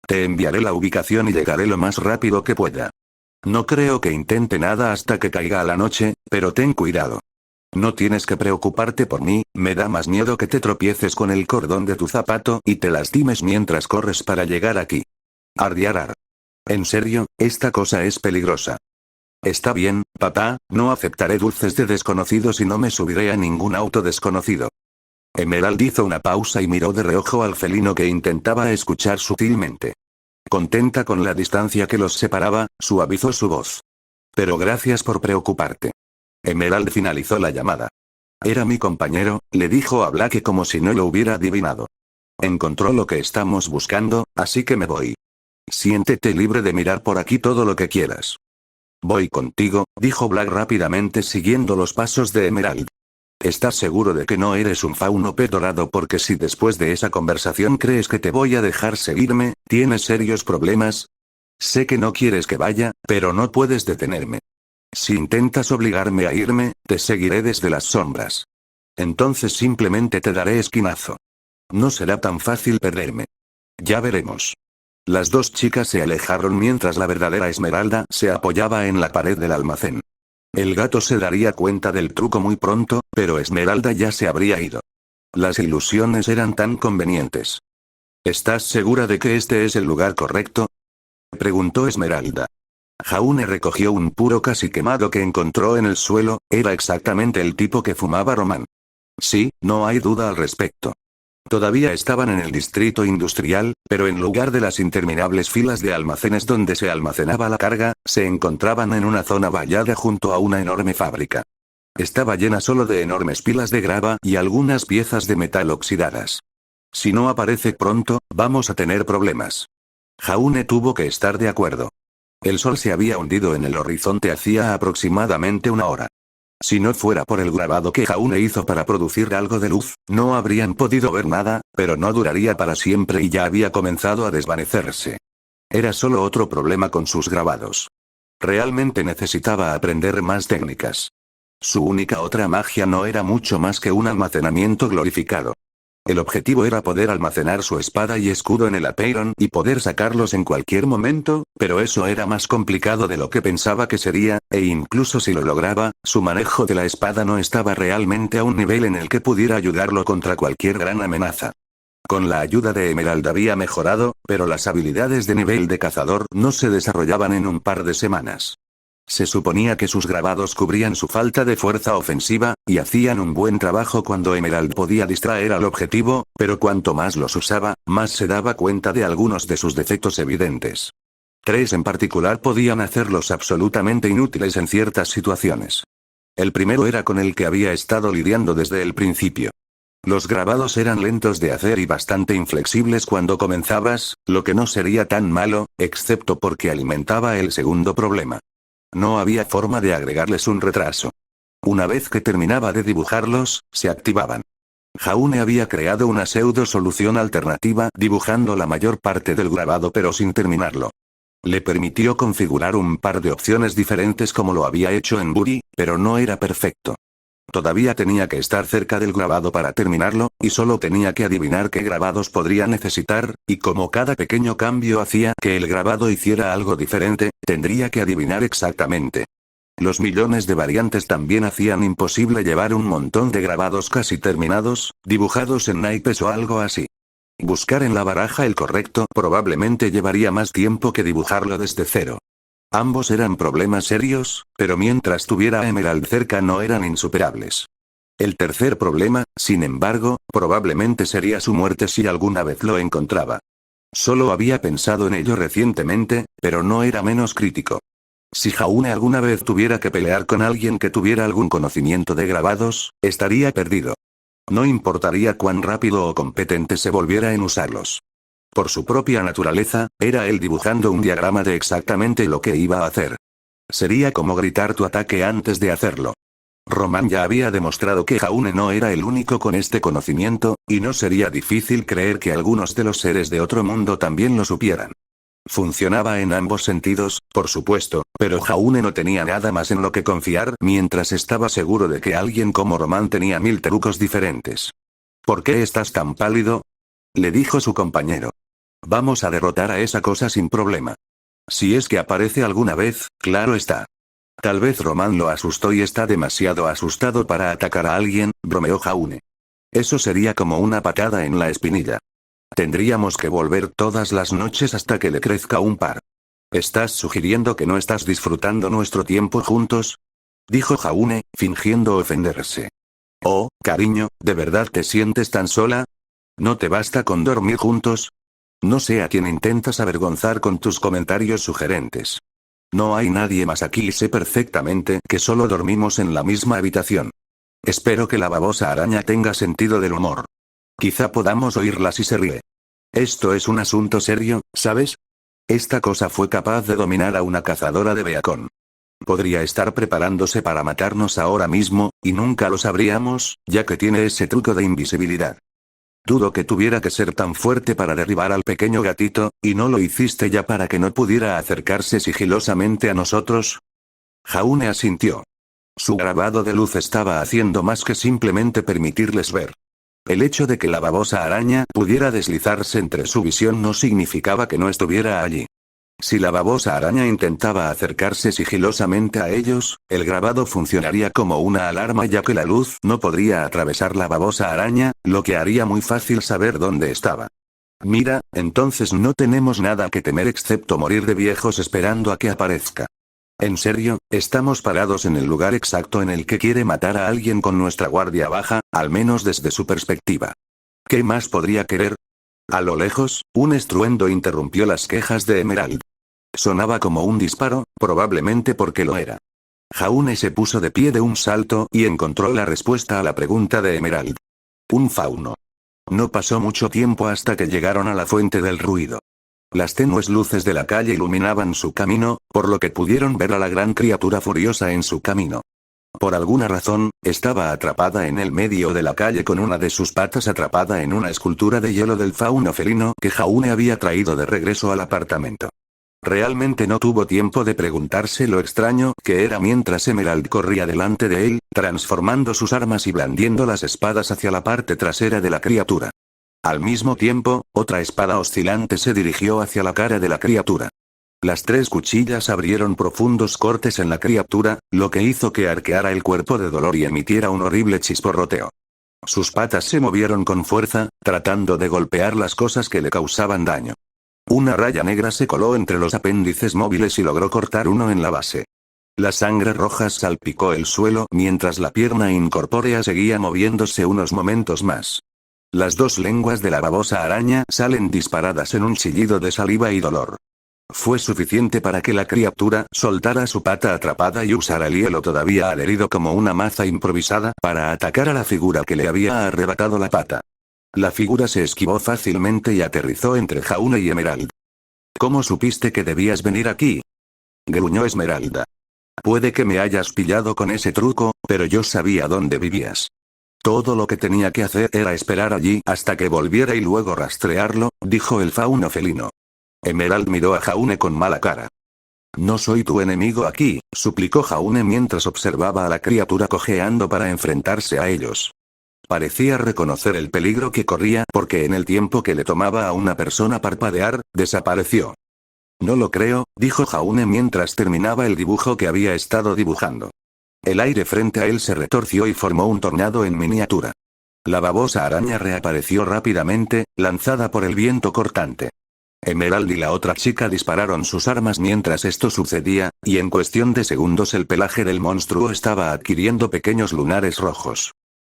Te enviaré la ubicación y llegaré lo más rápido que pueda. No creo que intente nada hasta que caiga a la noche, pero ten cuidado. No tienes que preocuparte por mí, me da más miedo que te tropieces con el cordón de tu zapato y te lastimes mientras corres para llegar aquí. Ardiarar. En serio, esta cosa es peligrosa. Está bien, papá, no aceptaré dulces de desconocidos y no me subiré a ningún auto desconocido. Emerald hizo una pausa y miró de reojo al felino que intentaba escuchar sutilmente. Contenta con la distancia que los separaba, suavizó su voz. Pero gracias por preocuparte. Emerald finalizó la llamada. Era mi compañero, le dijo a Blake como si no lo hubiera adivinado. Encontró lo que estamos buscando, así que me voy. Siéntete libre de mirar por aquí todo lo que quieras. Voy contigo, dijo Black rápidamente siguiendo los pasos de Emerald. ¿Estás seguro de que no eres un fauno pez dorado? Porque si después de esa conversación crees que te voy a dejar seguirme, ¿tienes serios problemas? Sé que no quieres que vaya, pero no puedes detenerme. Si intentas obligarme a irme, te seguiré desde las sombras. Entonces simplemente te daré esquinazo. No será tan fácil perderme. Ya veremos. Las dos chicas se alejaron mientras la verdadera Esmeralda se apoyaba en la pared del almacén. El gato se daría cuenta del truco muy pronto, pero Esmeralda ya se habría ido. Las ilusiones eran tan convenientes. ¿Estás segura de que este es el lugar correcto?, preguntó Esmeralda. Jaune recogió un puro casi quemado que encontró en el suelo, era exactamente el tipo que fumaba Román. Sí, no hay duda al respecto. Todavía estaban en el distrito industrial, pero en lugar de las interminables filas de almacenes donde se almacenaba la carga, se encontraban en una zona vallada junto a una enorme fábrica. Estaba llena solo de enormes pilas de grava y algunas piezas de metal oxidadas. Si no aparece pronto, vamos a tener problemas. Jaune tuvo que estar de acuerdo. El sol se había hundido en el horizonte hacía aproximadamente una hora. Si no fuera por el grabado que Jaune hizo para producir algo de luz, no habrían podido ver nada, pero no duraría para siempre y ya había comenzado a desvanecerse. Era solo otro problema con sus grabados. Realmente necesitaba aprender más técnicas. Su única otra magia no era mucho más que un almacenamiento glorificado. El objetivo era poder almacenar su espada y escudo en el Apeiron y poder sacarlos en cualquier momento, pero eso era más complicado de lo que pensaba que sería, e incluso si lo lograba, su manejo de la espada no estaba realmente a un nivel en el que pudiera ayudarlo contra cualquier gran amenaza. Con la ayuda de Emerald había mejorado, pero las habilidades de nivel de cazador no se desarrollaban en un par de semanas. Se suponía que sus grabados cubrían su falta de fuerza ofensiva, y hacían un buen trabajo cuando Emerald podía distraer al objetivo, pero cuanto más los usaba, más se daba cuenta de algunos de sus defectos evidentes. 3 en particular podían hacerlos absolutamente inútiles en ciertas situaciones. El primero era con el que había estado lidiando desde el principio. Los grabados eran lentos de hacer y bastante inflexibles cuando comenzabas, lo que no sería tan malo, excepto porque alimentaba el segundo problema. No había forma de agregarles un retraso. Una vez que terminaba de dibujarlos, se activaban. Jaune había creado una pseudo solución alternativa dibujando la mayor parte del grabado pero sin terminarlo. Le permitió configurar un par de opciones diferentes como lo había hecho en Buri, pero no era perfecto. Todavía tenía que estar cerca del grabado para terminarlo, y solo tenía que adivinar qué grabados podría necesitar, y como cada pequeño cambio hacía que el grabado hiciera algo diferente, tendría que adivinar exactamente. Los millones de variantes también hacían imposible llevar un montón de grabados casi terminados, dibujados en naipes o algo así. Buscar en la baraja el correcto probablemente llevaría más tiempo que dibujarlo desde cero. Ambos eran problemas serios, pero mientras tuviera a Emerald cerca no eran insuperables. El tercer problema, sin embargo, probablemente sería su muerte si alguna vez lo encontraba. Solo había pensado en ello recientemente, pero no era menos crítico. Si Jaune alguna vez tuviera que pelear con alguien que tuviera algún conocimiento de grabados, estaría perdido. No importaría cuán rápido o competente se volviera en usarlos. Por su propia naturaleza, era él dibujando un diagrama de exactamente lo que iba a hacer. Sería como gritar tu ataque antes de hacerlo. Román ya había demostrado que Jaune no era el único con este conocimiento, y no sería difícil creer que algunos de los seres de otro mundo también lo supieran. Funcionaba en ambos sentidos, por supuesto, pero Jaune no tenía nada más en lo que confiar mientras estaba seguro de que alguien como Román tenía 1000 trucos diferentes. ¿Por qué estás tan pálido?, le dijo su compañero. Vamos a derrotar a esa cosa sin problema. Si es que aparece alguna vez, claro está. Tal vez Román lo asustó y está demasiado asustado para atacar a alguien, bromeó Jaune. Eso sería como una patada en la espinilla. Tendríamos que volver todas las noches hasta que le crezca un par. ¿Estás sugiriendo que no estás disfrutando nuestro tiempo juntos?, dijo Jaune, fingiendo ofenderse. Oh, cariño, ¿de verdad te sientes tan sola? ¿No te basta con dormir juntos? No sé a quién intentas avergonzar con tus comentarios sugerentes. No hay nadie más aquí y sé perfectamente que solo dormimos en la misma habitación. Espero que la babosa araña tenga sentido del humor. Quizá podamos oírla si se ríe. Esto es un asunto serio, ¿sabes? Esta cosa fue capaz de dominar a una cazadora de Beacon. Podría estar preparándose para matarnos ahora mismo, y nunca lo sabríamos, ya que tiene ese truco de invisibilidad. Dudo que tuviera que ser tan fuerte para derribar al pequeño gatito, ¿y no lo hiciste ya para que no pudiera acercarse sigilosamente a nosotros? Jaune asintió. Su grabado de luz estaba haciendo más que simplemente permitirles ver. El hecho de que la babosa araña pudiera deslizarse entre su visión no significaba que no estuviera allí. Si la babosa araña intentaba acercarse sigilosamente a ellos, el grabado funcionaría como una alarma ya que la luz no podría atravesar la babosa araña, lo que haría muy fácil saber dónde estaba. Mira, entonces no tenemos nada que temer excepto morir de viejos esperando a que aparezca. En serio, estamos parados en el lugar exacto en el que quiere matar a alguien con nuestra guardia baja, al menos desde su perspectiva. ¿Qué más podría querer? A lo lejos, un estruendo interrumpió las quejas de Emerald. Sonaba como un disparo, probablemente porque lo era. Jaune se puso de pie de un salto y encontró la respuesta a la pregunta de Emerald. Un fauno. No pasó mucho tiempo hasta que llegaron a la fuente del ruido. Las tenues luces de la calle iluminaban su camino, por lo que pudieron ver a la gran criatura furiosa en su camino. Por alguna razón, estaba atrapada en el medio de la calle con una de sus patas atrapada en una escultura de hielo del fauno felino que Jaune había traído de regreso al apartamento. Realmente no tuvo tiempo de preguntarse lo extraño que era mientras Emerald corría delante de él, transformando sus armas y blandiendo las espadas hacia la parte trasera de la criatura. Al mismo tiempo, otra espada oscilante se dirigió hacia la cara de la criatura. Las tres cuchillas abrieron profundos cortes en la criatura, lo que hizo que arqueara el cuerpo de dolor y emitiera un horrible chisporroteo. Sus patas se movieron con fuerza, tratando de golpear las cosas que le causaban daño. Una raya negra se coló entre los apéndices móviles y logró cortar uno en la base. La sangre roja salpicó el suelo mientras la pierna incorpórea seguía moviéndose unos momentos más. Las dos lenguas de la babosa araña salen disparadas en un chillido de saliva y dolor. Fue suficiente para que la criatura soltara su pata atrapada y usara el hielo todavía adherido como una maza improvisada para atacar a la figura que le había arrebatado la pata. La figura se esquivó fácilmente y aterrizó entre Jaune y Emerald. ¿Cómo supiste que debías venir aquí?, gruñó Esmeralda. Puede que me hayas pillado con ese truco, pero yo sabía dónde vivías. Todo lo que tenía que hacer era esperar allí hasta que volviera y luego rastrearlo, dijo el fauno felino. Emerald miró a Jaune con mala cara. No soy tu enemigo aquí, suplicó Jaune mientras observaba a la criatura cojeando para enfrentarse a ellos. Parecía reconocer el peligro que corría porque en el tiempo que le tomaba a una persona parpadear, desapareció. No lo creo, dijo Jaune mientras terminaba el dibujo que había estado dibujando. El aire frente a él se retorció y formó un tornado en miniatura. La babosa araña reapareció rápidamente, lanzada por el viento cortante. Emerald y la otra chica dispararon sus armas mientras esto sucedía, y en cuestión de segundos el pelaje del monstruo estaba adquiriendo pequeños lunares rojos.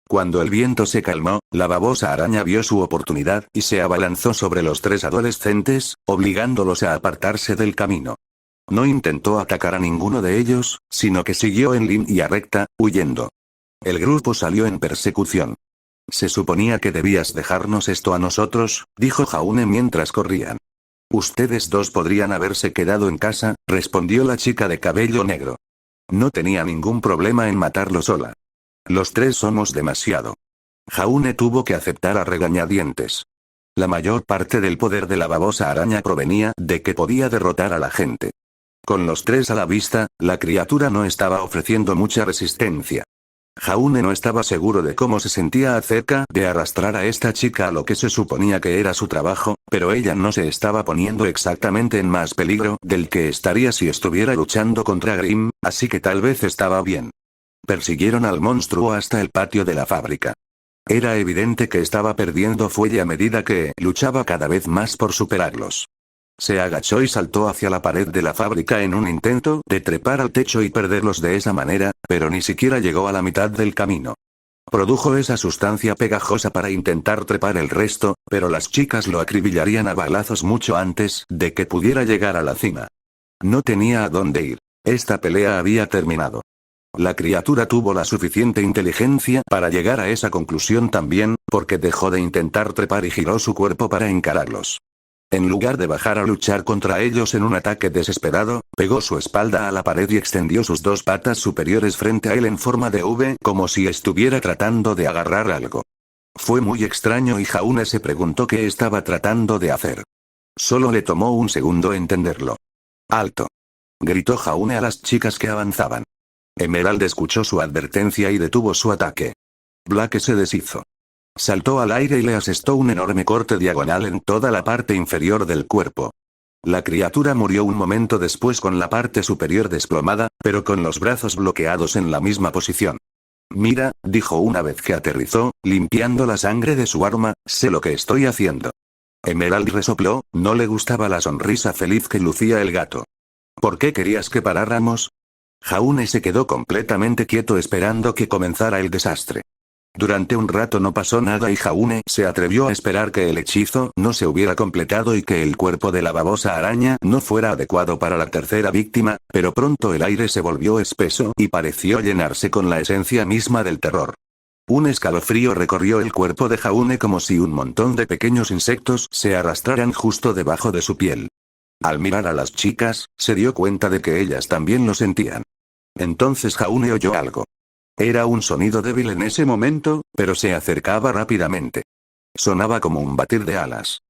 Cuando el viento se calmó, la babosa araña vio su oportunidad y se abalanzó sobre los tres adolescentes, obligándolos a apartarse del camino. No intentó atacar a ninguno de ellos, sino que siguió en línea recta, huyendo. El grupo salió en persecución. Se suponía que debías dejarnos esto a nosotros, dijo Jaune mientras corrían. Ustedes dos podrían haberse quedado en casa, respondió la chica de cabello negro. No tenía ningún problema en matarlo sola. Los tres somos demasiado. Jaune tuvo que aceptar a regañadientes. La mayor parte del poder de la babosa araña provenía de que podía derrotar a la gente. Con los tres a la vista, la criatura no estaba ofreciendo mucha resistencia. Jaune no estaba seguro de cómo se sentía acerca de arrastrar a esta chica a lo que se suponía que era su trabajo, pero ella no se estaba poniendo exactamente en más peligro del que estaría si estuviera luchando contra Grimm, así que tal vez estaba bien. Persiguieron al monstruo hasta el patio de la fábrica. Era evidente que estaba perdiendo fuelle a medida que luchaba cada vez más por superarlos. Se agachó y saltó hacia la pared de la fábrica en un intento de trepar al techo y perderlos de esa manera, pero ni siquiera llegó a la mitad del camino. Produjo esa sustancia pegajosa para intentar trepar el resto, pero las chicas lo acribillarían a balazos mucho antes de que pudiera llegar a la cima. No tenía a dónde ir. Esta pelea había terminado. La criatura tuvo la suficiente inteligencia para llegar a esa conclusión también, porque dejó de intentar trepar y giró su cuerpo para encararlos. En lugar de bajar a luchar contra ellos en un ataque desesperado, pegó su espalda a la pared y extendió sus dos patas superiores frente a él en forma de V, como si estuviera tratando de agarrar algo. Fue muy extraño y Jaune se preguntó qué estaba tratando de hacer. Solo le tomó un segundo entenderlo. ¡Alto!, gritó Jaune a las chicas que avanzaban. Emerald escuchó su advertencia y detuvo su ataque. Blake se deshizo. Saltó al aire y le asestó un enorme corte diagonal en toda la parte inferior del cuerpo. La criatura murió un momento después con la parte superior desplomada, pero con los brazos bloqueados en la misma posición. Mira, dijo una vez que aterrizó, limpiando la sangre de su arma, sé lo que estoy haciendo. Emerald resopló, no le gustaba la sonrisa feliz que lucía el gato. ¿Por qué querías que paráramos? Jaune se quedó completamente quieto esperando que comenzara el desastre. Durante un rato no pasó nada y Jaune se atrevió a esperar que el hechizo no se hubiera completado y que el cuerpo de la babosa araña no fuera adecuado para la tercera víctima, pero pronto el aire se volvió espeso y pareció llenarse con la esencia misma del terror. Un escalofrío recorrió el cuerpo de Jaune como si un montón de pequeños insectos se arrastraran justo debajo de su piel. Al mirar a las chicas, se dio cuenta de que ellas también lo sentían. Entonces Jaune oyó algo. Era un sonido débil en ese momento, pero se acercaba rápidamente. Sonaba como un batir de alas.